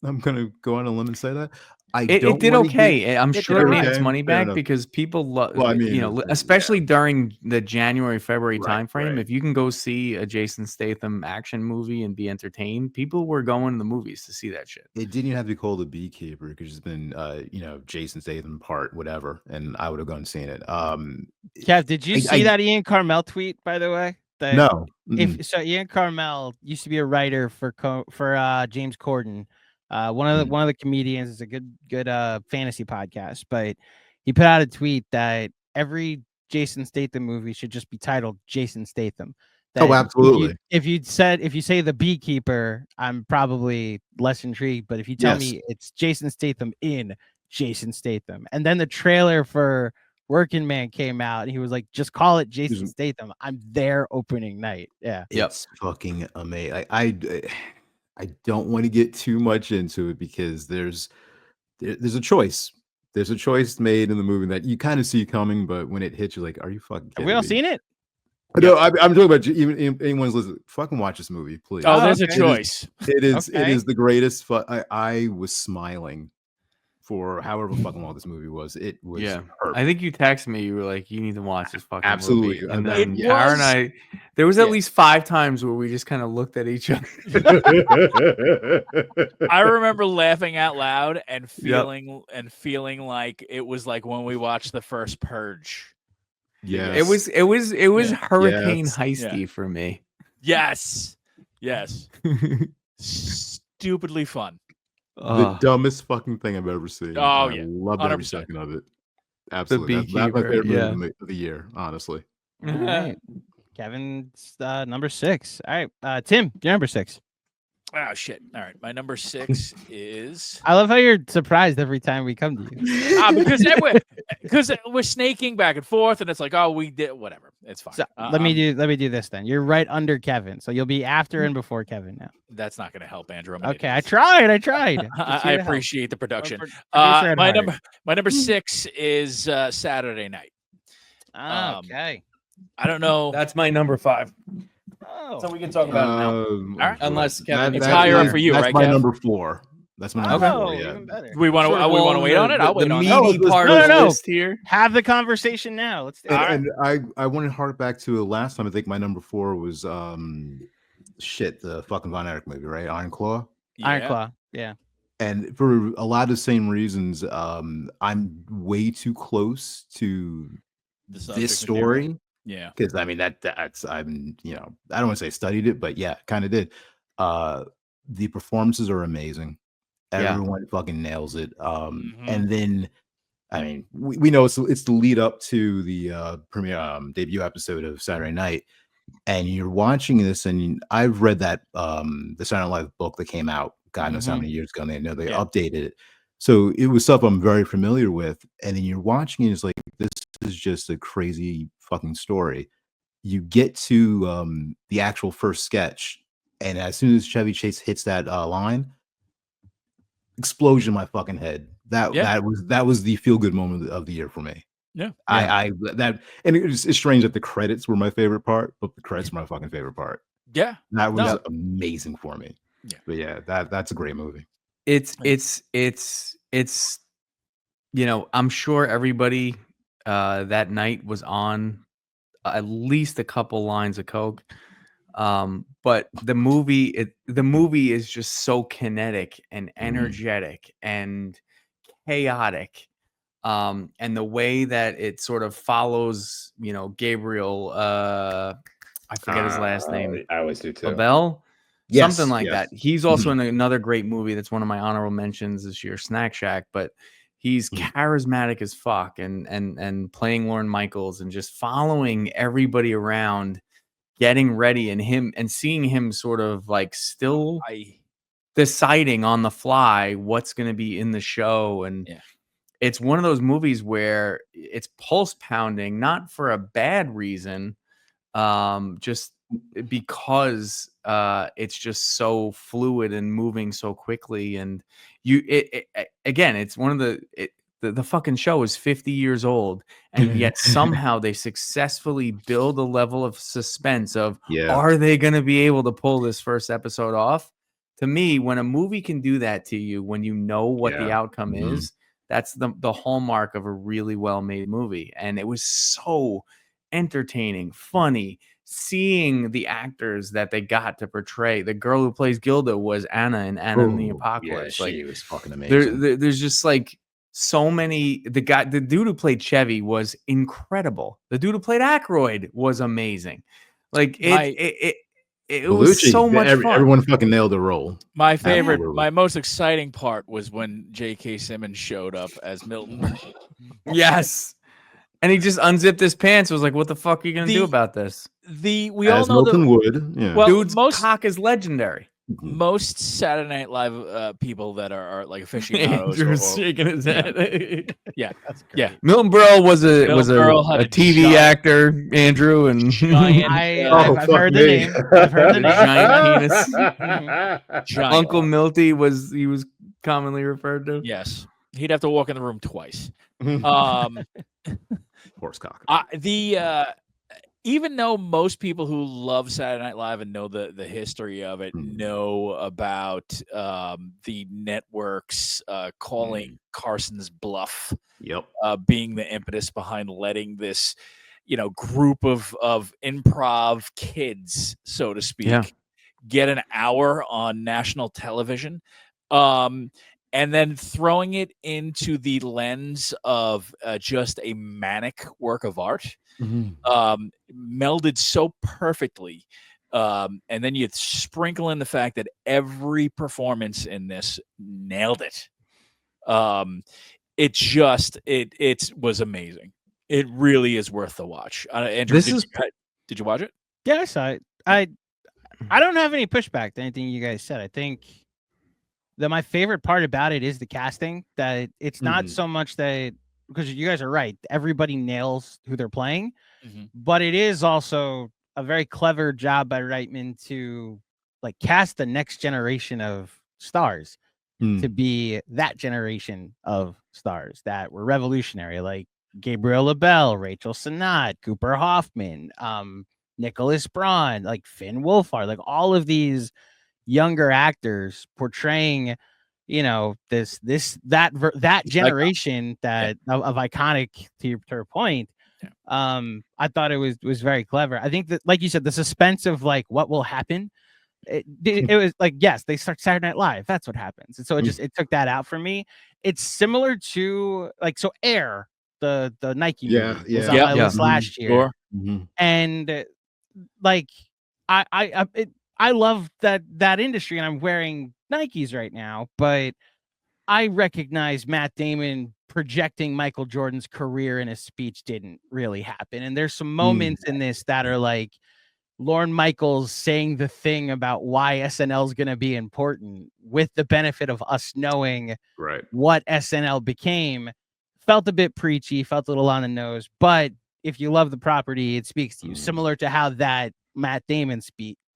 I'm gonna go on a limb and say that. It did okay. I'm sure it made its money back because people love, well, I mean, you know, especially during the January-February timeframe. If you can go see a Jason Statham action movie and be entertained, people were going to the movies to see that shit. It didn't even have to be called The Beekeeper because it's been, you know, Jason Statham part whatever, and I would have gone and seen it. Kev, did you see that Ian Carmel tweet, by the way? No. So Ian Carmel used to be a writer for James Corden. One of the comedians. Is a good fantasy podcast, but he put out a tweet that every Jason Statham movie should just be titled Jason Statham. Oh, absolutely. If you say The Beekeeper, I'm probably less intrigued, but if you tell me it's Jason Statham in Jason Statham, and then the trailer for Working Man came out and he was like, just call it Jason Statham, I'm there opening night. It's fucking amazing. I don't want to get too much into it because there's a choice. There's a choice made in the movie that you kind of see coming, but when it hits, you're like, "Are you fucking kidding me?" Have we all seen it? No, I'm talking about even anyone's listening. Fucking watch this movie, please. Oh, there's a choice. It is the greatest. I was smiling for however fucking long this movie was. It was perfect. I think you texted me. You were like, "You need to watch this fucking absolutely." movie. And then Kara and I, there was at least 5 times where we just kind of looked at each other. I remember laughing out loud and feeling like it was like when we watched the first Purge. Yeah, it was Hurricane Heisty for me. Yes. Stupidly fun. The dumbest fucking thing I've ever seen. Oh, I loved every 100%. second of it. Absolutely. That's my favorite movie of the year, honestly. All right. Kevin's number 6. All right. Tim, your number 6. Oh, shit. All right. My number 6 is... I love how you're surprised every time we come to you. Because we're snaking back and forth, and it's like, oh, we did whatever. It's fine. So, let me do this then. You're right under Kevin, so you'll be after and before Kevin now. That's not going to help, Andrew. Okay, I tried. I appreciate the production. My number 6 is Saturday Night. Okay. I don't know. That's my number 5. Oh. So we can talk about it now. All right. Unless Kevin, it's higher up for you, that's right? That's my Kev? number 4. That's my number 4. Yeah. Even better. We want to wait on it. I'll wait on it. The part of the list here. Have the conversation now. Let's do it. And I want to hark back to last time. I think my number 4 was the fucking Von Erich movie, right? Iron Claw. Iron Claw. Yeah. And for a lot of the same reasons, I'm way too close to this story. Yeah. Because I mean that's I'm I don't want to say studied it, but yeah, kind of did. The performances are amazing. Everyone fucking nails it. And then I mean we know it's the lead up to the premiere debut episode of Saturday Night, and you're watching this, and I've read that the Saturday Night Live book that came out God knows how many years ago, and they updated it. So it was stuff I'm very familiar with, and then you're watching it, it's like this is just a crazy fucking story. You get to the actual first sketch, and as soon as Chevy Chase hits that line, explosion in my fucking head. That was the feel good moment of the year for me. Yeah. I that, and it's strange that the credits were my favorite part, but the credits were my fucking favorite part. Yeah. That was amazing for me. Yeah. But yeah, that's a great movie. It's I'm sure everybody that night was on at least a couple lines of coke. But the movie is just so kinetic and energetic and chaotic. And the way that it sort of follows, Gabriel, I forget his last name. I always do too. Abel? Yes, Something like that. He's also in another great movie that's one of my honorable mentions this year, Snack Shack, but he's charismatic as fuck and playing Lorne Michaels and just following everybody around, getting ready, and seeing him sort of like still deciding on the fly what's going to be in the show. And it's one of those movies where it's pulse pounding, not for a bad reason, just because it's just so fluid and moving so quickly. And again, it's one of the fucking show is 50 years old, and yet somehow they successfully build a level of suspense of are they going to be able to pull this first episode off? To me, when a movie can do that to you, when you know what the outcome is, that's the hallmark of a really well-made movie. And it was so entertaining, funny, seeing the actors that they got to portray. The girl who plays Gilda was Anna in Anna and the Apocalypse. Yeah, she was fucking amazing. There's just like so many. The dude who played Chevy was incredible. The dude who played Aykroyd was amazing. Like it was so much fun. Everyone fucking nailed the role. My favorite, my most exciting part was when J.K. Simmons showed up as Milton. Yes. And he just unzipped his pants. Was like, "What the fuck are you gonna do about this?" We all know Milton would. Yeah. Well, dude's cock is legendary. Most Saturday Night Live people that are like aficionados, Andrew's shaking his head. Yeah, yeah. Milton Berle was a TV actor, Andrew, and I've heard the name. I've heard the name. Giant penis. Uncle Milty was commonly referred to. Yes, he'd have to walk in the room twice. Horsecock. Even though most people who love Saturday Night Live and know the history of it know about the networks calling Carson's bluff, being the impetus behind letting this, group of improv kids, so to speak, get an hour on national television. And then throwing it into the lens of just a manic work of art, melded so perfectly. And then you sprinkle in the fact that every performance in this nailed it. It was amazing. It really is worth the watch. Andrew, did you watch it? Yeah, I saw it. I don't have any pushback to anything you guys said. I think that my favorite part about it is the casting. That it's not so much that, because you guys are right, everybody nails who they're playing, but it is also a very clever job by Reitman to like cast the next generation of stars to be that generation of stars that were revolutionary, like Gabriel Abel, Rachel Sennott, Cooper Hoffman, Nicholas Braun, like Finn Wolfhard, like all of these younger actors portraying, that generation of iconic, to your point. I thought it was very clever. I think that, like you said, the suspense of like what will happen it was like, yes, they start Saturday Night Live. That's what happens. And so it took that out for me. It's similar to like, so Air, the Nike movie was on my list last year. Sure. And like, I love that industry, and I'm wearing Nikes right now, but I recognize Matt Damon projecting Michael Jordan's career in a speech didn't really happen. And there's some moments in this that are like Lorne Michaels saying the thing about why SNL is going to be important, with the benefit of us knowing what SNL became. Felt a bit preachy, felt a little on the nose, but if you love the property, it speaks to you, similar to how that Matt Damon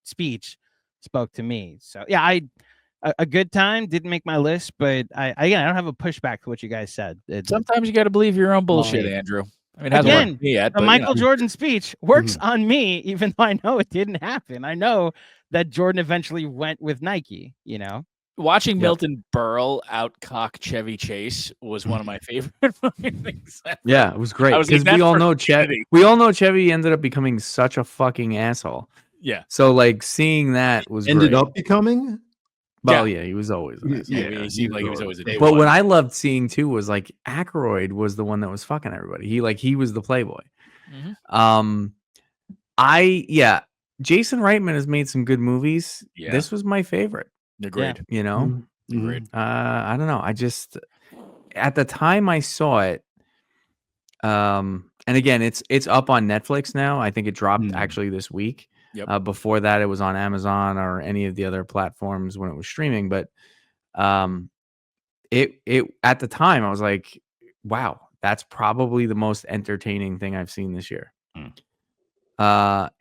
speech spoke to me. So yeah, a good time. Didn't make my list, but I don't have a pushback to what you guys said. Sometimes you got to believe your own bullshit, Andrew. I mean, it hasn't worked for me yet, the Michael Jordan speech works on me, even though I know it didn't happen. I know that Jordan eventually went with Nike, you know. Watching Milton Berle outcock Chevy Chase was one of my favorite fucking things. Yeah, it was great. Because we all know Chevy ended up becoming such a fucking asshole. Yeah. So like seeing that was ended great. up becoming. Well, yeah, he was always an asshole. Yeah, he seemed like he was always a day But one. what I loved seeing too was like Aykroyd was the one that was fucking everybody. He was the playboy. Jason Reitman has made some good movies. Yeah. This was my favorite. Agreed. You know? Agreed. I don't know. I just at the time I saw it, and again, it's up on Netflix now. I think it dropped actually this week. Yep. Before that, it was on Amazon or any of the other platforms when it was streaming. But it at the time I was like, wow, that's probably the most entertaining thing I've seen this year.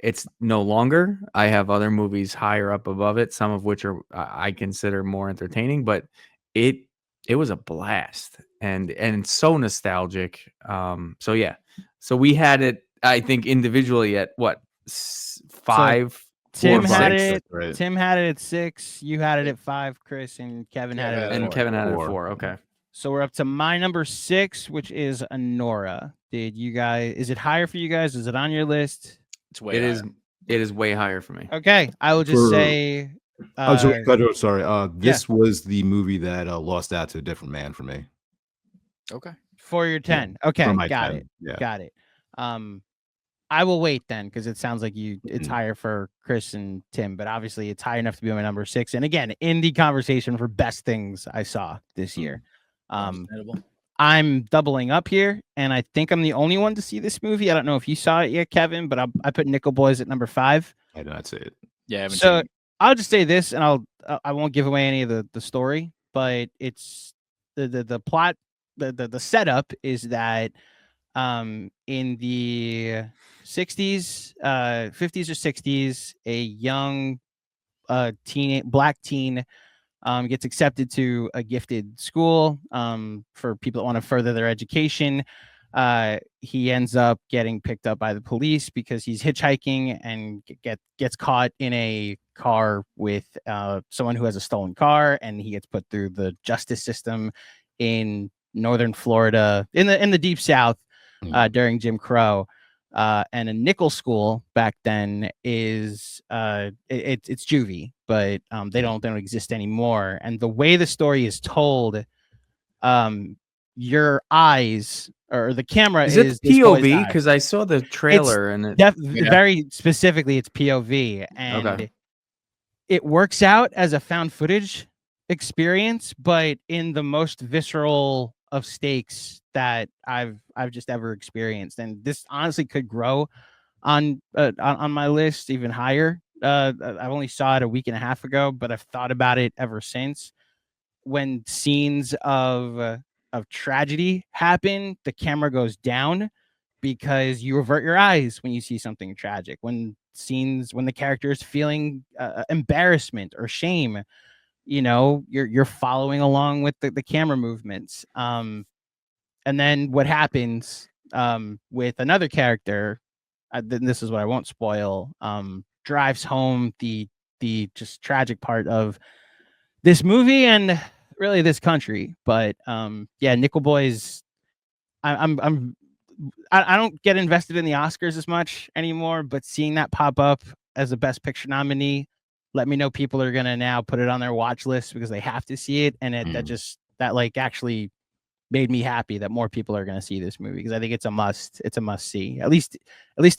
It's no longer. I have other movies higher up above it, some of which are I consider more entertaining, but it was a blast and so nostalgic. So yeah. So we had it, I think, individually at what, 5. Tim 4, had 6. it. Right. Tim had it at 6. You had it at 5, Chris, and Kevin had it at 4. Kevin had it at 4. Okay. So we're up to my number 6, which is Anora. Did you guys? Is it higher for you guys? Is it on your list? It's way higher. It is way higher for me. Okay, I will just say. Sorry. This was the movie that lost out to a different man for me. Okay. For your 10. Okay, got 10. it. Yeah. Got it. I will wait then, because it sounds like it's higher for Chris and Tim, but obviously it's high enough to be my number 6. And again, in the conversation for best things I saw this year. I'm doubling up here, and I think I'm the only one to see this movie. I don't know if you saw it yet, Kevin, but I put Nickel Boys at number 5. I did not see it. Yeah, I haven't so seen it. I'll just say this, and I won't give away any of the story, but it's the plot, the setup is that in the 60s, 50s or 60s, a young black teen gets accepted to a gifted school for people that want to further their education. He ends up getting picked up by the police because he's hitchhiking and gets caught in a car with someone who has a stolen car, and he gets put through the justice system in northern Florida, in the deep South, during Jim Crow. And a nickel school back then is it's juvie, but they don't exist anymore. And the way the story is told, your eyes or the camera is it POV? Because I saw the trailer and very specifically it's POV, and it works out as a found footage experience, but in the most visceral of stakes that I've just ever experienced. And this honestly could grow on my list even higher. I only saw it a week and a half ago, but I've thought about it ever since. When scenes of tragedy happen, the camera goes down because you avert your eyes when you see something tragic. When the character is feeling embarrassment or shame, you know, you're following along with the camera movements. And then what happens with another character, this is what I won't spoil, drives home the just tragic part of this movie and really this country. But Nickel Boys, I don't get invested in the Oscars as much anymore, but seeing that pop up as a Best Picture nominee let me know people are gonna now put it on their watch list because they have to see it, and that like actually made me happy that more people are gonna see this movie because I think it's a must. It's a must see, at least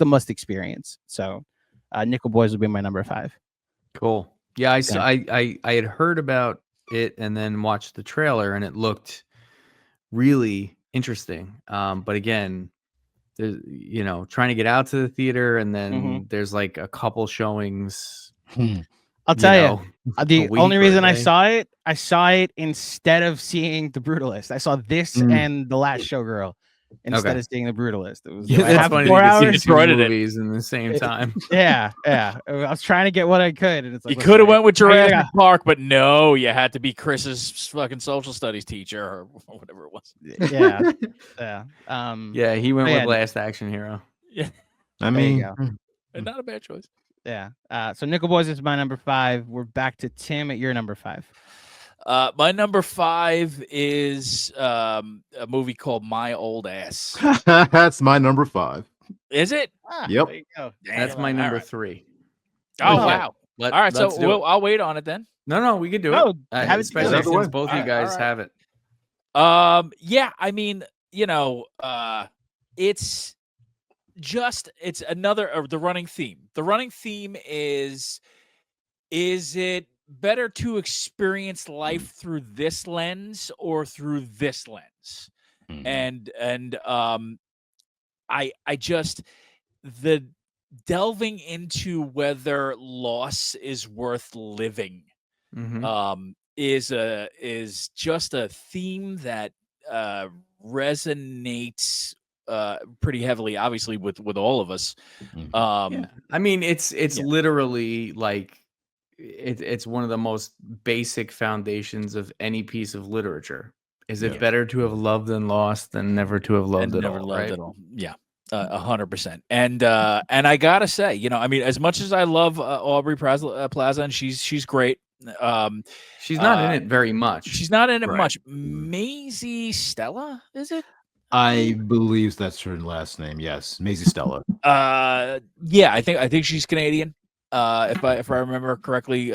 a must experience. So, Nickel Boys will be my number 5. Cool. Yeah, I had heard about it and then watched the trailer, and it looked really interesting. But again, there's trying to get out to the theater, and then there's like a couple showings. I'll tell you, the only reason I saw it instead of seeing The Brutalist. I saw this and The Last Showgirl instead of seeing The Brutalist. It was that's funny 4 to see hours. two movies in the same time. Yeah. I was trying to get what I could, and it's like you could have went with Jurassic Park, but no, you had to be Chris's fucking social studies teacher or whatever it was. Yeah. He went with Last Action Hero. Yeah, I mean, not a bad choice. Yeah. So Nickel Boys is my number 5. We're back to Tim at your number 5. My number 5 is a movie called My Old Ass. That's my number 5. Is it? Yep. There you go. That's my number 3. Oh wow! All right, so I'll wait on it then. No, we could do it. Especially since both you guys have it. Yeah, I mean, it's another the running theme. The running theme is it better to experience life through this lens or through this lens? And I just the delving into whether loss is worth living is just a theme that resonates pretty heavily, obviously, with all of us. I mean, it's literally like it's one of the most basic foundations of any pice of literature. Is it better to have loved and lost than never to have loved at all? Right? At all. Yeah. 100%. And I gotta say, I mean, as much as I love Aubrey Plaza, and she's great. She's not in it very much. She's not in it much. Maisie Stella, is it? I believe that's her last name. Yes, Maisie Stella. Yeah, I think she's Canadian. If I remember correctly.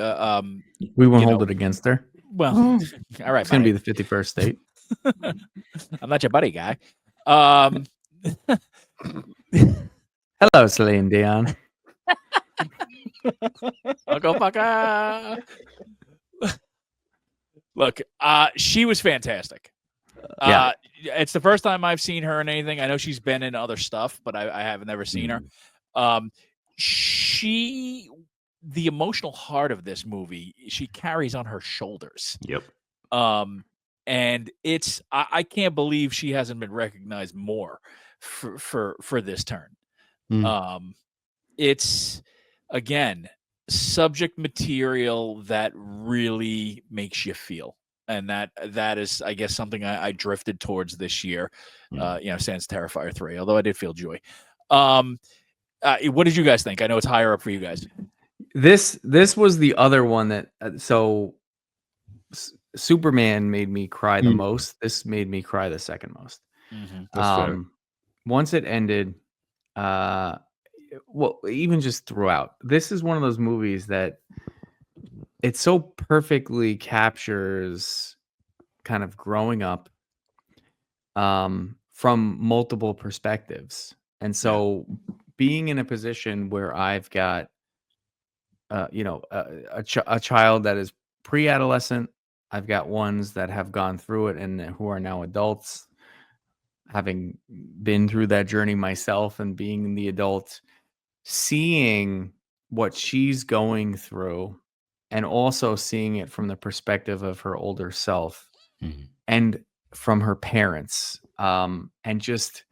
We won't hold it against her. Well, all right. It's gonna be the 51st state. I'm not your buddy, guy. Hello, Celine Dion. Uncle Fucker. Look, she was fantastic. It's the first time I've seen her in anything. I know she's been in other stuff, but I have never seen her. The emotional heart of this movie, she carries on her shoulders. Yep. And it's I can't believe she hasn't been recognized more for this turn. It's again subject material that really makes you feel, and that is, I guess, something I drifted towards this year. Sans Terrifier 3, although I did feel joy. What did you guys think? I know it's higher up for you guys. This was the other one that Superman made me cry the most. This made me cry the second most. Once it ended, well, even just throughout, this is one of those movies that it so perfectly captures kind of growing up from multiple perspectives. And so being in a position where I've got a child that is pre-adolescent, I've got ones that have gone through it and who are now adults, having been through that journey myself and being the adult, seeing what she's going through and also seeing it from the perspective of her older self and from her parents. And just,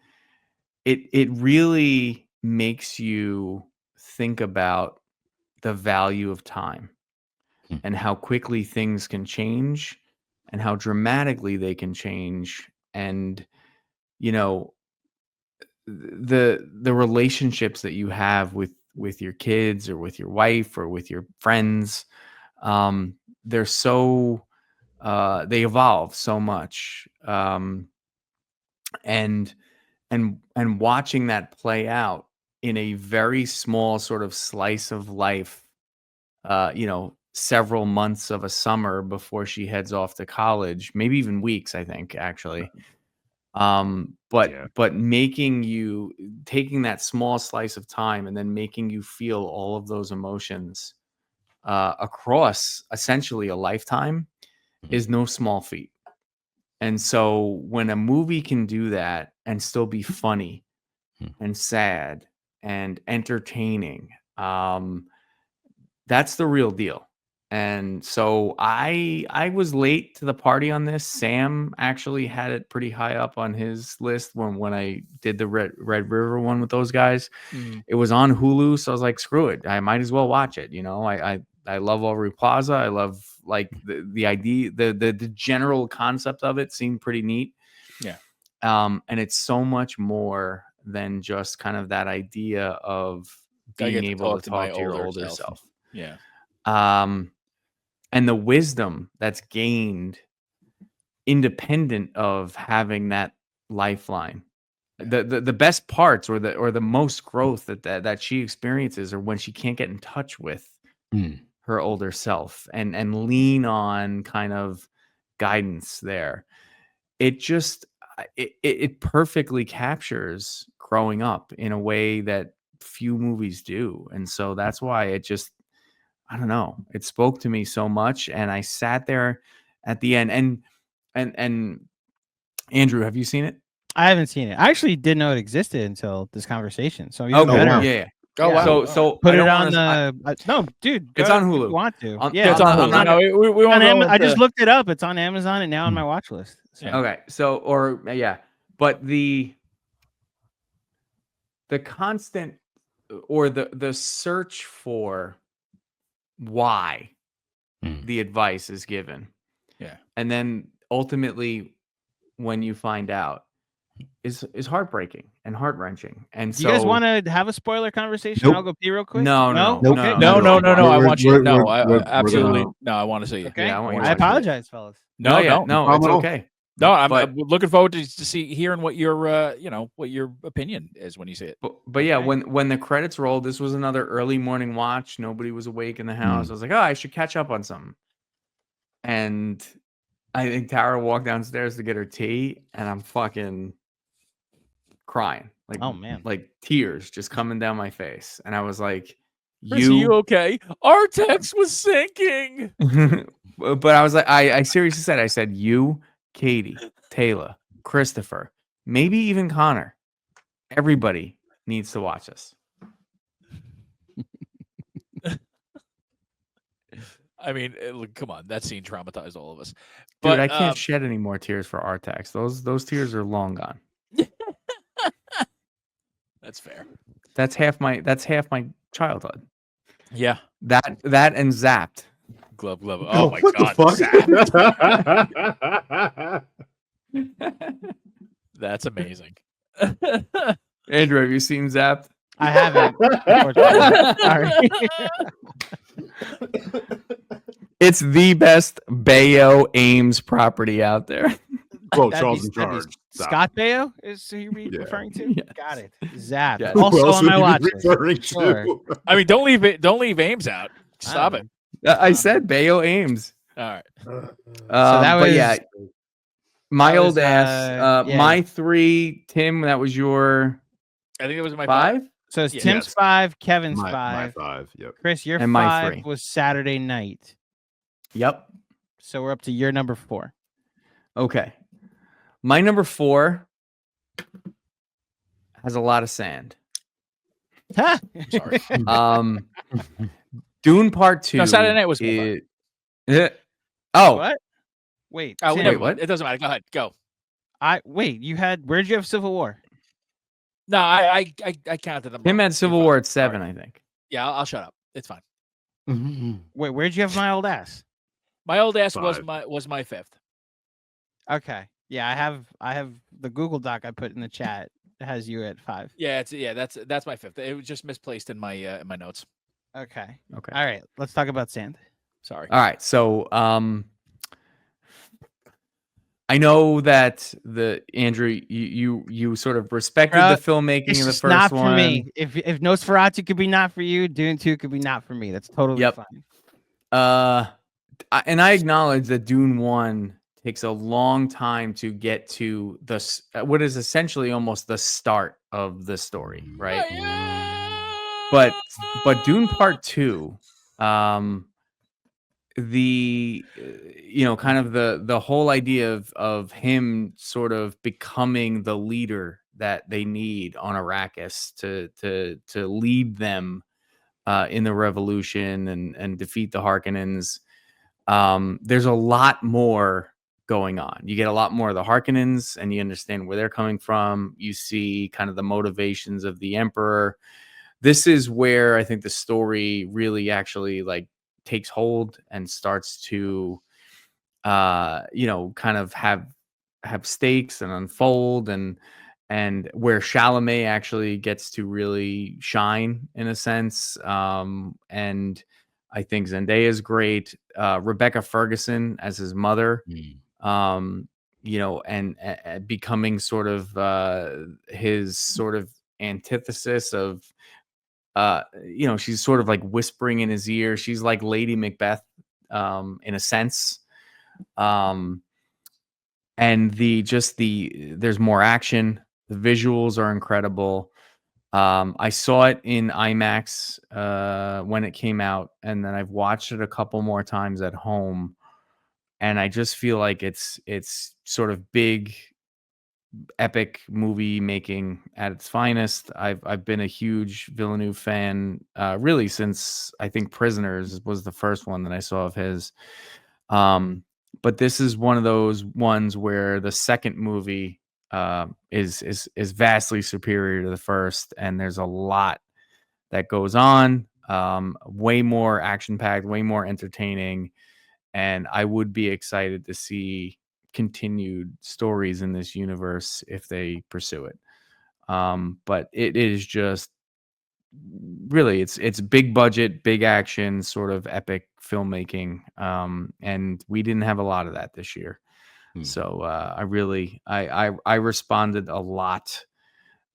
it really makes you think about the value of time and how quickly things can change and how dramatically they can change. And, the relationships that you have with your kids or with your wife or with your friends, they're so, they evolve so much. And watching that play out in a very small sort of slice of life several months of a summer before she heads off to college, maybe even weeks, I think, actually. But taking that small slice of time and then making you feel all of those emotions across essentially a lifetime is no small feat. And so when a movie can do that and still be funny and sad and entertaining, that's the real deal. And so I was late to the party on this. Sam actually had it pretty high up on his list when I did the Red River one with those guys. It was on Hulu, so I was like, screw it, I might as well watch it. I love Aubrey Plaza. I love like the idea, the general concept of it seemed pretty neat. Yeah. And it's so much more than just kind of that idea of being able to talk to your older self. Yeah. And the wisdom that's gained independent of having that lifeline. The best parts or the most growth that she experiences are when she can't get in touch with her older self and lean on kind of guidance there. It just it perfectly captures growing up in a way that few movies do. And so that's why it just, I don't know, it spoke to me so much. And I sat there at the end and Andrew, have you seen it? I haven't seen it. I actually didn't know it existed until this conversation. So Oh, better. yeah. Oh, wow. So Put I it don't on wanna, no, dude. It's go on if Hulu. you want to? It's on Hulu. No, we won't go I just into- looked it up. It's on Amazon and now on my watch list. So. Okay. So, but the constant or the search for why the advice is given. Yeah. And then ultimately when you find out is heartbreaking and heart-wrenching. And Do you guys want to have a spoiler conversation? Nope. I'll go pee real quick. No. Okay. No. I want you to know. we're Absolutely. gonna- No, I want to see it. Okay. Yeah, I want you to I watch it. apologize, fellas. No, it's okay. No, I'm But- looking forward to hearing what your what your opinion is when you see it. But yeah, when the credits rolled, this was another early morning watch. Nobody was awake in the house. I was like, oh, I should catch up on something. And I think Tara walked downstairs to get her tea, and I'm fucking crying. Like, oh man, like tears just coming down my face. And I was like, Chris, are you okay? Our text was sinking. But I was like, I seriously said, I said, you, Katie, Taylor, Christopher, maybe even Connor, everybody needs to watch this. I mean, come on, that scene traumatized all of us. Dude, I can't shed any more tears for Artax. Those tears are long gone. That's fair. That's half my childhood. Yeah. That and Zapped. Glove. Oh my what god. the fuck? That's amazing. Andrew, have you seen Zapped? I haven't. Sorry. It's the best Bayo Ames property out there. Well, That'd Charles be- in that'd be charge. Scott Baio is who you're Yeah. referring to? Yes. Got it. Zap. Yes. Who Also else on my would you watch be list. referring to? Sure. I mean, don't leave Ames out. Stop it. I said Bayo Ames. All right. So that but was yeah, my that old was, ass. yeah. My 3, Tim. That was your I think it was my 5. So it's Yeah. Tim's Yes. 5, Kevin's My 5. 5. Yep. Chris, your And my 5 3. was Saturday night. Yep. So we're up to your number 4. Okay. My number 4 has a lot of sand. Ha! Sorry. Dune Part 2. No, Saturday night was my Oh, What? Wait. Oh, Tim, never what? mind. It doesn't matter. Go ahead. Go. Where'd you have Civil War? No, I counted them. Tim wrong. had Civil You're War fine. at 7, Sorry. I think. Yeah, I'll shut up. It's fine. Wait, where'd you have my old ass? My old ass was 5. my 5th. Okay. Yeah, I have the Google Doc I put in the chat. It has you at 5. Yeah, that's my 5th. It was just misplaced in my notes. Okay. Okay. All right. Let's talk about sand. Sorry. All right. So, I know that Andrew, you sort of respected the filmmaking it's of the just first not one. for me. If Nosferatu could be not for you, Dune 2 could be not for me. That's totally fine. And I acknowledge that Dune 1 takes a long time to get to what is essentially almost the start of the story, right? But Dune Part 2, kind of the whole idea of him sort of becoming the leader that they need on Arrakis to lead them in the revolution and defeat the Harkonnens. There's a lot more going on. You get a lot more of the Harkonnens, and you understand where they're coming from. You see kind of the motivations of the Emperor. This is where I think the story really actually like takes hold and starts to kind of have stakes and unfold, and where Chalamet actually gets to really shine in a sense. And I think Zendaya is great. Rebecca Ferguson as his mother, and becoming sort of his sort of antithesis of she's sort of like whispering in his ear. She's like Lady Macbeth, in a sense. And there's more action. The visuals are incredible. I saw it in IMAX when it came out, and then I've watched it a couple more times at home. And I just feel like it's sort of big, epic movie making at its finest. I've been a huge Villeneuve fan really since I think Prisoners was the first one that I saw of his. But this is one of those ones where the second movie is vastly superior to the first, and there's a lot that goes on. Way more action packed, way more entertaining, and I would be excited to see continued stories in this universe if they pursue it. But it is just really it's big budget, big action, sort of epic filmmaking. And we didn't have a lot of that this year. So I responded a lot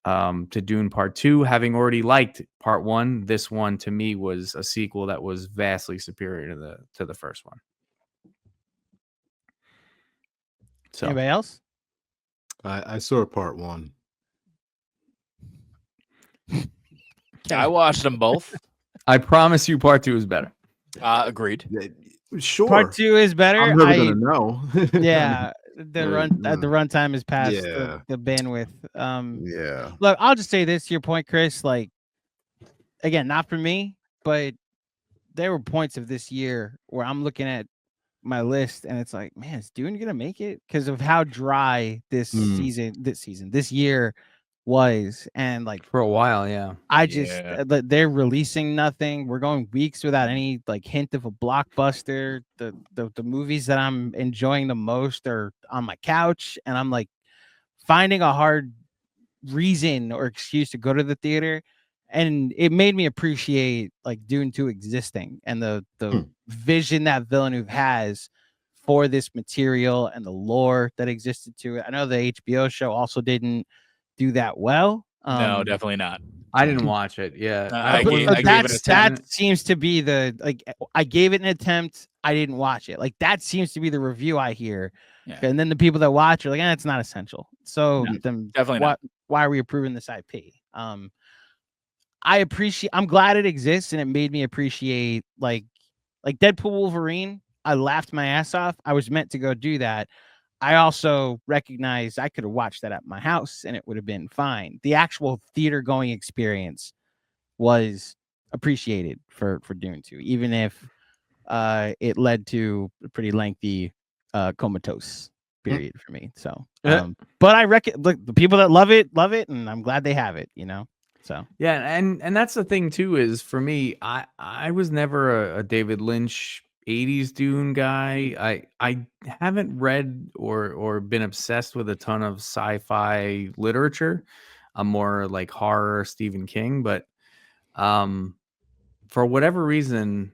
to Dune Part 2, having already liked Part 1. This one to me was a sequel that was vastly superior to the first one. So anybody else? I saw Part 1. I watched them both. I promise you Part 2 is better. Agreed. Sure. Part 2 is better. I'm never gonna know. Yeah, the runtime is past the bandwidth. Yeah. Look, I'll just say this to your point, Chris. Like, again, not for me, but there were points of this year where I'm looking at my list and it's like, man, is Dune gonna make it? Because of how dry this year was. And like for a while, yeah. I just they're releasing nothing. We're going weeks without any like hint of a blockbuster. The movies that I'm enjoying the most are on my couch, and I'm like finding a hard reason or excuse to go to the theater. And it made me appreciate like Dune 2 existing and the vision that Villeneuve has for this material and the lore that existed to it. I know the HBO show also didn't do that well. No, definitely not. I didn't watch it. Yeah, I gave it an attempt. That seems to be the like. I gave it an attempt. I didn't watch it. Like that seems to be the review I hear. Yeah. And then the people that watch are like, it's not essential. So then definitely not. Why are we approving this IP? I'm glad it exists, and it made me appreciate like Deadpool Wolverine. I laughed my ass off. I was meant to go do that. I also recognized I could have watched that at my house and it would have been fine. The actual theater going experience was appreciated for Dune 2, even if it led to a pretty lengthy comatose period for me. So, but I reckon look, the people that love it, and I'm glad they have it, So yeah, and that's the thing too, is for me, I was never a David Lynch 80s Dune guy. I haven't read or been obsessed with a ton of sci-fi literature. I'm more like horror, Stephen King, but for whatever reason,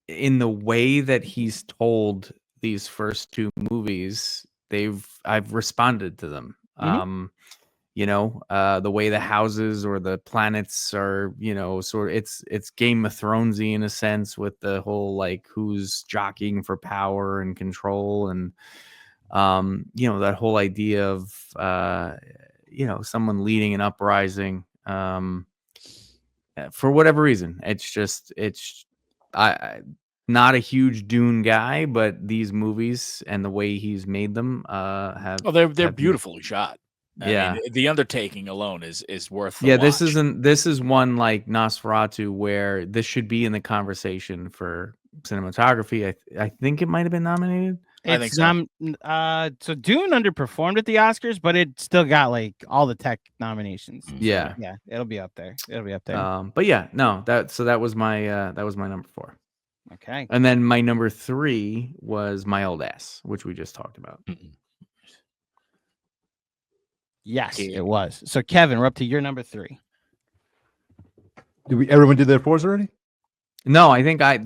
in the way that he's told these first two movies, I've responded to them. Mhm. The way the houses or the planets are, sort of it's Game of Thronesy in a sense, with the whole like who's jockeying for power and control, and that whole idea of someone leading an uprising, for whatever reason. I not a huge Dune guy, but these movies and the way he's made them have. Oh, they're beautifully shot. Yeah. I mean, the undertaking alone is worth the Yeah, watch. this is one like Nosferatu where this should be in the conversation for cinematography. I think it might have been nominated. I think so. So Dune underperformed at the Oscars, but it still got like all the tech nominations. Yeah. So, yeah, it'll be up there. But yeah, no, that was my number 4. Okay. And then my number 3 was My Old Ass, which we just talked about. Yes, it was. So Kevin, we're up to your number 3. Everyone did their 4s already? No, I think I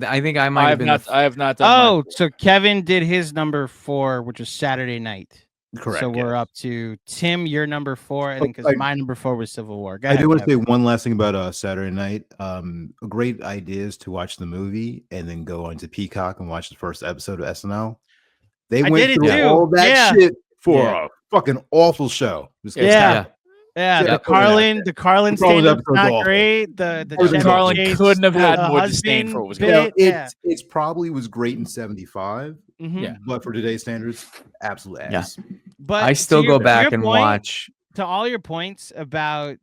might have been. I have not done. So Kevin did his number 4, which was Saturday Night. Correct. So we're up to Tim, your number 4, I think, because my number 4 was Civil War. Go ahead, I do want to say one last thing about Saturday Night. A great idea is to watch the movie and then go onto Peacock and watch the first episode of SNL. They went through all that shit for a fucking awful show. The Carlin stand-up's not great. The Carlin couldn't have had more disdain for what was going on. It's probably was great in 75, but for today's standards, absolute ass. Yeah. But I still go back and watch. To all your points about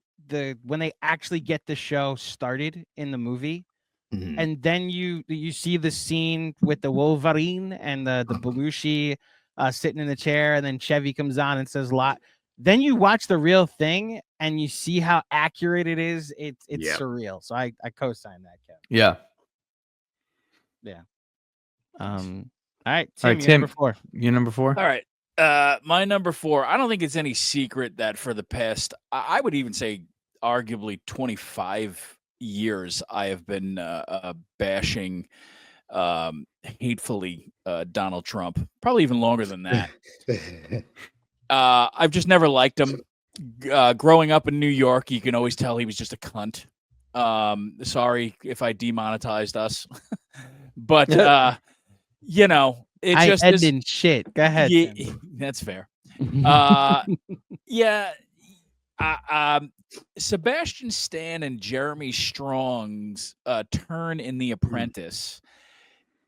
when they actually get the show started in the movie, and then you see the scene with the Wolverine and the Belushi sitting in the chair, and then Chevy comes on and says lot. Then you watch the real thing and you see how accurate it is. It's surreal. So I co-sign that, Kevin. Yeah. All right, Tim, your number 4. Your number 4. All right. My number 4. I don't think it's any secret that for the past, I would even say, arguably 25 years, I have been bashing hatefully Donald Trump. Probably even longer than that. I've just never liked him. Growing up in New York, you can always tell he was just a cunt. Sorry if I demonetized us, but it just is shit. Go ahead. Yeah, that's fair. Sebastian Stan and Jeremy Strong's turn in The Apprentice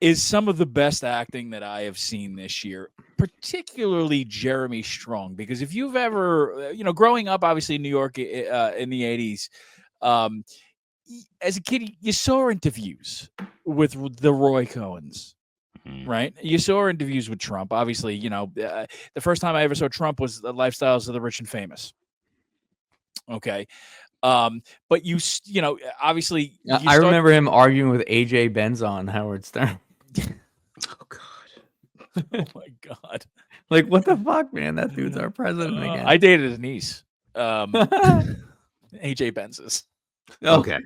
is some of the best acting that I have seen this year, particularly Jeremy Strong. Because if you've ever, growing up, obviously in New York in the 80s, as a kid, you saw interviews with the Roy Cohens, right? You saw interviews with Trump. Obviously, the first time I ever saw Trump was The Lifestyles of the Rich and Famous. Okay. But obviously, I remember him arguing with AJ Benz on Howard Stern. Oh God! Oh my God! Like, what the fuck, man? That dude's our president again. I dated his niece, AJ Benz's. Okay.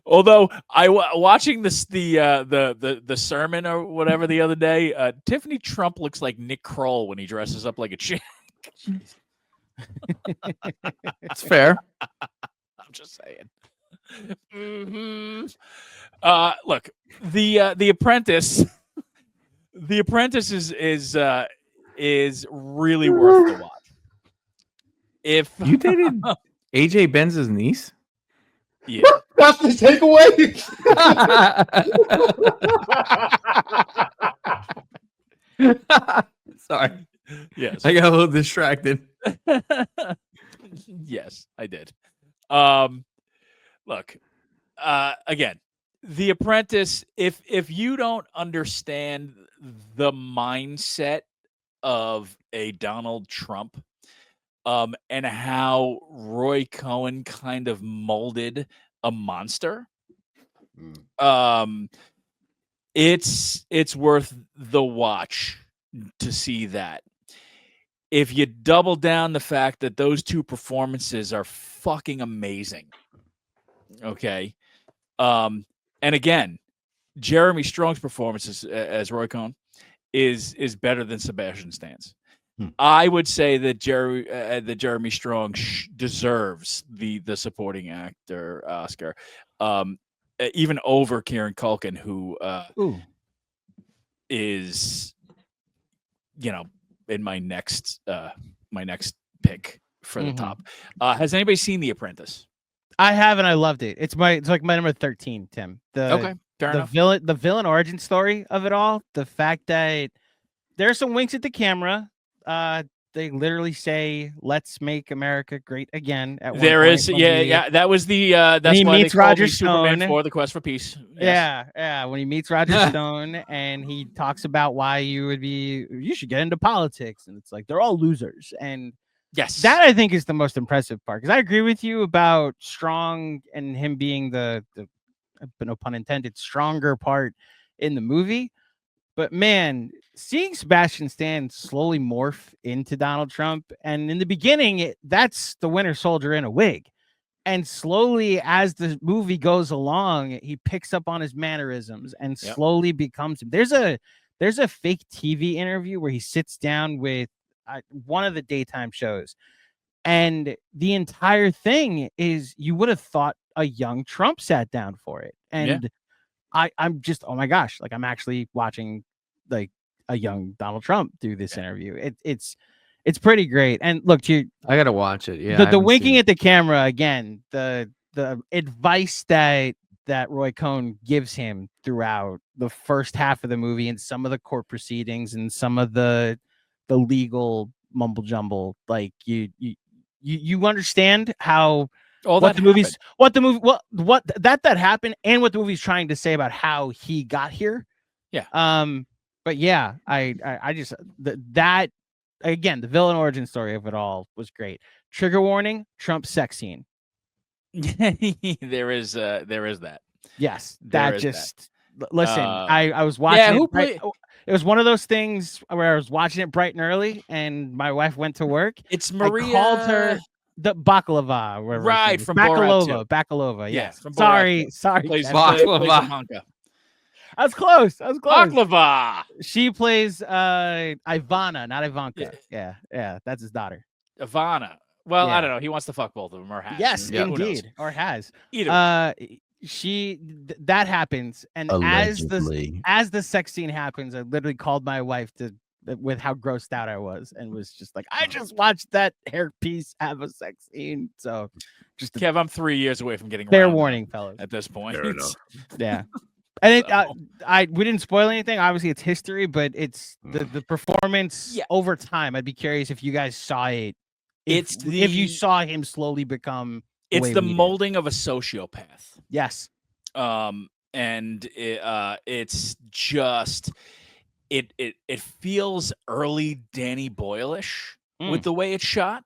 Although watching the sermon or whatever the other day, Tiffany Trump looks like Nick Kroll when he dresses up like a chick. It's fair. I'm just saying. Look, the Apprentice. The Apprentice is really worth the watch. If you dated AJ Benz's niece, yeah, that's the takeaway. Sorry. Yes, I got a little distracted. Yes, I did. Look, again, The Apprentice. If you don't understand the mindset of a Donald Trump, and how Roy Cohen kind of molded a monster, it's worth the watch to see that. If you double down the fact that those two performances are fucking amazing. Okay. And again, Jeremy Strong's performance as Roy Cohn is better than Sebastian Stan's. I would say that Jeremy Strong deserves the supporting actor Oscar, even over Kieran Culkin, who is, in my next pick for the top. Has anybody seen The Apprentice? I have, and I loved it. It's like my number 13, Tim. Okay, fair enough. The villain origin story of it all. The fact that there's some winks at the camera. They literally say, "Let's make America great again." At one point yeah. That was the that's why they called me Superman for the Quest for Peace. Yes. Yeah. When he meets Roger Stone, and he talks about why you should get into politics, and it's like they're all losers. And yes, that I think is the most impressive part, because I agree with you about Strong and him being the no pun intended, stronger part in the movie. But man, seeing Sebastian Stan slowly morph into Donald Trump, and in the beginning, that's the Winter Soldier in a wig. And slowly, as the movie goes along, he picks up on his mannerisms and slowly becomes him. There's a fake TV interview where he sits down with one of the daytime shows, and the entire thing is, you would have thought a young Trump sat down for it. And I'm just, oh my gosh, like I'm actually watching like a young Donald Trump do this interview. It's pretty great. And look, I gotta watch it. Yeah, the winking at the camera again, the advice that Roy Cohn gives him throughout the first half of the movie, and some of the court proceedings and some of the legal mumble jumble, like you understand how what happened, and what the movie's trying to say about how he got here. But yeah, I just that again, the villain origin story of it all was great. Trigger warning: Trump sex scene. there is that. Yes, that just listen. I was watching it. It was one of those things where I was watching it bright and early, and my wife went to work. It's Maria. I called her the Baklava, right, from Bakalova. Yeah, yes. Sorry. Baklava. I was close. Baklava. She plays Ivana, not Ivanka. Yeah, that's his daughter. Ivana. Well, I don't know. He wants to fuck both of them, or has. Yes, indeed, or has. Either. That happens, and allegedly, as the sex scene happens, I literally called my wife with how grossed out I was, and was just like, I just watched that hairpiece have a sex scene. So just Kev, I'm 3 years away from getting fair warning, fellas. At this point, yeah. And we didn't spoil anything. Obviously, it's history, but it's the performance over time. I'd be curious if you guys saw it. If you saw him slowly become. It's the molding of a sociopath. Yes. And it's just it feels early Danny Boyle-ish with the way it's shot.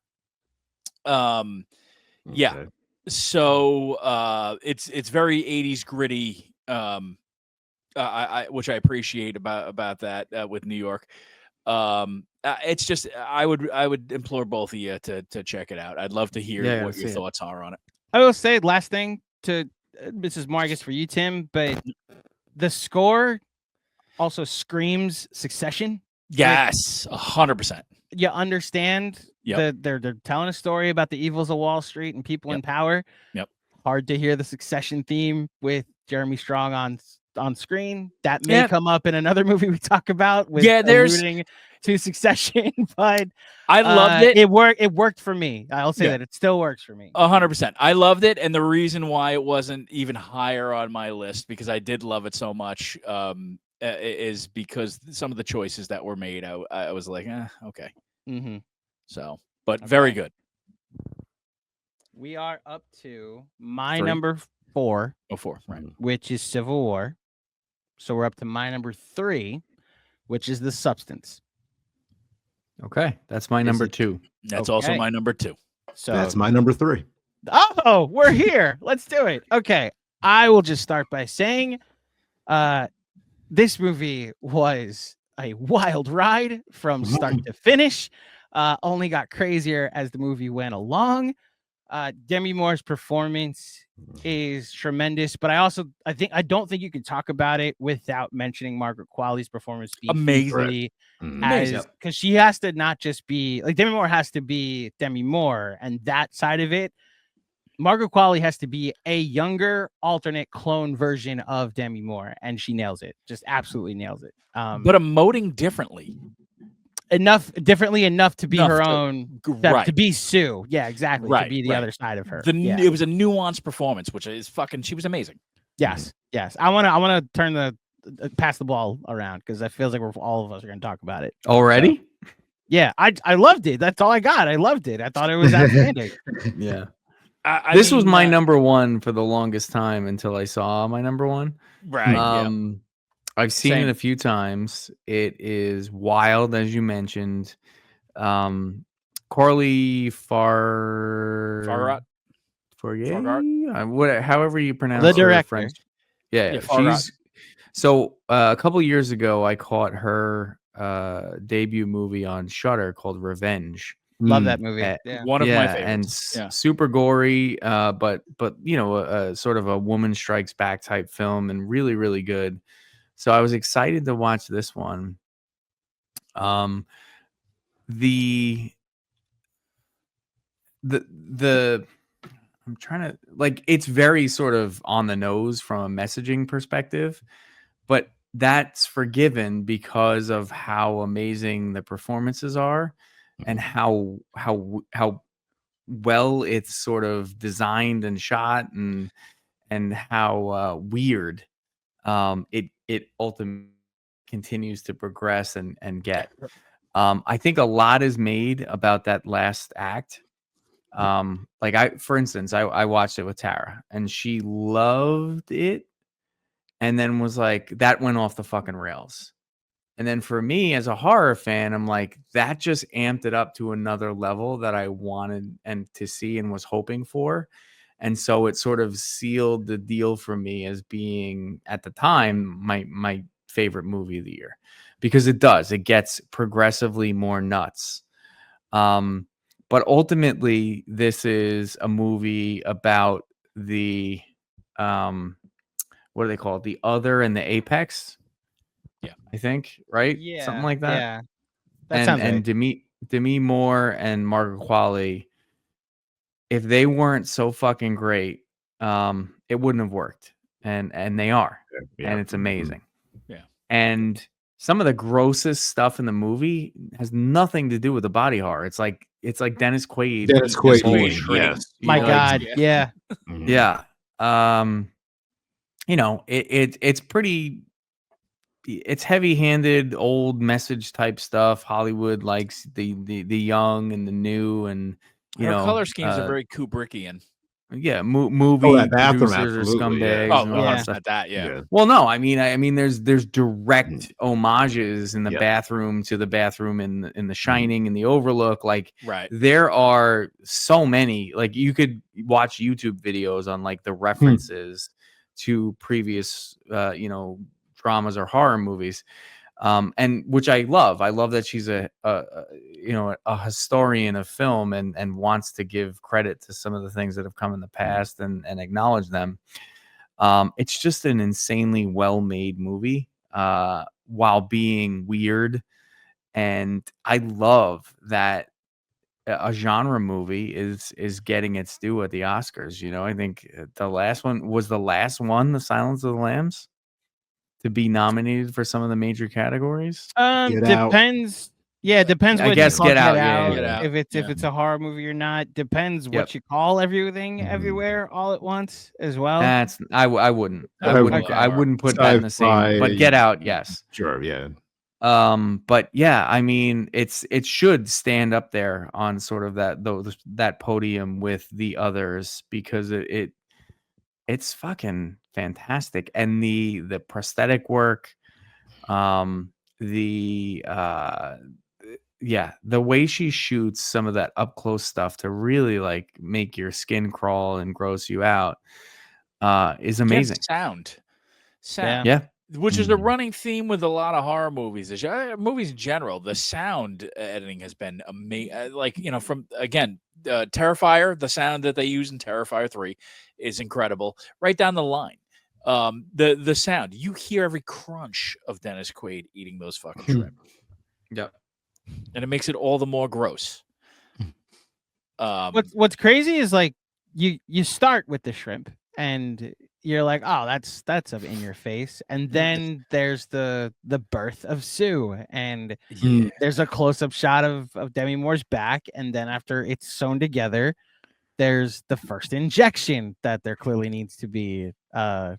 Yeah. So it's very 80s gritty. Which I appreciate about that with New York. It's just I would implore both of you to check it out. I'd love to hear what your thoughts are on it. I will say last thing this is more, I guess, for you, Tim, but the score also screams Succession. Yes, 100%. You understand that they're telling a story about the evils of Wall Street and people in power. Yep. Hard to hear the Succession theme with Jeremy Strong on screen. That may come up in another movie we talk about with alluding to Succession, but I loved it. It worked for me. I'll say that it still works for me. 100%. I loved it, and the reason why it wasn't even higher on my list, because I did love it so much, is because some of the choices that were made, I was like, okay. Mm-hmm. So, but very good. We are up to my number 4. Oh, 4, right. Which is Civil War. So we're up to my number 3, which is The Substance. Okay, that's my number 2. That's also my number 2. So that's my number 3. Oh, we're here. Let's do it. Okay, I will just start by saying, this movie was a wild ride from start to finish. Only got crazier as the movie went along. Demi Moore's performance is tremendous, but I don't think you can talk about it without mentioning Margaret Qualley's performance being Amazing. as because she has to not just be like Demi Moore has to be Demi Moore, and that side of it, Margaret Qualley has to be a younger alternate clone version of Demi Moore, and she nails it, just absolutely nails it. But emoting differently. Enough to be her own, right? To be Sue, yeah, exactly. Right, to be the other side of her. It was a nuanced performance, which is fucking. She was amazing. Yes. I want to turn pass the ball around because it feels like all of us are going to talk about it already. So, yeah, I loved it. That's all I got. I loved it. I thought it was outstanding. Yeah, this was my number one for the longest time until I saw my number one. Right. I've seen it a few times. It is wild, as you mentioned. Corley Farrat. However you pronounce the director. French. Yeah, she's so a couple years ago I caught her debut movie on Shudder called Revenge. Love that movie. One of my favorites. And super gory, but you know, sort of a woman strikes back type film, and really, really good. So I was excited to watch this one. The I'm trying to it's very sort of on the nose from a messaging perspective, but that's forgiven because of how amazing the performances are and how well it's sort of designed and shot and how weird it ultimately continues to progress and get. I think a lot is made about that last act. For instance, I watched it with Tara and she loved it and then was like, that went off the fucking rails. And then for me as a horror fan, I'm like, that just amped it up to another level that I wanted and to see and was hoping for. And so it sort of sealed the deal for me as being at the time my favorite movie of the year, because it gets progressively more nuts. But ultimately, this is a movie about the what do they call it? The other and the apex. Yeah, I think, right? Yeah, something like that. Yeah, that sounds right. Demi Moore and Margaret Qualley, if they weren't so fucking great, it wouldn't have worked. And they are, and it's amazing. Yeah, and some of the grossest stuff in the movie has nothing to do with the body horror. It's like Dennis Quaid. Yes. My God. Yeah. Yeah. You know, it's pretty. It's heavy-handed, old message type stuff. Hollywood likes the young and the new, and you know, color schemes are very Kubrickian. Yeah, movie bathroom, producers are scumbags. Yeah. And all that stuff. Yeah. Well, no, I mean, there's direct homages in the bathroom to the bathroom in The Shining and The Overlook. Like, there are so many. Like, you could watch YouTube videos on like the references to previous, dramas or horror movies. And which I love. I love that she's a historian of film and wants to give credit to some of the things that have come in the past and acknowledge them. It's just an insanely well-made movie, while being weird. And I love that a genre movie is getting its due at the Oscars. You know, I think the last one, The Silence of the Lambs, to be nominated for some of the major categories. Depends. Yeah, depends. I guess Get Out. If it's a horror movie or not, depends what you call everything everywhere all at once as well. That's I wouldn't put that in the same. But Get Out, yes, sure, yeah. But yeah, I mean, it should stand up there on sort of that podium with the others, because it's fucking fantastic. And the prosthetic work, the way she shoots some of that up close stuff to really like make your skin crawl and gross you out, is amazing. Sound. Yeah. which is a running theme with a lot of horror movies. Movies in general, the sound editing has been amazing. Like, from, again, Terrifier, the sound that they use in Terrifier 3 is incredible. Right down the line. The sound, you hear every crunch of Dennis Quaid eating those fucking shrimp. Yep. And it makes it all the more gross. What's crazy is like you start with the shrimp and you're like, oh, that's in your face, and then there's the birth of Sue, and there's a close-up shot of Demi Moore's back, and then after it's sewn together, there's the first injection that there clearly needs to be a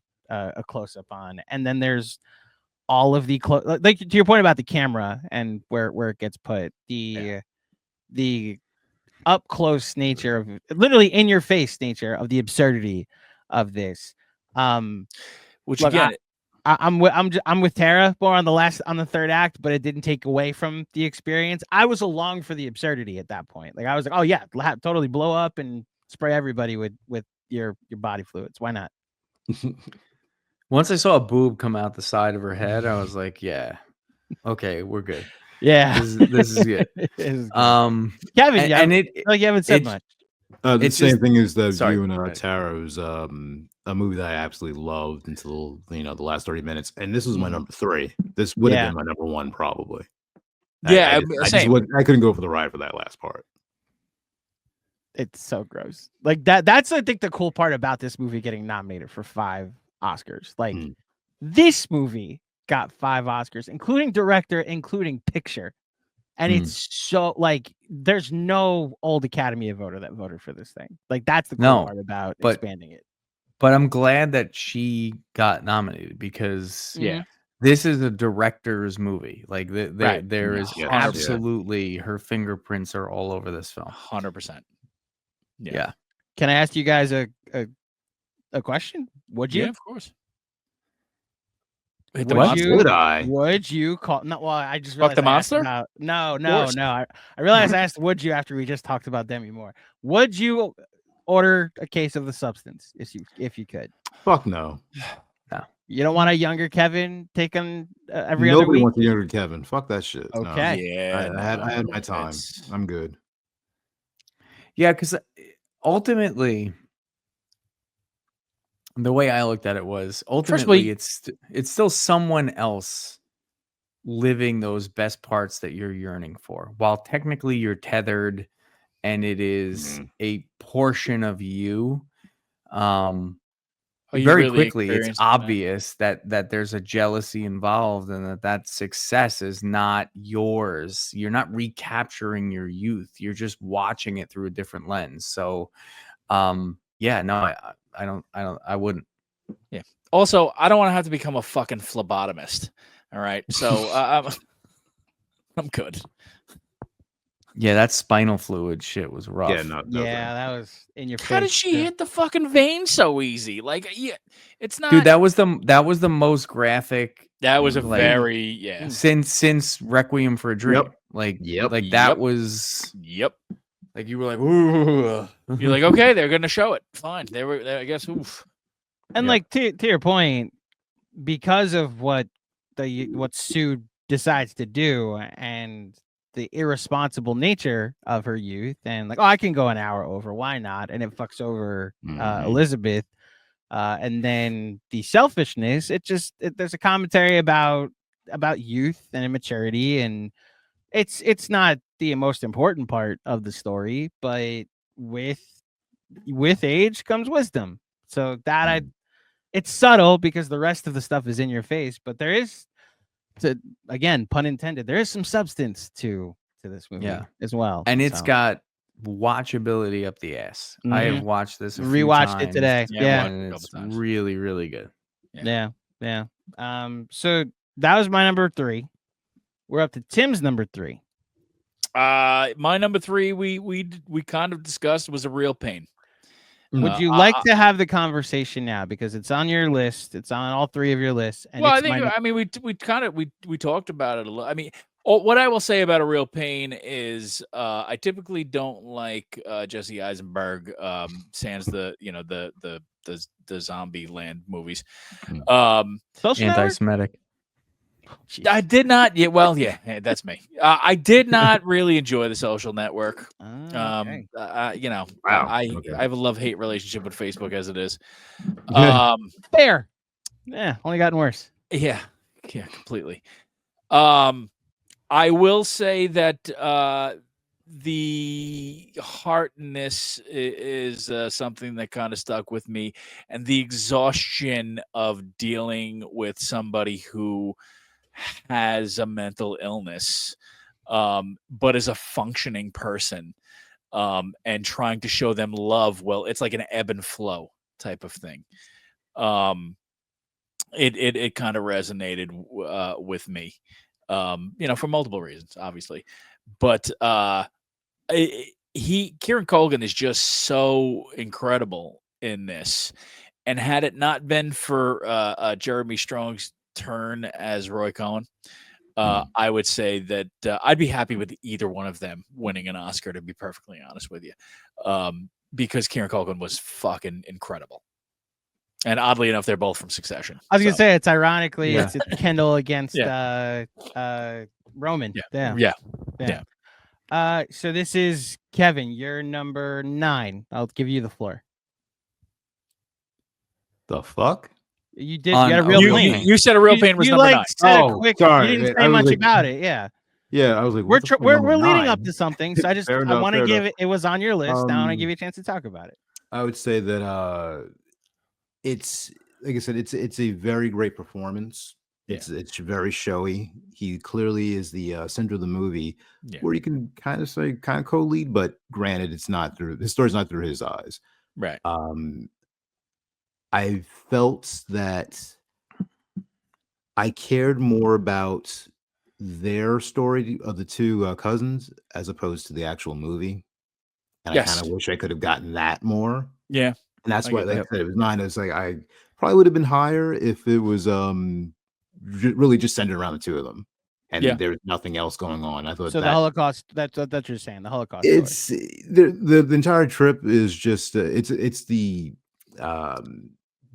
close-up on, and then there's all of the like to your point about the camera and where it gets put, the up close nature of literally in your face nature of the absurdity of this. Which look, again, I'm with Tara more on the third act, but it didn't take away from the experience. I was along for the absurdity at that point. Like I was like, oh yeah, totally blow up and spray everybody with your body fluids. Why not? Once I saw a boob come out the side of her head, I was like, yeah, okay, we're good. Yeah, this is good. Kevin, and you haven't said much. The It's same just- thing as the sorry, you and go ahead. Tara's a movie that I absolutely loved until the last 30 minutes, and this was my number 3. This would have been my number 1 probably. Yeah, I couldn't go for the ride for that last part. It's so gross. Like that's I think the cool part about this movie getting nominated for 5 Oscars. Like this movie got 5 Oscars, including director, including picture. And it's so like there's no old Academy voter that voted for this thing. Like that's the cool part about expanding it. But I'm glad that she got nominated because this is a director's movie. Like there is absolutely her fingerprints are all over this film. 100%. Yeah. Can I ask you guys a question? Would you? Yeah, of course. Would you call? No, well, I just realized Fuck the monster. No. I realized I asked would you after we just talked about Demi Moore. Would you order a case of the substance if you could? Fuck no. No. You don't want a younger Kevin taking every Nobody other week? wants a younger Kevin. Fuck that shit. Okay. No. Yeah. I had my time. I'm good. Yeah, because ultimately, the way I looked at it was ultimately it's still someone else living those best parts that you're yearning for. While technically you're tethered and it is a portion of you, very quickly it's obvious that there's a jealousy involved and that success is not yours. You're not recapturing your youth. You're just watching it through a different lens. So I wouldn't. Yeah. Also, I don't want to have to become a fucking phlebotomist. All right. So I'm good. Yeah, that spinal fluid shit was rough. Yeah, that was in your face. How did she hit the fucking vein so easy? Like, yeah, it's not. Dude, that was the most graphic. That was a since Requiem for a Dream. That was. Yep. Like you were like, ooh. You're like, okay, they're gonna show it. Fine. They were, I guess. Oof. And like to your point, because of what Sue decides to do and the irresponsible nature of her youth, and like, oh, I can go an hour over, why not? And it fucks over Elizabeth. And then the selfishness. There's a commentary about youth and immaturity, and it's not the most important part of the story, but with age comes wisdom. So that it's subtle because the rest of the stuff is in your face, but there is, again, pun intended, there is some substance to this movie as well. And it's got watchability up the ass. I have watched this rewatched it today. And it's really, really good. Yeah. So that was my number 3. We're up to Tim's number 3. My number 3, we kind of discussed, was A Real Pain. Would you like to have the conversation now, because it's on your list? It's on all 3 of your lists. And well, we talked about it a little. I mean, what I will say about A Real Pain is, I typically don't like Jesse Eisenberg, sans the the zombie land movies. Social Network? Anti-Semitic. I did not. Yeah, well, yeah, that's me. I did not really enjoy The Social Network. Okay. You know, Wow. I Okay. have a love-hate relationship with Facebook as it is. Fair. Yeah, only gotten worse. Yeah, completely. I will say that the heartness is something that kind of stuck with me, and the exhaustion of dealing with somebody who has a mental illness, but is a functioning person, and trying to show them love. Well, it's like an ebb and flow type of thing. It kind of resonated with me, you know, for multiple reasons, obviously, but Kieran Culkin is just so incredible in this, and had it not been for Jeremy Strong's turn as Roy Cohn, I would say that I'd be happy with either one of them winning an Oscar, to be perfectly honest with you, because Kieran Culkin was fucking incredible. And oddly enough, they're both from Succession. I was gonna say it's ironically Yeah. it's Kendall against Yeah. Roman. Yeah. So this is Kevin. You're number 9. I'll give you the floor. The fuck? You did. You had a real pain. You said a real pain was number 9. Said Oh, a quick. sorry. You didn't I say was much like- about it. Yeah. Yeah, I was like, We're what the fuck, we're number leading 9? up to something, so I Fair enough, want to fair give enough. it. It was on your list. I want to Um, give you a chance to talk about it. I would say that it's like I said, it's a very great performance. It's very showy. He clearly is the center of the movie, where you can kind of say kind of co-lead, but granted, it's not through his story's not through his eyes. Right. I felt that I cared more about their story of the two cousins as opposed to the actual movie, and I kind of wish I could have gotten that more. Yeah. And that's I why, get like that. I said, it was 9. It's like I probably would have been higher if it was really just centered around the two of them, and there's nothing else going on. I thought So that the Holocaust. That's what you're saying. The Holocaust. it's the entire trip is just it's the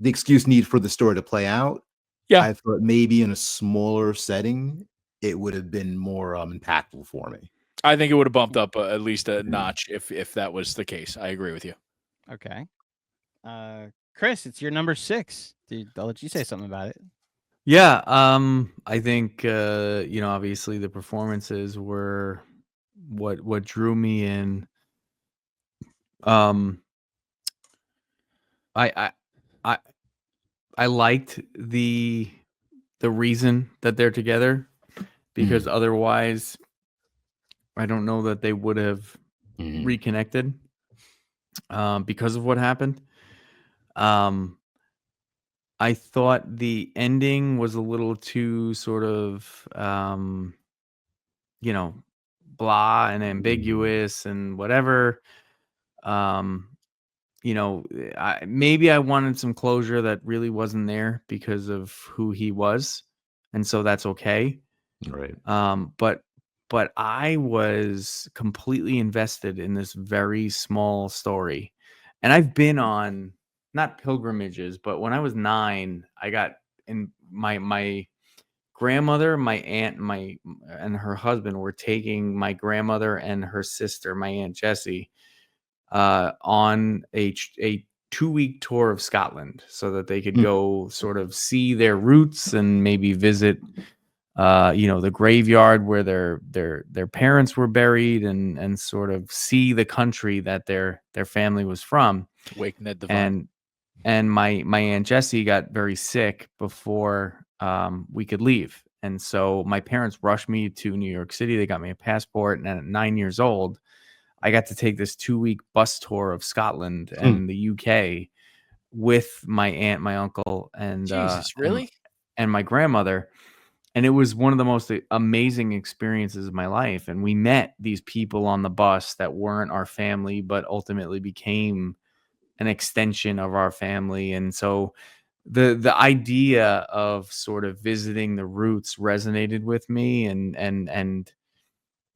excuse need for the story to play out. Yeah. I thought maybe in a smaller setting it would have been more impactful for me. I think it would have bumped up at least a notch if that was the case. I agree with you. Okay. Chris, it's your number 6. I'll let you say something about it. Yeah, I think you know, obviously the performances were what drew me in. I liked the reason that they're together, because otherwise I don't know that they would have reconnected because of what happened. I thought the ending was a little too sort of, you know, blah and ambiguous and whatever. You know, maybe I wanted some closure that really wasn't there because of who he was, and so that's okay. Right. But I was completely invested in this very small story, and I've been on not pilgrimages, but when I was 9, I got in my grandmother, my aunt, and her husband were taking my grandmother and her sister, my Aunt Jessie, on a 2-week tour of Scotland so that they could go sort of see their roots and maybe visit you know, the graveyard where their parents were buried, and sort of see the country that their family was from. Wake Ned Devine. And my Aunt Jessie got very sick before we could leave. And so my parents rushed me to New York City. They got me a passport. And at 9 years old, I got to take this 2-week bus tour of Scotland and the UK with my aunt, my uncle, and Jesus, really? and my grandmother. And it was one of the most amazing experiences of my life. And we met these people on the bus that weren't our family, but ultimately became an extension of our family. And so the idea of sort of visiting the roots resonated with me, and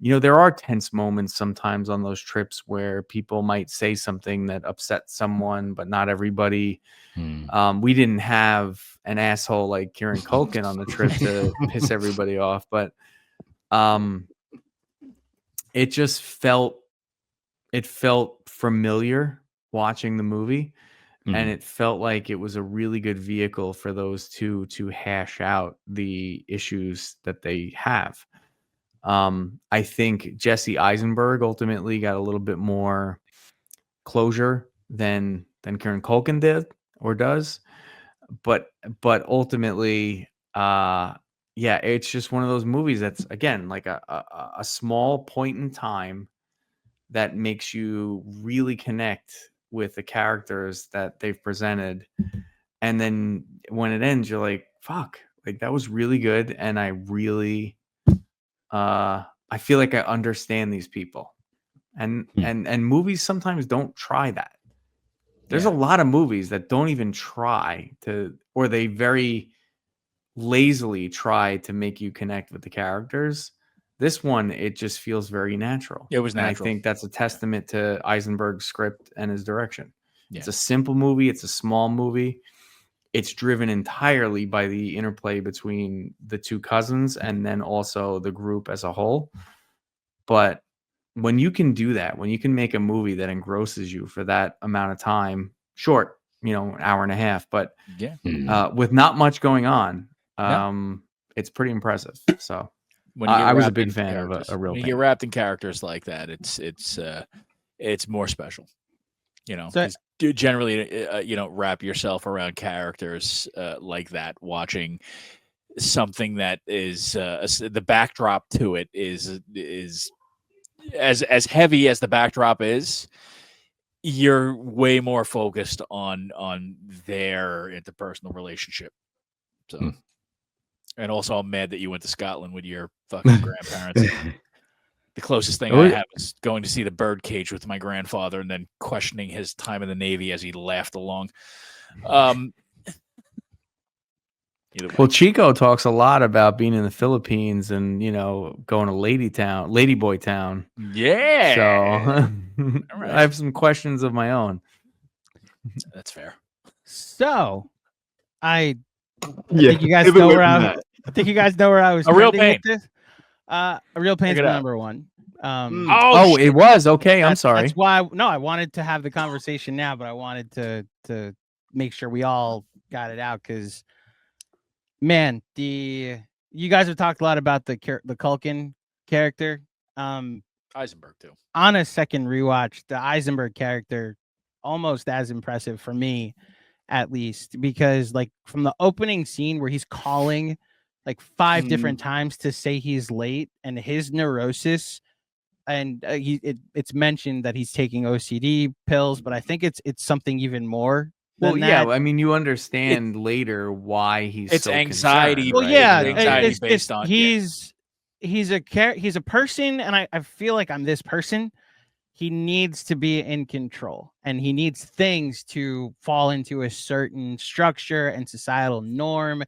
there are tense moments sometimes on those trips where people might say something that upsets someone, but not everybody. We didn't have an asshole like Kieran Culkin on the trip to piss everybody off, but it just felt familiar watching the movie. And it felt like it was a really good vehicle for those two to hash out the issues that they have. I think Jesse Eisenberg ultimately got a little bit more closure than Kieran Culkin did or does. But ultimately, yeah, it's just one of those movies that's, again, like a small point in time that makes you really connect with the characters that they've presented. And then when it ends, you're like, fuck, like that was really good. And I really, I feel like I understand these people. And movies sometimes don't try that. There's a lot of movies that don't even try to, or they very lazily try to make you connect with the characters. This one, it just feels very natural. It was natural. And I think that's a testament to Eisenberg's script and his direction. Yeah. It's a simple movie. It's a small movie. It's driven entirely by the interplay between the two cousins and then also the group as a whole. But when you can do that, when you can make a movie that engrosses you for that amount of time, short, an hour and a half, but with not much going on, it's pretty impressive. So I was a big fan of a real. When you get wrapped in characters like that, it's more special. So, generally, wrap yourself around characters like that. Watching something that is the backdrop to it is as heavy as the backdrop is. You're way more focused on their interpersonal relationship. So. And also, I'm mad that you went to Scotland with your fucking grandparents. The closest thing I have is going to see the birdcage with my grandfather and then questioning his time in the Navy as he laughed along. Well, Chico talks a lot about being in the Philippines and, going to Ladyboy Town. Yeah. So right. I have some questions of my own. That's fair. So I think you guys know where I was. A Real Pain. With this. A Real Pain's my number one. It was okay. I'm sorry. That's why. No, I wanted to have the conversation now, but I wanted to make sure we all got it out because, man, you guys have talked a lot about the Culkin character. Eisenberg too. On a second rewatch, the Eisenberg character almost as impressive for me. At least because like from the opening scene where he's calling like 5 different times to say he's late and his neurosis and it's mentioned that he's taking OCD pills, but I think it's something even more. Well, yeah, I mean, you understand later why he's it's so anxiety. Concerned, well, right? yeah, anxiety based on he's a person, and I feel like I'm this person. He needs to be in control and he needs things to fall into a certain structure and societal norm.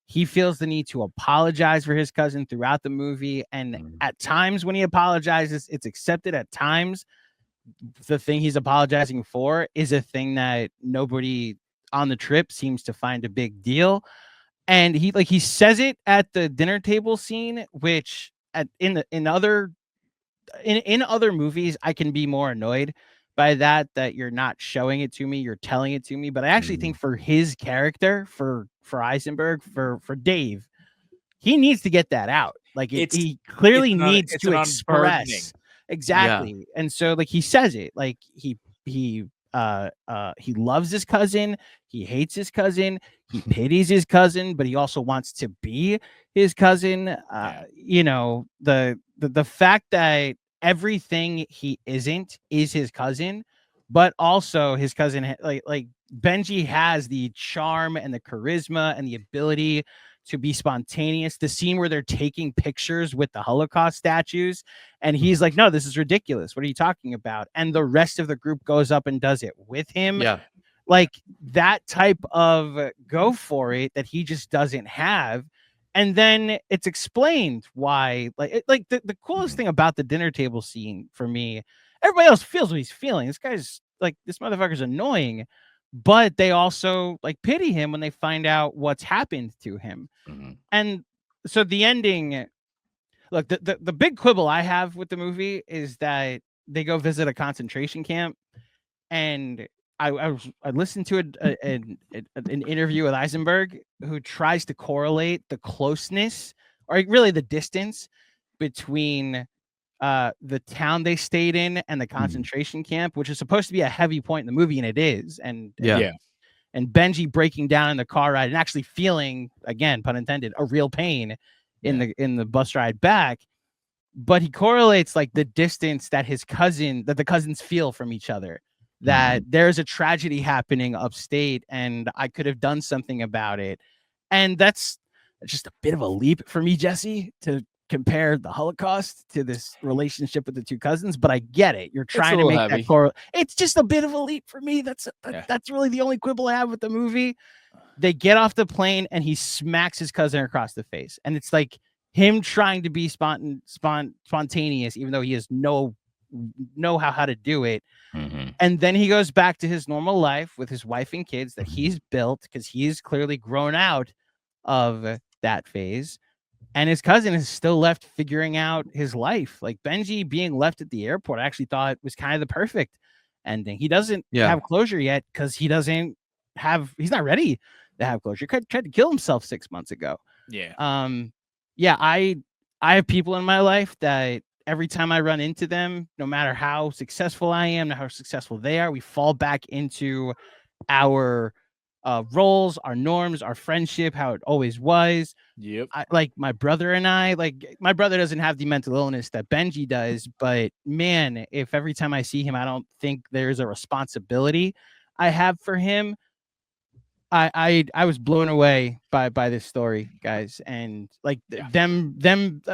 He feels the need to apologize for his cousin throughout the movie. And at times when he apologizes, it's accepted. At times, the thing he's apologizing for is a thing that nobody on the trip seems to find a big deal. And he says it at the dinner table scene, which in other movies, I can be more annoyed by that you're not showing it to me, you're telling it to me. But I actually think for his character, for Eisenberg, for Dave, he needs to get that out. Like he clearly needs to express exactly. Yeah. And so like he says it, like he loves his cousin, he hates his cousin, he pities his cousin, but he also wants to be his cousin. The fact that everything he isn't is his cousin, but also his cousin, like Benji has the charm and the charisma and the ability to be spontaneous. The scene where they're taking pictures with the Holocaust statues and he's like, no, this is ridiculous. What are you talking about? And the rest of the group goes up and does it with him. Yeah. Like that type of go for it that he just doesn't have And then it's explained why, like the coolest thing about the dinner table scene for me, everybody else feels what he's feeling. This guy's like, this motherfucker's annoying, but they also like pity him when they find out what's happened to him. And so the ending, look, the big quibble I have with the movie is that they go visit a concentration camp, and I listened to an interview with Eisenberg, who tries to correlate the closeness, or really the distance, between the town they stayed in and the concentration camp, which is supposed to be a heavy point in the movie, and it is. And Benji breaking down in the car ride and actually feeling, again, pun intended, a real pain in the bus ride back. But he correlates like the distance that the cousins feel from each other, that there's a tragedy happening upstate and I could have done something about it. And that's just a bit of a leap for me, Jesse, to compare the Holocaust to this relationship with the two cousins, but I get it. You're trying to make that core. It's just a bit of a leap for me. That's really the only quibble I have with the movie. They get off the plane and he smacks his cousin across the face, and it's like him trying to be spontaneous, even though he has no how to do it. And then he goes back to his normal life with his wife and kids that he's built, because he's clearly grown out of that phase. And his cousin is still left figuring out his life. Like Benji being left at the airport, I actually thought was kind of the perfect ending. He doesn't have closure yet because he's not ready to have closure. He tried to kill himself 6 months ago. I have people in my life that every time I run into them, no matter how successful I am, how successful they are, we fall back into our roles, our norms, our friendship, how it always was. Like my brother and I, like my brother doesn't have the mental illness that Benji does, but man, if every time I see him, I don't think there's a responsibility I have for him. I was blown away by this story, guys, and like them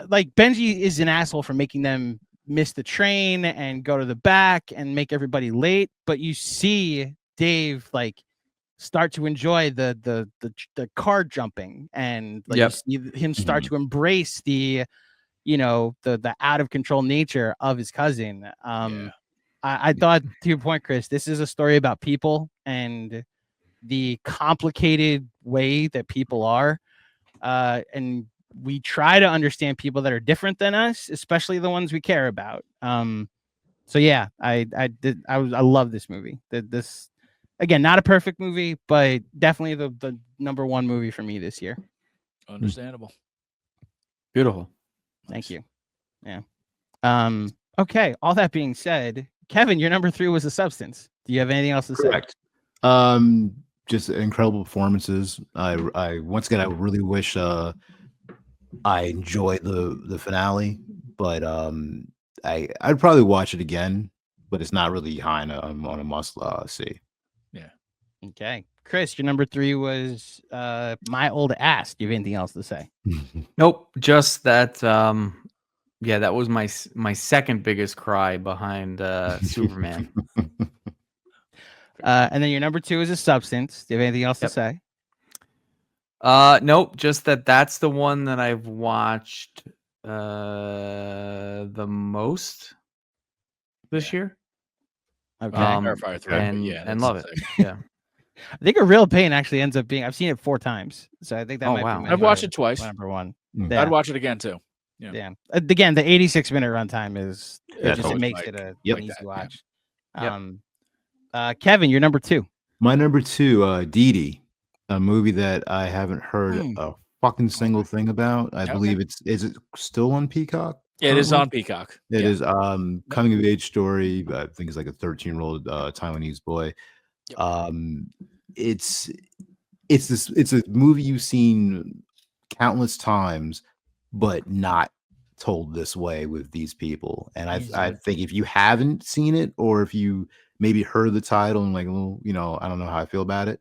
like Benji is an asshole for making them miss the train and go to the back and make everybody late, but you see Dave like start to enjoy the car jumping, and like you see him start to embrace the the out of control nature of his cousin. I thought, to your point, Chris, this is a story about people and the complicated way that people are, and we try to understand people that are different than us, especially the ones we care about. So yeah, I love this movie. This again, not a perfect movie, but definitely the number one movie for me this year. Understandable. Beautiful. Thank you. Yeah. Okay. All that being said, Kevin, your number 3 was The Substance. Do you have anything else to say? Correct. Just incredible performances. I once again, I really wish I enjoyed the finale, but I'd probably watch it again, but it's not really high on a must see. Yeah. Okay, Chris, your number 3 was My Old Ass. Do you have anything else to say? Nope, just that. That was my second biggest cry behind Superman. And then your number 2 is A Substance. Do you have anything else to say? Nope, just that's the one that I've watched the most this year. Okay. And love it. Yeah. I think A Real Pain actually ends up being, I've seen it 4 times. So I think that might be I've watched it twice. Number 1. Yeah. I'd watch it again too. Yeah. Again, the 86-minute runtime is it makes it an easy watch. Kevin, your number 2. My number 2, Dee Dee, a movie that I haven't heard a fucking single thing about. I believe is it still on Peacock? Yeah, it is on Peacock. It is coming of age story. I think it's like a 13-year-old Taiwanese boy. It's a movie you've seen countless times, but not told this way with these people. And I think if you haven't seen it, or if you maybe heard the title and like, well, I don't know how I feel about it,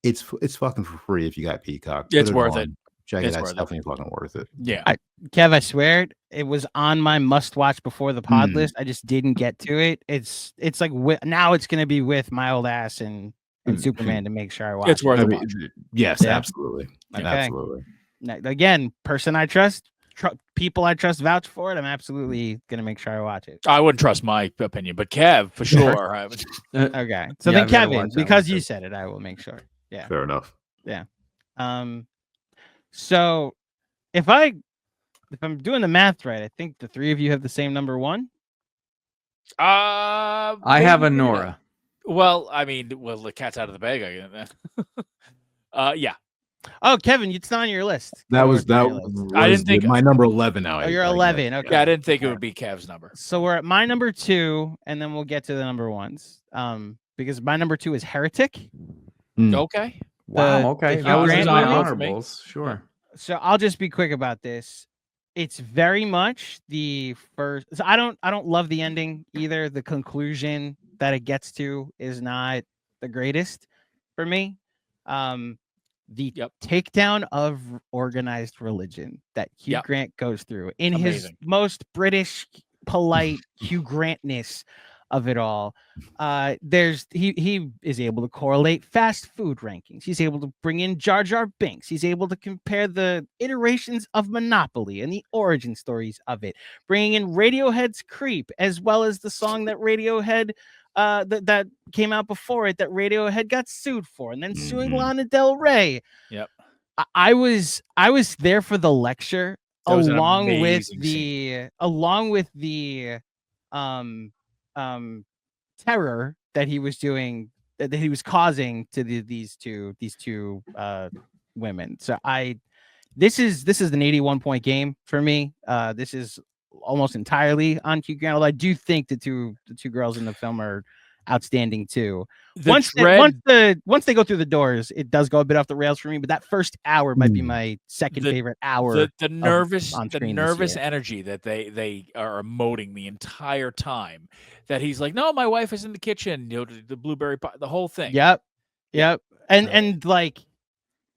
it's fucking for free if you got Peacock. It's worth it. Check it out. It's definitely fucking worth it. Yeah. Kev, I swear it was on my must watch before the pod list. I just didn't get to it. It's like now it's going to be with My Old Ass and Superman to make sure I watch It's worth it. Yes, absolutely. Okay. Absolutely. Again, person I trust, people I trust vouch for it. I'm absolutely gonna make sure I watch it. I wouldn't trust my opinion, but Kev for sure. Okay, so Yeah, then I've gotta Kevin, watch that because one you too. said it, I will make sure. Yeah. Fair enough. Yeah. So if I'm doing the math right, I think the three of you have the same number one. I have a Nora. Well, I mean, the cat's out of the bag again. Yeah. Oh, Kevin, it's not on your list. That was I didn't think my number 11 now. Oh, you're 11. Okay. Yeah, I didn't think it would be Kev's number. So we're at my number 2, and then we'll get to the number ones. Because my number 2 is Heretic. Okay. Wow. Okay. That was in my honorables. Sure. So I'll just be quick about this. It's very much the first. So I don't love the ending either. The conclusion that it gets to is not the greatest for me. The takedown of organized religion that Hugh Grant goes through in his most British, polite Hugh Grantness of it all. He is able to correlate fast food rankings. He's able to bring in Jar Jar Binks. He's able to compare the iterations of Monopoly and the origin stories of it, bringing in Radiohead's Creep, as well as the song that Radiohead that came out before it that Radiohead got sued for, and then suing Lana Del Rey. Yep. I was there for the lecture along with the terror that he was doing, that he was causing to these two women. So this is an 81 point game for me. This is almost entirely on Hugh Grant. I do think the two girls in the film are outstanding too. Once they go through the doors, it does go a bit off the rails for me. But that first hour might be my second favorite hour. The nervous energy that they are emoting the entire time. That he's like, no, my wife is in the kitchen. You know, the blueberry pie, the whole thing. Yep. And like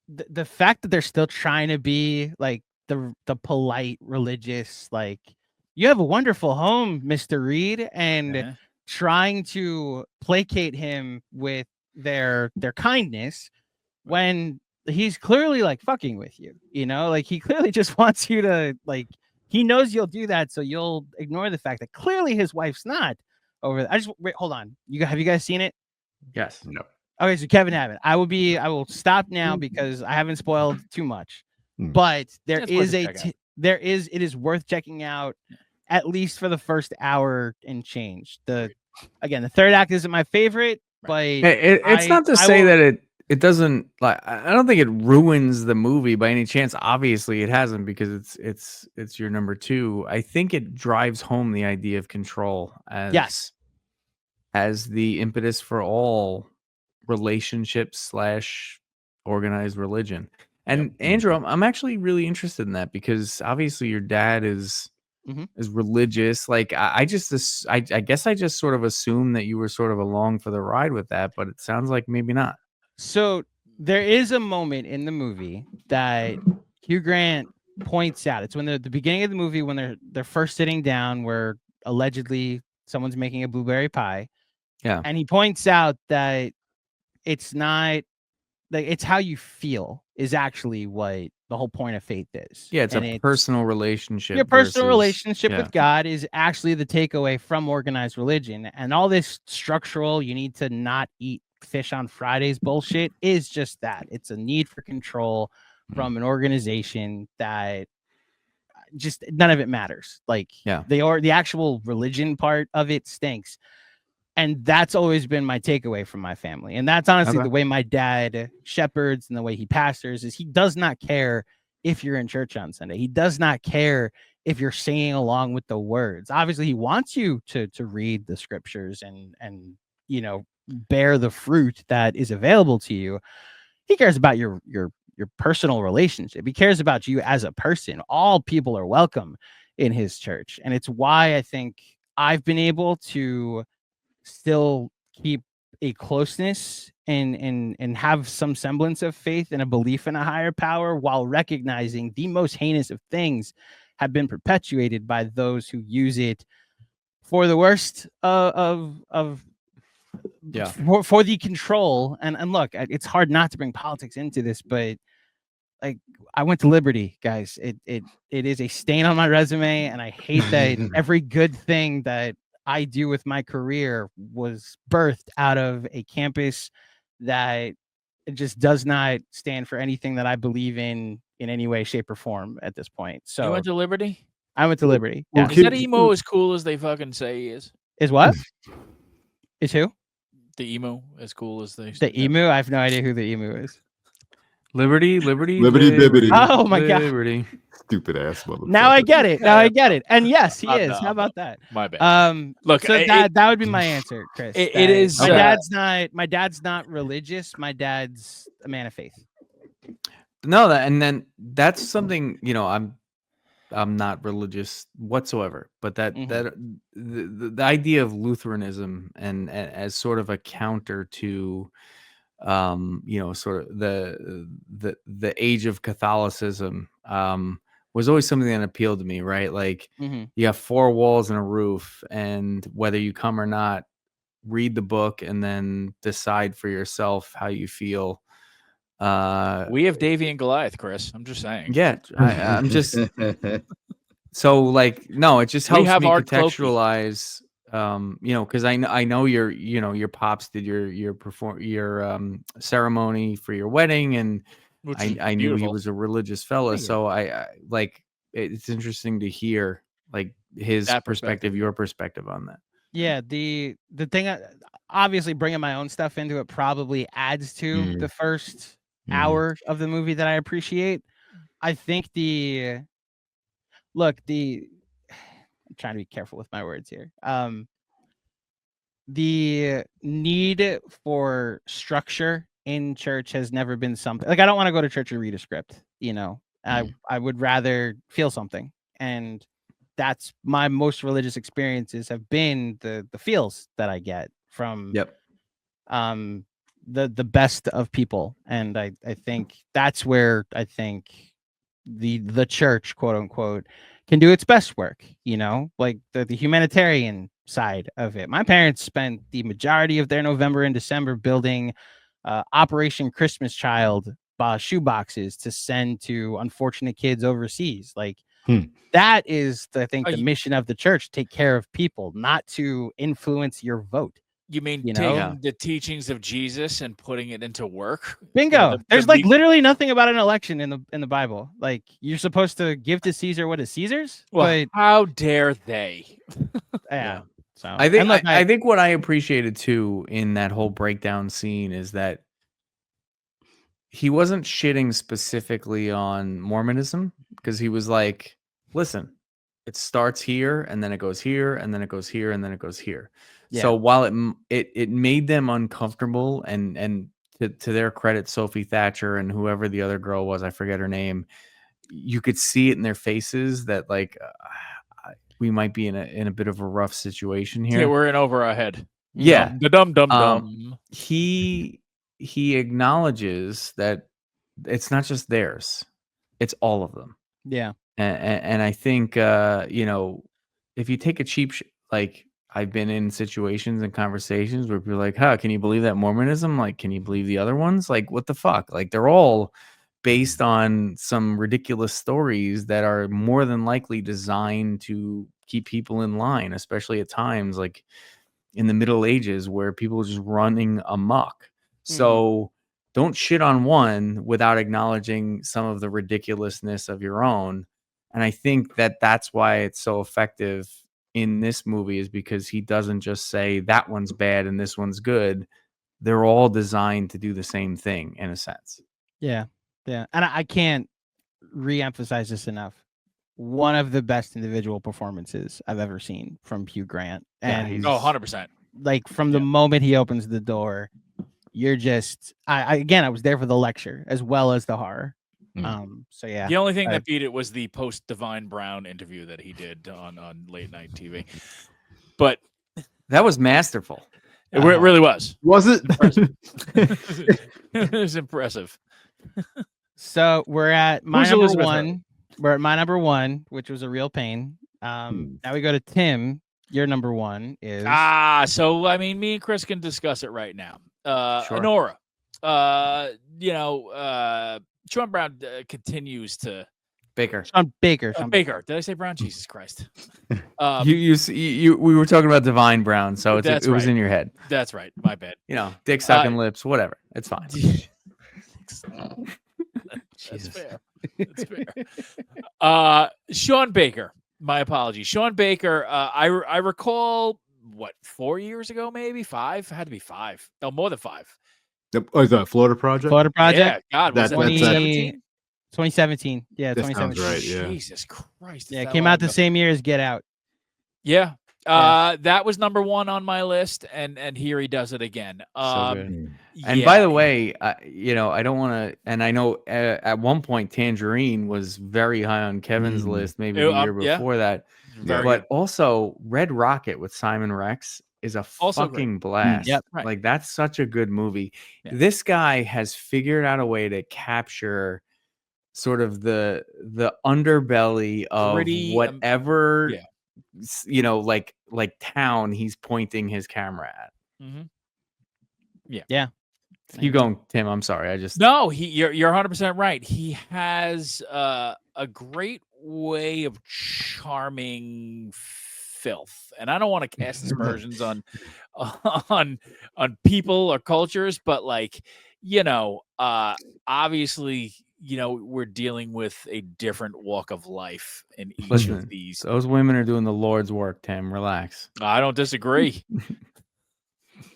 the fact that they're still trying to be like the polite religious, like, you have a wonderful home, Mr. Reed, and trying to placate him with their kindness when he's clearly like fucking with you, like he clearly just wants you to, like, he knows you'll do that, so you'll ignore the fact that clearly his wife's not over there. Wait, hold on. Have you guys seen it? Yes. No. Okay, so Kevin haven't. I will stop now because I haven't spoiled too much. But it is worth checking out, at least for the first hour and change. The third act isn't my favorite, but it's not to say that it doesn't, like, I don't think it ruins the movie by any chance. Obviously it hasn't, because it's your number 2. I think it drives home the idea of control as the impetus for all relationships / organized religion. And Andrew, I'm actually really interested in that, because obviously your dad is religious. Like, I guess I just sort of assumed that you were sort of along for the ride with that, but it sounds like maybe not. So there is a moment in the movie that Hugh Grant points out. It's when the beginning of the movie, when they're first sitting down, where allegedly someone's making a blueberry pie. Yeah. And he points out that it's not like, it's how you feel is actually what the whole point of faith is. Yeah, it's a personal relationship. Your personal relationship with God is actually the takeaway from organized religion. And all this structural, you need to not eat fish on Fridays bullshit is just that. It's a need for control from an organization that just none of it matters. Like, the actual religion part of it stinks. And that's always been my takeaway from my family. And that's honestly the way my dad shepherds and the way he pastors is he does not care if you're in church on Sunday. He does not care if you're singing along with the words. Obviously, he wants you to read the scriptures and bear the fruit that is available to you. He cares about your personal relationship. He cares about you as a person. All people are welcome in his church. And it's why I think I've been able to still keep a closeness and have some semblance of faith and a belief in a higher power, while recognizing the most heinous of things have been perpetuated by those who use it for the worst for the control. And look, it's hard not to bring politics into this, but like I went to Liberty, guys. It is a stain on my resume, and I hate that every good thing that I do with my career was birthed out of a campus that it just does not stand for anything that I believe in any way, shape, or form at this point. So you went to Liberty? I went to Liberty. Well, Yes. Is that emo as cool as they fucking say he is? Is what? Is who? The emo as cool as they The emu? I have no idea who the emu is. Liberty. Bibbity. Oh my God. Liberty. Stupid ass motherfucker. Now I get it. Now I get it. And yes, he is. How about that? My bad. Look, so that would be my answer, Chris. It that is. My dad's not religious. My dad's a man of faith. No, and then that's something, you know, I'm not religious whatsoever, but that the idea of Lutheranism and as sort of a counter to you know, sort of the age of Catholicism was always something that appealed to me, right? Like you have four walls and a roof, and whether you come or not, read the book and then decide for yourself how you feel. We have Davy and Goliath, Chris. I'm just saying. Yeah, I'm just so like no, it just helps me contextualize. You know, because I know your pops did your ceremony for your wedding, and I knew he was a religious fella, so I like it's interesting to hear like his perspective, your perspective on that. Yeah, the thing, obviously bringing my own stuff into it probably adds to the first hour of the movie that I appreciate. I think I'm trying to be careful with my words here. The need for structure in church has never been something like I don't want to go to church and read a script, you know. I would rather feel something, and that's my most religious experiences have been the feels that I get from the best of people. And I think that's where I think the church, quote unquote, can do its best work, you know, like the humanitarian side of it. My parents spent the majority of their November and December building Operation Christmas Child shoe boxes to send to unfortunate kids overseas. Like that is, I think, the mission of the church: take care of people, not to influence your vote. You mean taking the teachings of Jesus and putting it into work? Bingo. There's like literally nothing about an election in the Bible. Like you're supposed to give to Caesar what is Caesar's. Well, but how dare they? Yeah. So I think what I appreciated too in that whole breakdown scene is that he wasn't shitting specifically on Mormonism, because he was like, listen, it starts here and then it goes here and then it goes here and then it goes here. Yeah. So while it made them uncomfortable, and to their credit, Sophie Thatcher and whoever the other girl was, I forget her name, you could see it in their faces that like we might be in a bit of a rough situation here. Yeah, we're in over our head. Yeah, the dum. He acknowledges that it's not just theirs; it's all of them. Yeah, and I think you know, if you take a cheap like. I've been in situations and conversations where people are like, huh, can you believe that Mormonism? Like, can you believe the other ones? Like, what the fuck? Like, they're all based on some ridiculous stories that are more than likely designed to keep people in line, especially at times like in the Middle Ages where people are just running amok. So don't shit on one without acknowledging some of the ridiculousness of your own. And I think that that's why it's so effective in this movie, is because he doesn't just say that one's bad and this one's good. They're all designed to do the same thing in a sense. Yeah. And I can't re-emphasize this enough. One of the best individual performances I've ever seen from Hugh Grant. And he's 100%. Like from the moment he opens the door, you're just I was there for the lecture as well as the horror. So yeah, the only thing that beat it was the post Divine Brown interview that he did on late night TV, but that was masterful. It really was. Was it? It was impressive. So we're at my number one. We're at my number one, which was a real pain. Now we go to Tim. Your number one is so I mean, me and Chris can discuss it right now. Sure. Honora. You know, Sean Brown continues to Baker. Sean Baker. Baker. Did I say Brown? Jesus Christ. We were talking about Divine Brown, so it was in your head. That's right. My bad. Dick sucking lips, whatever. It's fine. That's fair. That's fair. Sean Baker. My apologies. Sean Baker. I recall 4 years ago, maybe 5. Had to be 5. No, more than 5. Oh, the Florida Project. Florida Project. Yeah, God, was that 2017? 2017. Yeah, That 2017. sounds right. Yeah. Jesus Christ. Yeah, it came out the same year as Get Out. Yeah. That was number 1 on my list, and here he does it again. So good. And by the way, I don't want to, and I know at one point Tangerine was very high on Kevin's list, maybe the year before that. But also Red Rocket with Simon Rex is a fucking blast. Yep. Right. Like, that's such a good movie. Yeah. This guy has figured out a way to capture sort of the underbelly of Gritty, whatever like town he's pointing his camera at. Yeah. You going, Tim? I'm sorry. I just No, you're 100% right. He has a great way of charming filth, and I don't want to cast aspersions on people or cultures, but obviously, we're dealing with a different walk of life in each of these. Those women are doing the Lord's work, Tim. Relax. I don't disagree.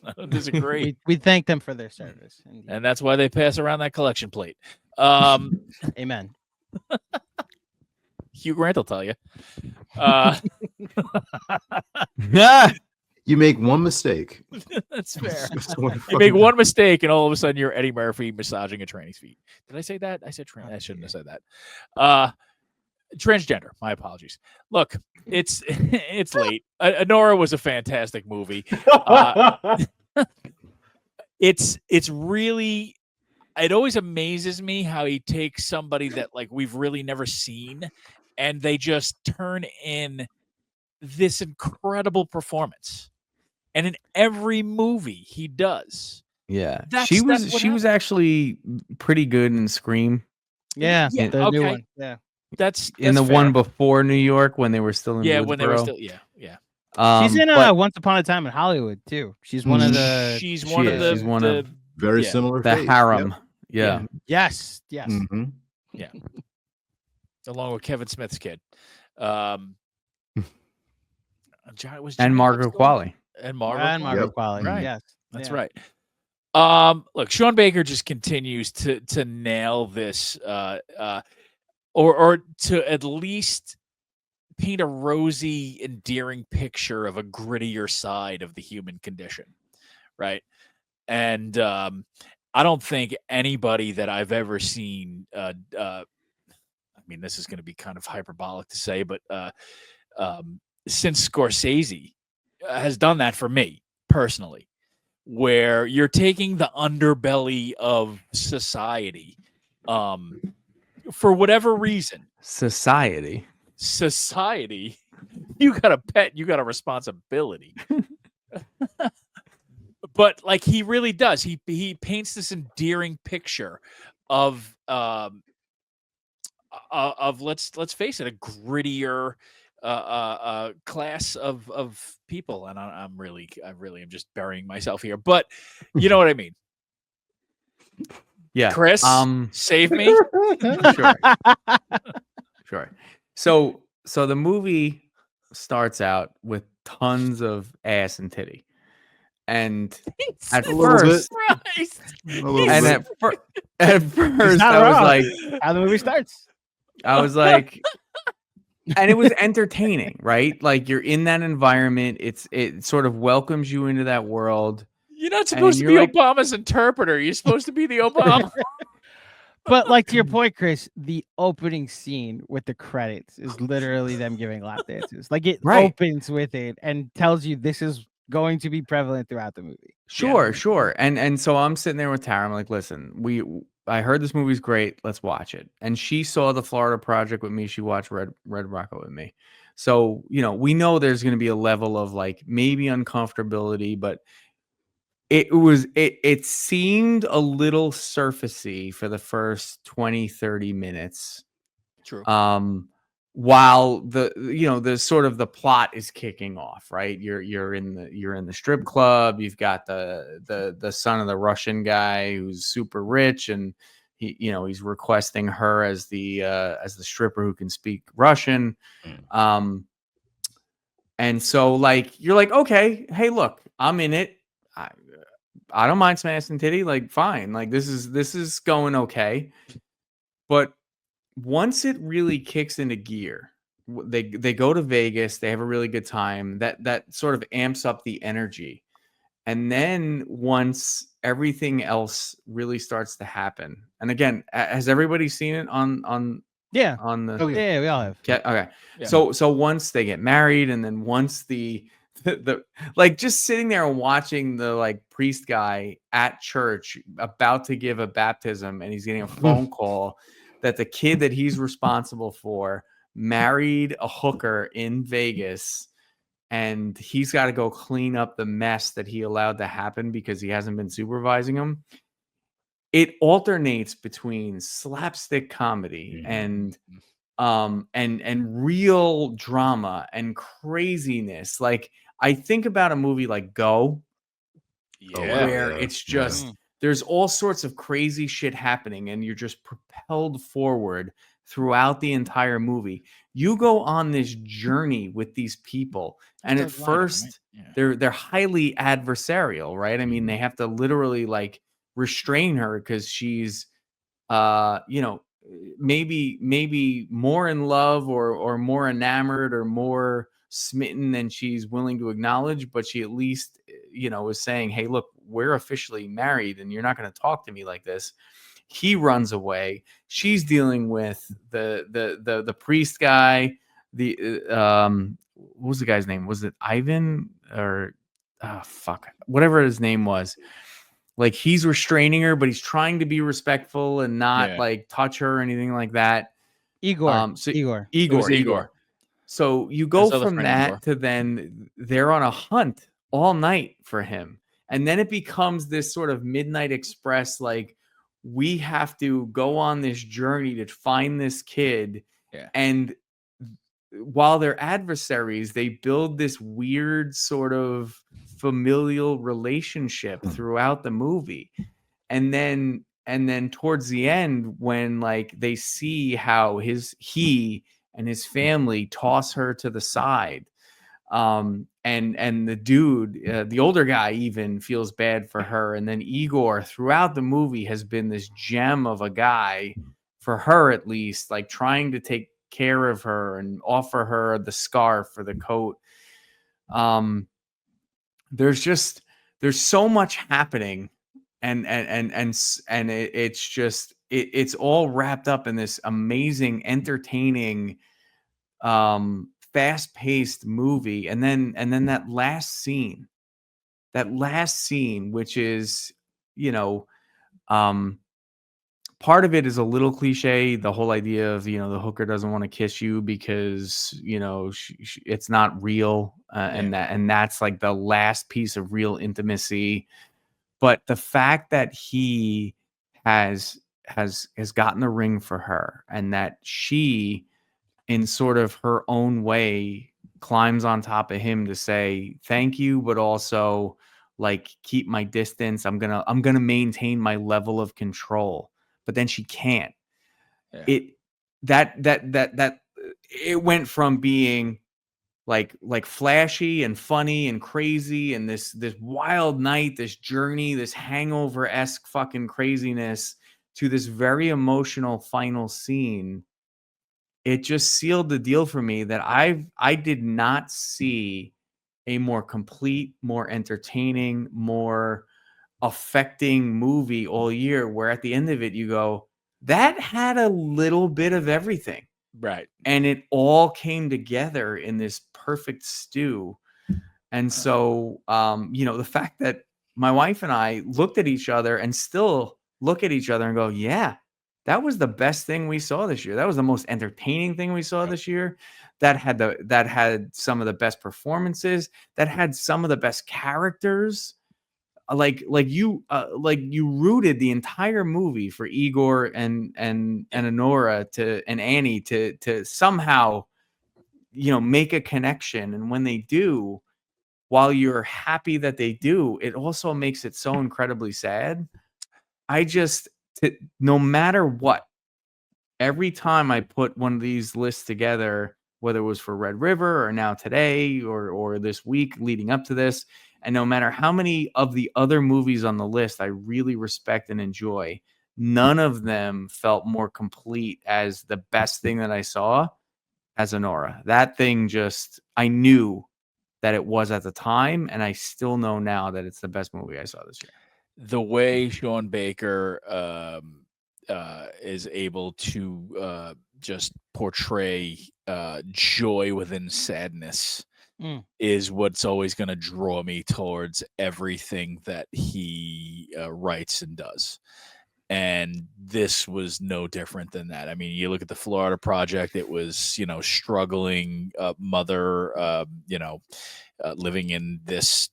I don't disagree. We thank them for their service. Indeed. And that's why they pass around that collection plate. Amen. Hugh Grant will tell you. You make one mistake. That's fair. You make one mistake, and all of a sudden you're Eddie Murphy massaging a tranny's feet. Did I say that? I said I shouldn't have said that. Transgender. My apologies. Look, it's late. Nora was a fantastic movie. It's really. It always amazes me how he takes somebody that we've really never seen, and they just turn in this incredible performance. And in every movie he does. Yeah. She was actually pretty good in Scream. Yeah. The new one. Yeah. That's in the fair. one before New York when they were still in when they were still yeah. She's in Once Upon a Time in Hollywood too. She's one of the she's one of very similar the fate. harem. Yep. Yeah. Yes. Mm-hmm. Yeah. Along with Kevin Smith's kid. And Margaret Qualley. And Margaret Qualley. Right. Yes. That's right. Look, Sean Baker just continues to nail this or to at least paint a rosy, endearing picture of a grittier side of the human condition. Right. And I don't think anybody that I've ever seen I mean, this is going to be kind of hyperbolic to say, but since Scorsese has done that for me personally, where you're taking the underbelly of society for whatever reason. Society, you got a pet, you got a responsibility. But he really does. He paints this endearing picture of let's face it, a grittier class of people, and I really am just burying myself here, but you know what I mean. Yeah, Chris, save me. Sure. So the movie starts out with tons of ass and titty, and at first I was like, how the movie starts. I was like, and it was entertaining, right? Like, you're in that environment. It sort of welcomes you into that world. You're not supposed to be Obama's interpreter. You're supposed to be the Obama. But to your point, Chris, the opening scene with the credits is literally them giving lap dances. It opens with it and tells you this is going to be prevalent throughout the movie. Sure. And so I'm sitting there with Tara. I'm like, listen, I heard this movie's great. Let's watch it. And she saw the Florida Project with me. She watched Red Rocket with me. So, we know there's going to be a level of maybe uncomfortability, but it seemed a little surfacey for the first 20-30 minutes. True. While the sort of the plot is kicking off, right? You're in the strip club. You've got the son of the Russian guy who's super rich, and he's requesting her as the stripper who can speak Russian. And so like you're like, okay, hey, look, I'm in it. I don't mind smashing titty, like fine, like this is going okay. But once it really kicks into gear, they go to Vegas, they have a really good time. That sort of amps up the energy. And then once everything else really starts to happen, and again, has everybody seen it on Yeah. on the Yeah, we all have. okay. Yeah. So once they get married, and then once the like just sitting there and watching the like priest guy at church about to give a baptism, and he's getting a phone call that the kid that he's responsible for married a hooker in Vegas, and he's got to go clean up the mess that he allowed to happen because he hasn't been supervising him. It alternates between slapstick comedy and real drama and craziness. Like I think about a movie like Go, where it's just there's all sorts of crazy shit happening, and you're just propelled forward throughout the entire movie. You go on this journey with these people, and at first they're highly adversarial, right? I mean, they have to literally like restrain her because she's maybe more in love or more enamored or more smitten than she's willing to acknowledge, but she at least is saying, hey, look, we're officially married and you're not going to talk to me like this. He runs away. She's dealing with the priest guy. What was the guy's name? Was it Ivan or whatever his name was? Like he's restraining her, but he's trying to be respectful and not like touch her or anything like that. Igor. Igor. So you go from that to then they're on a hunt all night for him. And then it becomes this sort of Midnight Express, like we have to go on this journey to find this kid. Yeah. And while they're adversaries, they build this weird sort of familial relationship throughout the movie. And then towards the end, when like they see how he and his family toss her to the side, and the dude, the older guy, even feels bad for her. And then Igor throughout the movie has been this gem of a guy for her, at least, like trying to take care of her and offer her the scarf or the coat. There's so much happening, and it's all wrapped up in this amazing, entertaining, fast-paced movie. And then that last scene, which is, part of it is a little cliche. The whole idea of, the hooker doesn't want to kiss you because, it's not real. And that's like the last piece of real intimacy. But the fact that he has gotten the ring for her, and that she, in sort of her own way, climbs on top of him to say thank you, but also like keep my distance. I'm gonna maintain my level of control. But then she can't. Yeah. It went from being like flashy and funny and crazy and this wild night, this journey, this hangover-esque fucking craziness, to this very emotional final scene. It just sealed the deal for me that I did not see a more complete, more entertaining, more affecting movie all year, where at the end of it you go, that had a little bit of everything, right? And it all came together in this perfect stew. And so the fact that my wife and I looked at each other and still look at each other and go, yeah, that was the best thing we saw this year. That was the most entertaining thing we saw this year. That had some of the best performances, that had some of the best characters. like you rooted the entire movie for Igor and Honora and Annie to somehow, make a connection. And when they do, while you're happy that they do, it also makes it so incredibly sad. No matter what, every time I put one of these lists together, whether it was for Red River or now today or this week leading up to this, and no matter how many of the other movies on the list I really respect and enjoy, none of them felt more complete as the best thing that I saw as Honora. That thing I knew that it was at the time, and I still know now that it's the best movie I saw this year. The way Sean Baker is able to just portray joy within sadness is what's always going to draw me towards everything that he writes and does. And this was no different than that. I mean, you look at the Florida Project, it was, struggling mother, living in this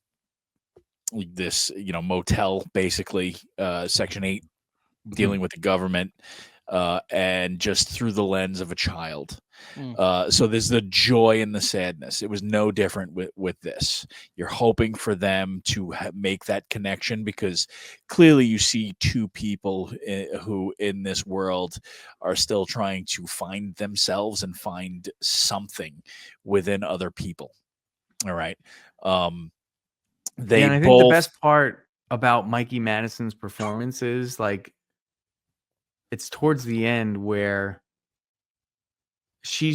motel, basically, Section 8, dealing with the government, and just through the lens of a child. So there's the joy and the sadness. It was no different with this. You're hoping for them to make that connection, because clearly you see two people who in this world are still trying to find themselves and find something within other people. All right. And I think the best part about Mikey Madison's performance is it's towards the end where she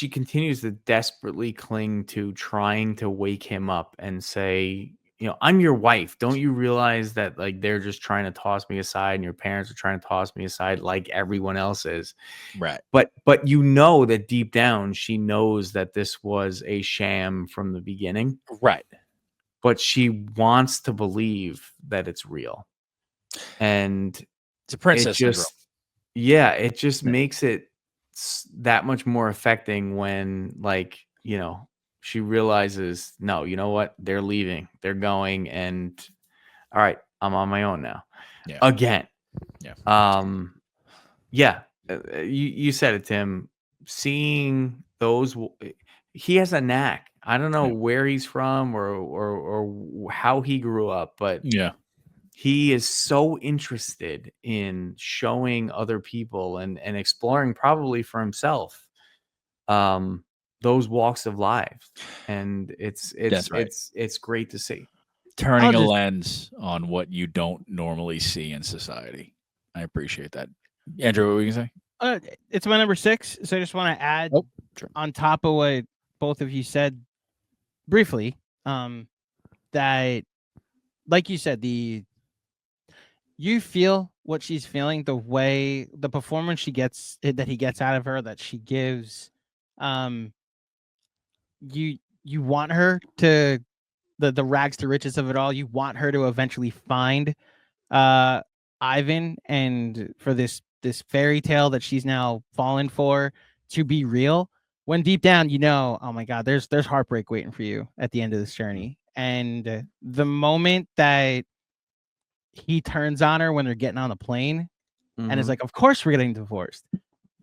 continues to desperately cling to trying to wake him up and say, I'm your wife. Don't you realize that they're just trying to toss me aside, and your parents are trying to toss me aside like everyone else is. Right. But that deep down, she knows that this was a sham from the beginning. Right. But she wants to believe that it's real. And it's a princess syndrome. It just makes it that much more affecting when she realizes, no, you know what? They're leaving. They're going. And all right, I'm on my own now. Yeah. Again. Yeah. You said it, Tim. Seeing those, he has a knack. I don't know where he's from or how he grew up, but he is so interested in showing other people and exploring, probably for himself, those walks of life. And it's great to see. Turning a lens on what you don't normally see in society. I appreciate that. Andrew, what were you going to say? It's my number 6. So I just want to add on top of what both of you said briefly, that, like you said, you feel what she's feeling, the performance he gets out of her, that she gives. You want her to the rags to riches of it all. You want her to eventually find Ivan, and for this fairy tale that she's now fallen for to be real, when deep down oh my God, there's heartbreak waiting for you at the end of this journey. And the moment that he turns on her when they're getting on the plane and is like, of course we're getting divorced,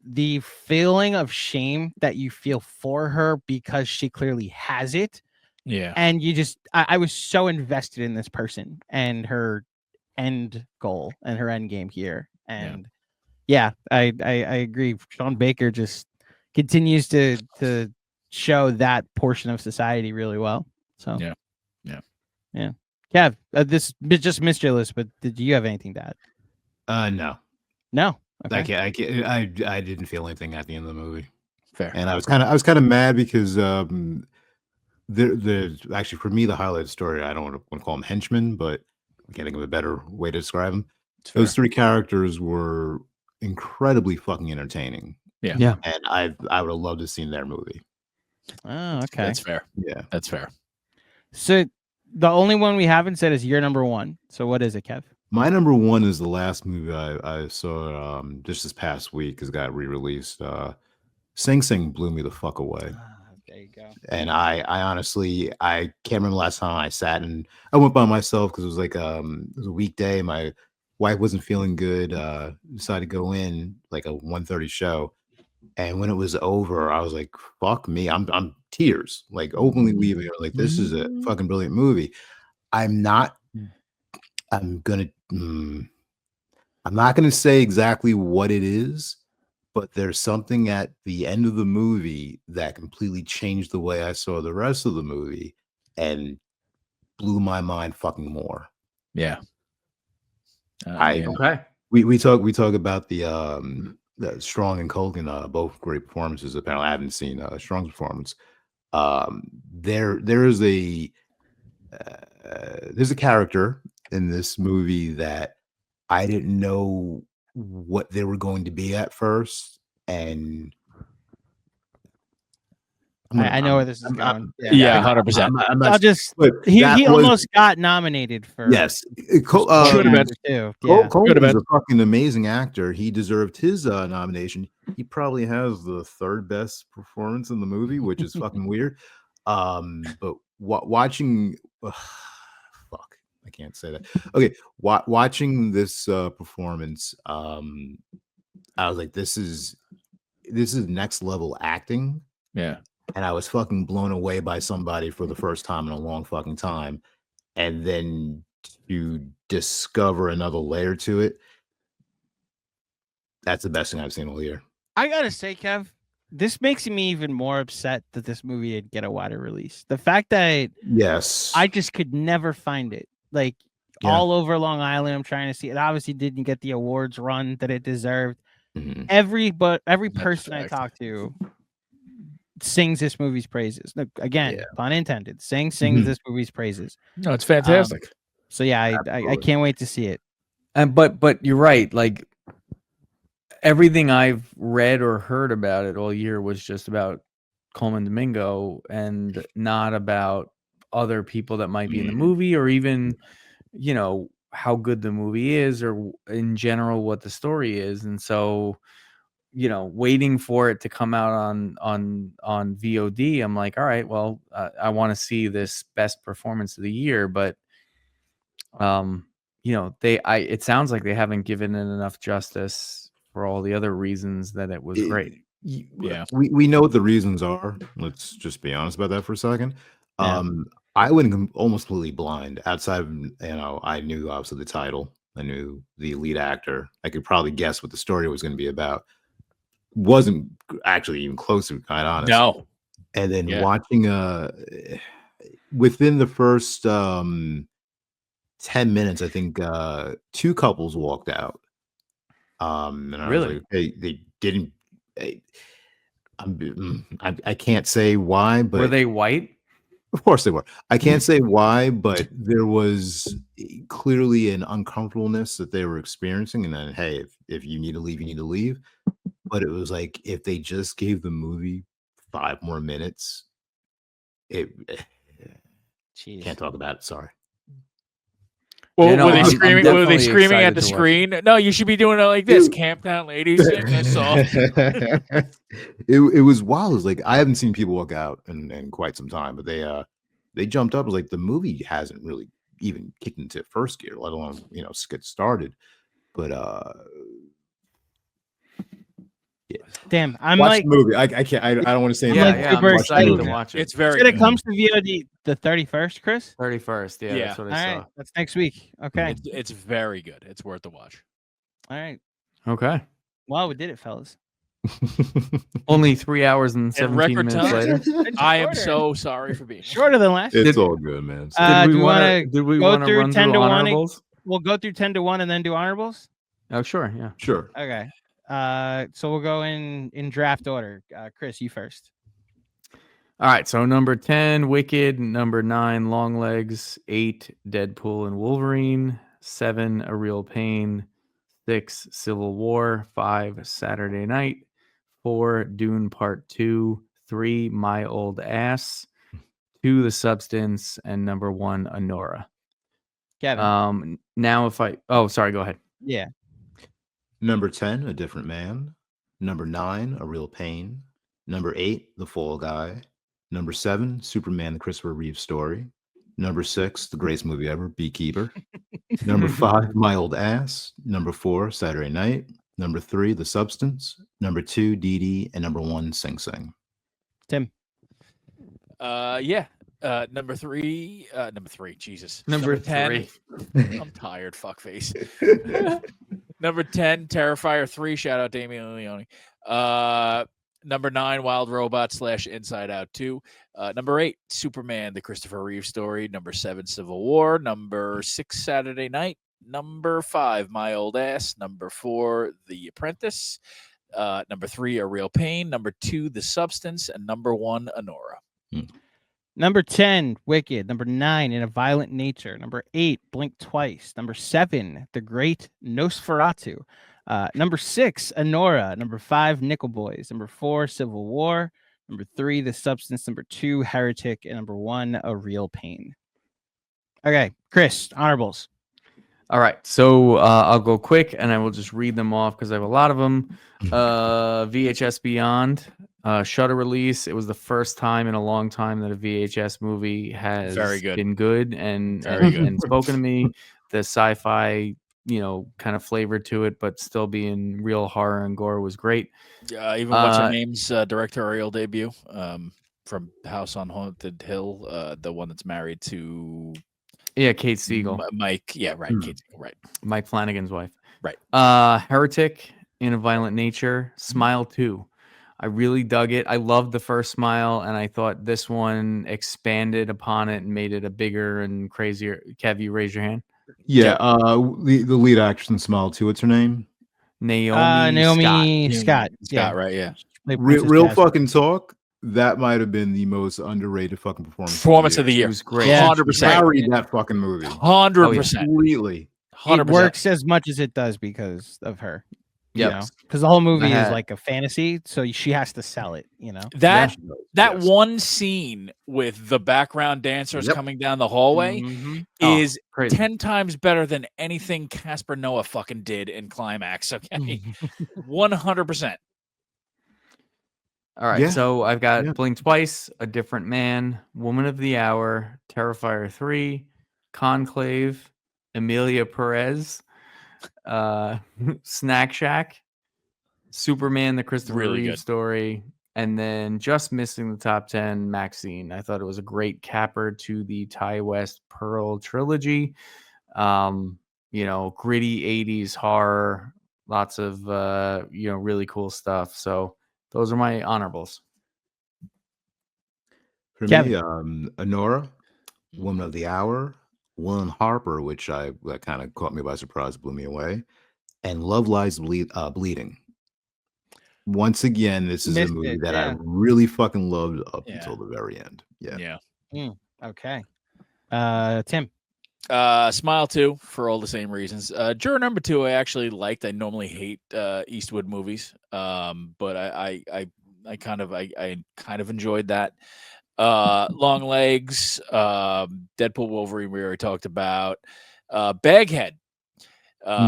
the feeling of shame that you feel for her because she clearly has it. Yeah. And I was so invested in this person and her end goal and her end game here. And I agree. Sean Baker just continues to show that portion of society really well. So yeah. Kev, this just missed your list, but did you have anything to add? No. Okay. I didn't feel anything at the end of the movie. Fair. And I was kind of mad because the actually, for me, the highlight of the story, I don't want to call them henchmen, but I can't think of a better way to describe them. Those 3 characters were incredibly fucking entertaining. Yeah. And I would have loved to have seen their movie. Oh, okay. That's fair. Yeah. That's fair. So the only one we haven't said is your number 1. So what is it, Kev? My number 1 is the last movie I saw just this past week, because it got re-released. Sing Sing blew me the fuck away. There you go. And I honestly, I can't remember last time I sat and I went by myself because it was like it was a weekday. My wife wasn't feeling good. Decided to go in like a 1:30 show, and when it was over, I was like, "Fuck me!" I'm tears, like openly weeping. Like, this is a fucking brilliant movie. I'm not. I'm gonna. I'm not gonna say exactly what it is, but there's something at the end of the movie that completely changed the way I saw the rest of the movie and blew my mind fucking more. Yeah. Okay. We talk about the Strong and Culkin, both great performances. Apparently, I haven't seen Strong's performance. There is there's a character in this movie that I didn't know what they were going to be at first, and I know where this is going. Yeah, 100%. I'll just. but He that was- almost got nominated for. yes. Should have been. Too. Cole Yeah. Coleman Could've is been. a fucking amazing actor. He deserved his nomination. He probably has the third best performance in the movie, which is fucking weird. But watching, fuck, I can't say that. Okay, watching this performance, I was like, this is next level acting. Yeah. And I was fucking blown away by somebody for the first time in a long fucking time. And then to discover another layer to it, that's the best thing I've seen all year. I gotta say, Kev, this makes me even more upset that this movie didn't get a wider release. The fact that Yes. I just could never find it. Like Yeah. all over Long Island, I'm trying to see it. Obviously didn't get the awards run that it deserved. Mhm. Every That's person I fact. talk to sings this movie's praises. Look, again, Yeah. pun intended. Sings Mhm. this movie's praises. No, it's fantastic. So yeah, I Absolutely. can't wait to see it. And but you're right. Like everything I've read or heard about it all year was just about Coleman Domingo and not about other people that might be in the movie or even, you know, how good the movie is or in general what the story is. And so, you know, waiting for it to come out on VOD, I'm like, all right, well, I want to see this best performance of the year, but you know, it sounds like they haven't given it enough justice for all the other reasons that it was great. Yeah. We know what the reasons are. Let's just be honest about that for a second. Yeah. I went almost completely blind. Outside of, you know, I knew obviously the title. I knew the lead actor. I could probably guess what the story was going to be about. Wasn't actually even close, to be quite honest. No. And then Yeah. watching within the first 10 minutes, I think two couples walked out. And I was Really? like, hey, they didn't. I can't say why, but Were they white? of course they were. I can't say why, but there was clearly an uncomfortableness that they were experiencing. And then, hey, if you need to leave, you need to leave. But it was like if they just gave the movie 5 more minutes, it Jeez. can't talk about it. Sorry. Well, Yeah, no, were they I'm screaming? Were they definitely screaming at excited the to watch screen? No, you should be doing it like this. Camp down, ladies. That's soft. It was wild. It was like I haven't seen people walk out in quite some time, but they jumped up. It was like the movie hasn't really even kicked into first gear, let alone, you know, get started. But yeah. Damn, I'm Watch like, the movie. I can't. I don't want to say I'm Yeah, like anything. yeah, I'm super excited excited. to watch it. It's very it good. comes to VOD the 31st, Chris. 31st. Yeah, Yeah. that's what All I right, saw. that's next week. Okay, It's very good. It's worth the watch. all right. Okay. Well, we did it, fellas. Only 3 hours and 17 record minutes time. later. I am Shorter. so sorry for being Shorter than last. It's Did- all good, man. Do we wanna- wanna did we go want to through run 10 through to 1? honorables? We'll go through 10 to 1 and then do honorables. Oh, sure. Yeah. Sure. Okay. So we'll go in draft order. Chris, you first. All right. So number 10, Wicked. Number 9, Longlegs. 8, Deadpool and Wolverine. 7, A Real Pain. 6, Civil War. 5, Saturday Night. 4, Dune Part 2. 3, My Old Ass. 2, The Substance. And number 1, Honora. Kevin. Now if I... Oh, sorry. Go ahead. Yeah. Number 10, A Different Man. Number 9, A Real Pain. Number 8, The Fall Guy. Number 7, Superman, the Christopher Reeve story. Number 6, the greatest movie ever, Beekeeper. Number 5, My Old Ass. Number 4, Saturday Night. Number 3, The Substance. Number 2, Dee Dee. And number 1, Sing Sing. Tim. Yeah. Number three, Jesus. Number 10. 3. I'm tired, fuckface. Number 10, Terrifier 3. Shout out Damian Leone. Number 9, Wild Robot / Inside Out 2. Number 8, Superman, the Christopher Reeve story. Number 7, Civil War. Number 6, Saturday Night. Number 5, My Old Ass. Number 4, The Apprentice. Number 3, A Real Pain. Number 2, The Substance. And number 1, Anora. Number 10, Wicked. Number 9, In a Violent Nature. Number 8, Blink Twice. Number 7, The Great Nosferatu. Number 6, Anora. Number 5, Nickel Boys. Number 4, Civil War. Number 3, The Substance. Number 2, Heretic. And number 1, A Real Pain. Okay, Chris, honorables. All right, so I'll go quick and I will just read them off because I have a lot of them. VHS Beyond, Shudder release. It was the first time in a long time that a VHS movie has been good and spoken to me. The sci-fi, kind of flavor to it, but still being real horror and gore was great. Even what's her name's directorial debut from House on Haunted Hill, the one that's married to Kate Siegel. Mike, Kate Siegel, right. Mike Flanagan's wife. Right. Heretic, In a Violent Nature, Smile 2. I really dug it. I loved the first Smile, and I thought this one expanded upon it and made it a bigger and crazier. Kev, you raise your hand. Yeah, the lead actress in Smile 2, what's her name? Naomi Scott. Scott, right, yeah. Real fucking talk. That might have been the most underrated fucking performance of the year. It was great. Yeah. 100%. Carried that fucking movie. 100%. Completely. 100%. It works as much as it does because of her. Yep. Because the whole movie is like a fantasy, so she has to sell it, That one scene with the background dancers coming down the hallway is 10 times better than anything Casper Noah fucking did in Climax. Okay. 100%. All right, so I've got Blink Twice, A Different Man, Woman of the Hour, Terrifier 3, Conclave, Emilia Perez, Snack Shack, Superman, the Christopher Reeve story, and then just missing the top 10, Maxine. I thought it was a great capper to the Ty West Pearl trilogy. Gritty 80s horror, lots of really cool stuff. So those are my honorables. For me, Anora, Woman of the Hour, Will Harper, which that kind of caught me by surprise, blew me away, and Love Lies Bleeding. Once again, this is a movie that I really fucking loved up until the very end. Yeah. Okay. Tim. Smile 2 for all the same reasons. Juror number 2 I actually liked. I normally hate Eastwood movies, but I kind of enjoyed that. Long Legs, Deadpool Wolverine we already talked about. Baghead,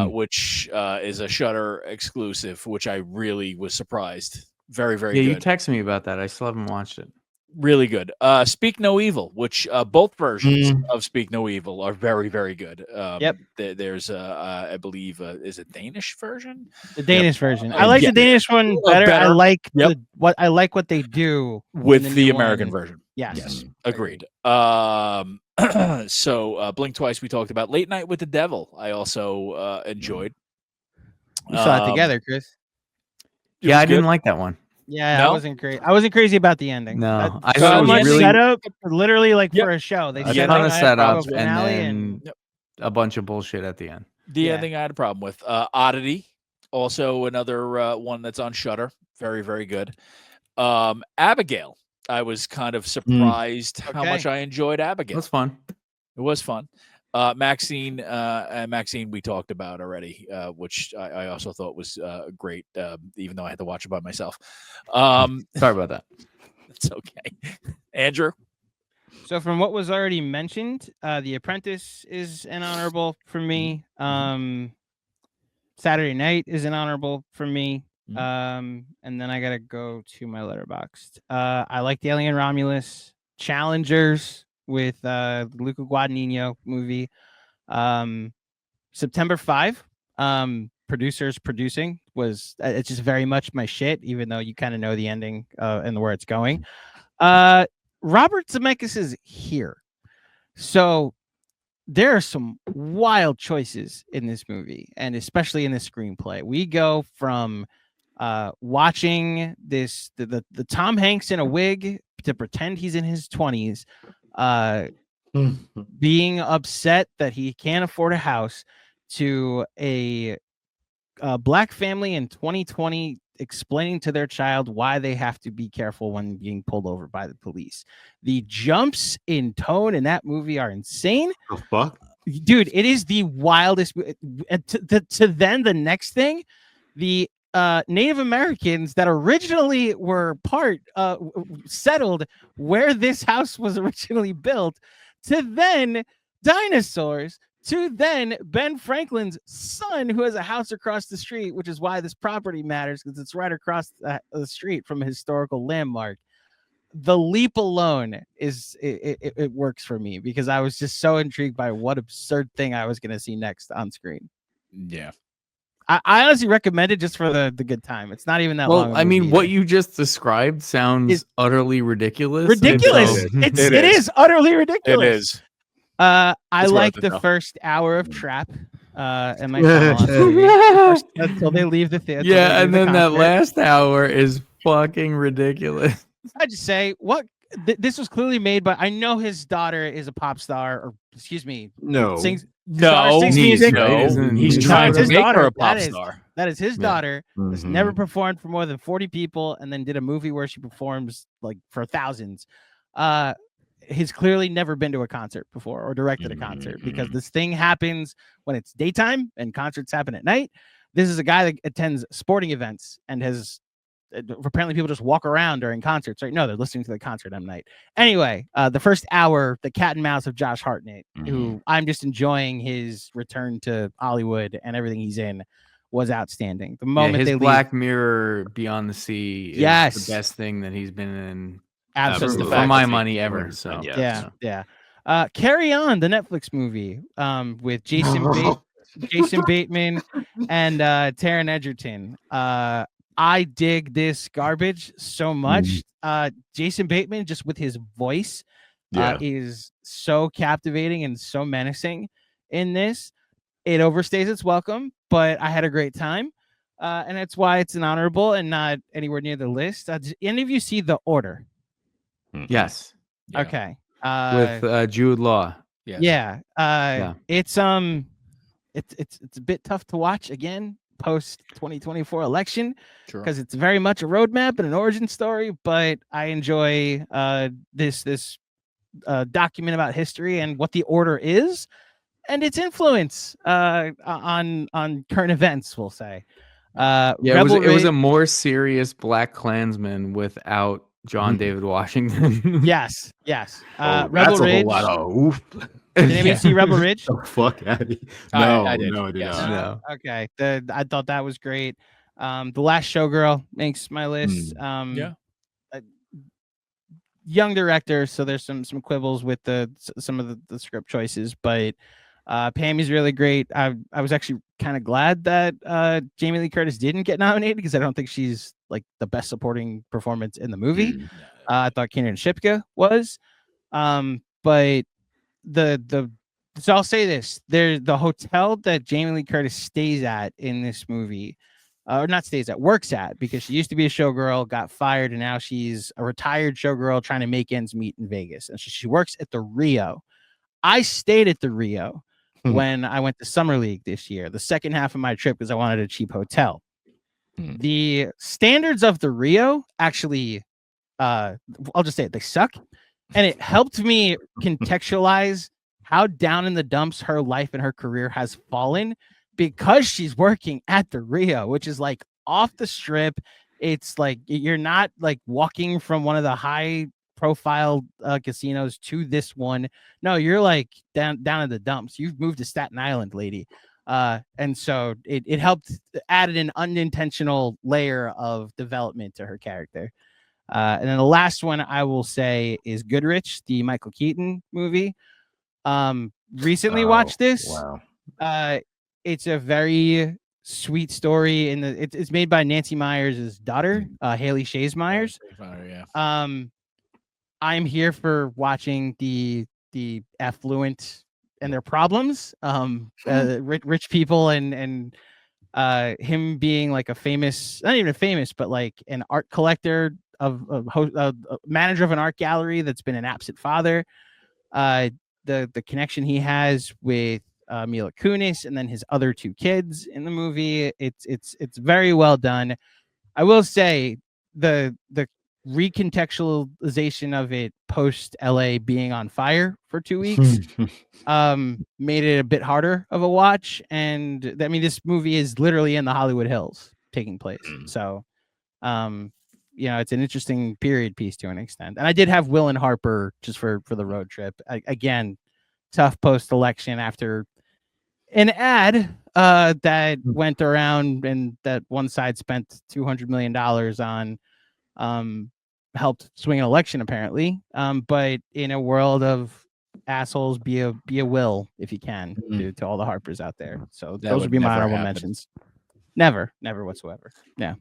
which is a Shudder exclusive, which I really was surprised. Very, very good. Yeah, you texted me about that. I still haven't watched it. Really good. Speak No Evil, which both versions of Speak No Evil are very, very good. There's I believe is it Danish version? The Danish version. I like the Danish one better. I like what they do with the American version. Yes. Agreed. So Blink Twice we talked about. Late Night with the Devil I also enjoyed. We saw it together, Chris. I didn't like that one. Yeah, I wasn't crazy. I wasn't crazy about the ending. No, I thought it was really setup, literally for a show. They set a setup and then a bunch of bullshit at the end. The ending I had a problem with. Oddity, also another one that's on Shudder. Very, very good. Abigail, I was kind of surprised how much I enjoyed Abigail. It was fun. It was fun. Maxine we talked about already, which I also thought was great, even though I had to watch it by myself. Sorry about that. It's okay. Andrew? So from what was already mentioned, The Apprentice is an honorable for me. Saturday Night is an honorable for me. And then I gotta go to my letterboxd. I like the Alien Romulus, Challengers with Luca Guadagnino movie. September 5. Producers producing was it's just very much my shit, even though you kind of know the ending and where it's going. Robert Zemeckis is here, so there are some wild choices in this movie, and especially in the screenplay. We go from watching this the Tom Hanks in a wig to pretend he's in his 20s, being upset that he can't afford a house, to a black family in 2020 explaining to their child why they have to be careful when being pulled over by the police. The jumps in tone in that movie are insane. The fuck? Dude, it is the wildest. To then the next thing, the Native Americans that originally were settled where this house was originally built, to then dinosaurs, to then Ben Franklin's son, who has a house across the street, which is why this property matters, because it's right across the street from a historical landmark. The leap alone it works for me, because I was just so intrigued by what absurd thing I was going to see next on screen. Yeah. I honestly recommend it just for the good time. It's not even that long. Well, I mean, what you just described sounds utterly ridiculous. It is utterly ridiculous. It is. I like the first hour of Trap. And my until they leave the theater. Yeah, and then that last hour is fucking ridiculous. I just say this was clearly made by. I know his daughter is a pop star, or excuse me, sings music. He's trying to make her a pop star. That is his daughter. Has never performed for more than 40 people, and then did a movie where she performs like for thousands. He's clearly never been to a concert before or directed a concert, because this thing happens when it's daytime and concerts happen at night. This is a guy that attends sporting events and has apparently people just walk around during concerts, right? No, they're listening to the concert at night. Anyway, the first hour, the cat and mouse of Josh Hartnett, who I'm just enjoying his return to Hollywood and everything he's in, was outstanding. The moment his they Black Mirror Beyond the Sea is the best thing that he's been in. Absolutely, for my money ever. So yeah. Carry On, the Netflix movie, with Jason Bateman and Taron Egerton. I dig this garbage so much. Jason Bateman, just with his voice, is so captivating and so menacing in this. It overstays its welcome, but I had a great time. And that's why it's an honorable and not anywhere near the list. Did any of you see The Order? Yes. Yeah. Okay. With Jude Law. Yeah. It's a bit tough to watch again post 2024 election, because it's very much a roadmap and an origin story. But I enjoy this document about history and what the Order is, and its influence on current events, we'll say. It was a more serious Black Klansman without John David Washington. Yes. Rebel Ridge. A whole lot of oof. Did anybody see Rebel Ridge? The fuck out of here. I did. No, I did not. No. Okay. I thought that was great. The Last Showgirl makes my list. Young director, so there's some quibbles with some of the script choices, but Pammy's really great. I was actually kind of glad that Jamie Lee Curtis didn't get nominated, because I don't think she's like the best supporting performance in the movie. I thought Kiernan Shipka was, but so I'll say this: the hotel that Jamie Lee Curtis stays at in this movie, works at, because she used to be a showgirl, got fired, and now she's a retired showgirl trying to make ends meet in Vegas, and she works at the Rio. I stayed at the Rio when I went to Summer League this year, the second half of my trip, because I wanted a cheap hotel. The standards of the Rio actually, I'll just say it, they suck. And it helped me contextualize how down in the dumps her life and her career has fallen, because she's working at the Rio, which is like off the strip. It's like you're not like walking from one of the high profile casinos to this one. No, you're like down in the dumps. You've moved to Staten Island, lady. And so it helped added an unintentional layer of development to her character. And then the last one I will say is Goodrich, the Michael Keaton movie. Recently watched this. Wow. It's a very sweet story, and it's made by Nancy Meyers' daughter, Haley Shays Myers. Yeah. I'm here for watching the affluent and their problems. Rich people and him being like a famous, not even a famous, but like an art collector a manager of an art gallery that's been an absent father. The connection he has with Mila Kunis and then his other two kids in the movie. It's very well done. I will say the recontextualization of it post LA being on fire for 2 weeks made it a bit harder of a watch. And I mean, this movie is literally in the Hollywood Hills taking place. So it's an interesting period piece to an extent. And I did have Will and Harper just for the road trip. Again, tough post-election after an ad that went around and that one side spent $200 million on helped swing an election, apparently. But in a world of assholes, be a Will if you can to all the Harpers out there. So those would be my honorable mentions. Never whatsoever. Yeah.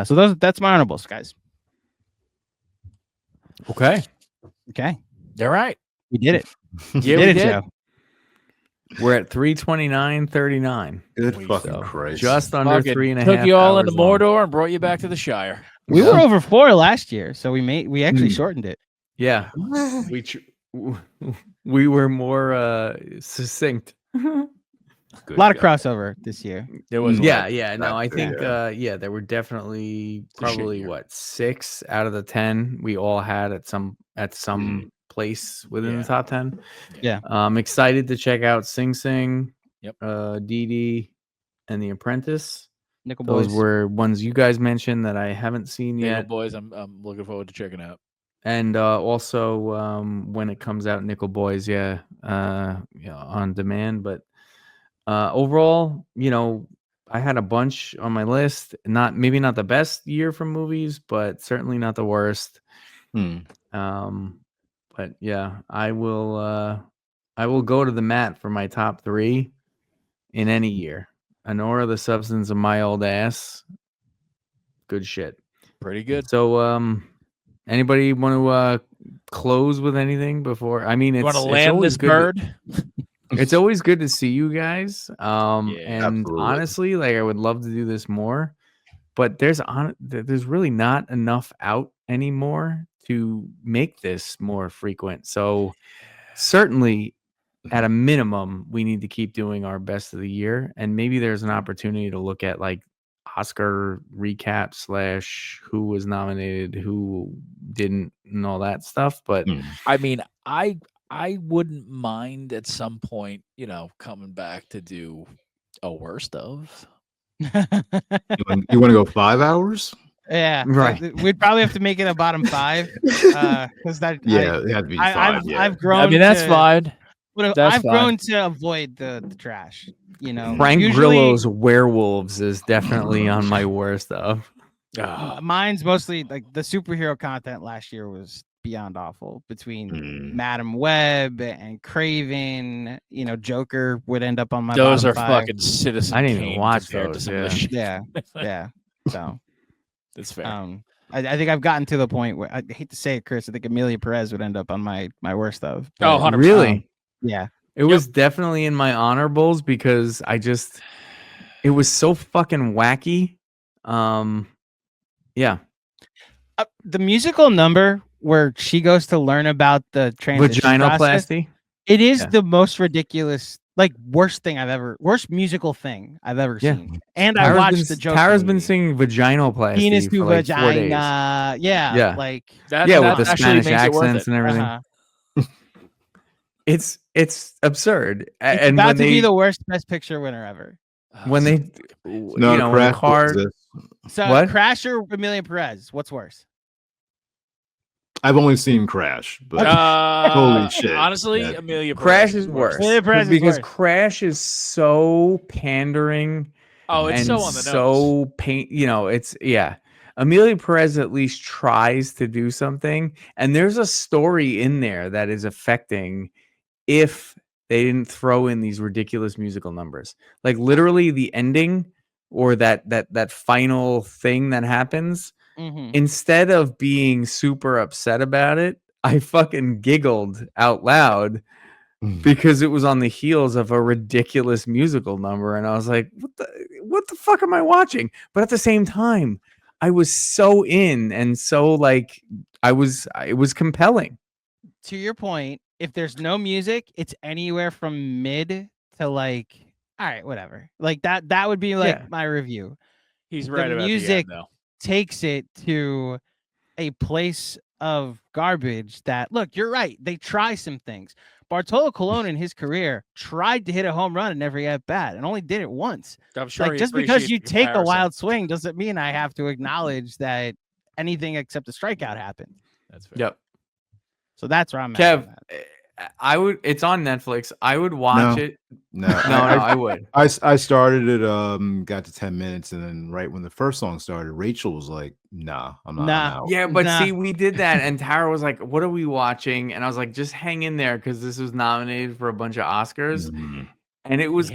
So that's my honorables, guys. Okay. All right. We did it. Yeah, we did. Joe. We're at 329.39. Good fucking Christ. Just under Fucking 3.5 took you all hours into long. Mordor and brought you back to the Shire. We were over 4 last year, so we actually shortened it. Yeah. We were more succinct. A lot of crossover this year. There was No, I think there were definitely probably 6 out of the 10 we all had at some place within the top 10. Yeah. I'm excited to check out Sing Sing, Yep. Dee Dee, and The Apprentice. Nickel Those Boys. were ones you guys mentioned that I haven't seen Nickel yet. Boys, I'm looking forward to checking out. And also when it comes out, Nickel Boys, on demand. But overall, I had a bunch on my list. Maybe not the best year for movies, but certainly not the worst. But yeah, I will go to the mat for my top 3 in any year. Honora, the Substance of My Old Ass. Good shit. Pretty good. So anybody want to close with anything before? I mean, You want to it's land always this good bird? It's always good to see you guys. And absolutely. honestly, like I would love to do this more, but there's really not enough out anymore to make this more frequent. So certainly at a minimum, we need to keep doing our best of the year. And maybe there's an opportunity to look at like Oscar recap / who was nominated, who didn't, and all that stuff. But I mean, I wouldn't mind at some point, coming back to do a worst of. You want to go 5 hours? Yeah, right. We'd probably have to make it a bottom 5 because that. It had to be 5. I've grown. I mean, that's fine. I've grown to avoid the trash. Frank usually, Grillo's Werewolves is definitely on my worst of. Mine's mostly like the superhero content last year was beyond awful. Between Madam Web and Craven, Joker would end up on my. Those are bottom 5. fucking Citizen. I didn't Kane even watch compared to those. some of the shit. Yeah. So that's fair. I think I've gotten to the point where I hate to say it, Chris. I think Amelia Perez would end up on my worst of. Oh, 100%. Really? Yeah. It was definitely in my honorables because it was so fucking wacky. Yeah. The musical number where she goes to learn about the transition process, vaginoplasty. it is the most ridiculous, worst musical thing I've ever seen. And I watched the Joker. Tara's been singing vaginoplasty penis to for like vagina. 4 days. Yeah. With the Spanish accents and everything. It's absurd. It's and about when to they be the worst Best Picture winner ever. when they No, Crash So What? Crash or Amelia Perez, what's worse? I've only seen Crash, but holy shit! Honestly, that- Amelia Crash Perez is worse Amelia Perez is because worse. Crash is so pandering. Oh, it's and so on the nose. so pain. It's Amelia Perez at least tries to do something, and there's a story in there that is affecting if they didn't throw in these ridiculous musical numbers, like literally the ending or that final thing that happens. Instead of being super upset about it, I fucking giggled out loud because it was on the heels of a ridiculous musical number, and I was like, what the fuck am I watching? But at the same time, I was so in, and so like it was compelling. To your point, if there's no music, it's anywhere from mid to like, all right, whatever. Like that would be like my review. He's right the about music the end, though. takes it to a place of garbage that, look, you're right. They try some things. Bartolo Colon in his career tried to hit a home run in every at bat and only did it once. I'm sure like, just because you take a wild swing doesn't mean I have to acknowledge that anything except a strikeout happened. That's fair. Yep. So that's where I'm Kev, at. I would. It's on Netflix. I would watch it. No, I would. I started it, got to 10 minutes, and then right when the first song started, Rachel was like, "Nah, I'm not." I'm out. Yeah, but see, we did that, and Tara was like, "What are we watching?" And I was like, "Just hang in there because this was nominated for a bunch of Oscars." And it was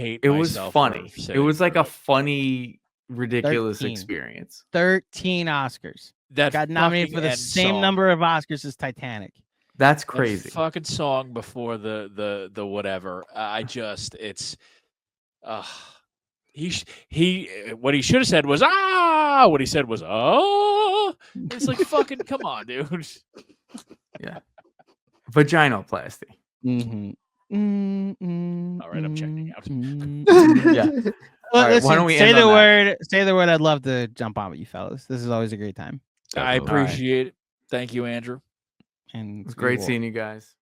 funny. It was like a funny, ridiculous experience. 13 Oscars. That got nominated for the same number of Oscars as Titanic. That's crazy. That fucking song before the whatever. It's he what he should have said was what he said was it's like fucking come on, dude. Yeah. Vaginoplasty. All right, I'm checking out. Yeah. Well, right, listen, why don't we say end the on word? Say the word. I'd love to jump on with you fellas. This is always a great time. I appreciate it. Thank you, Andrew. And it was great seeing you guys.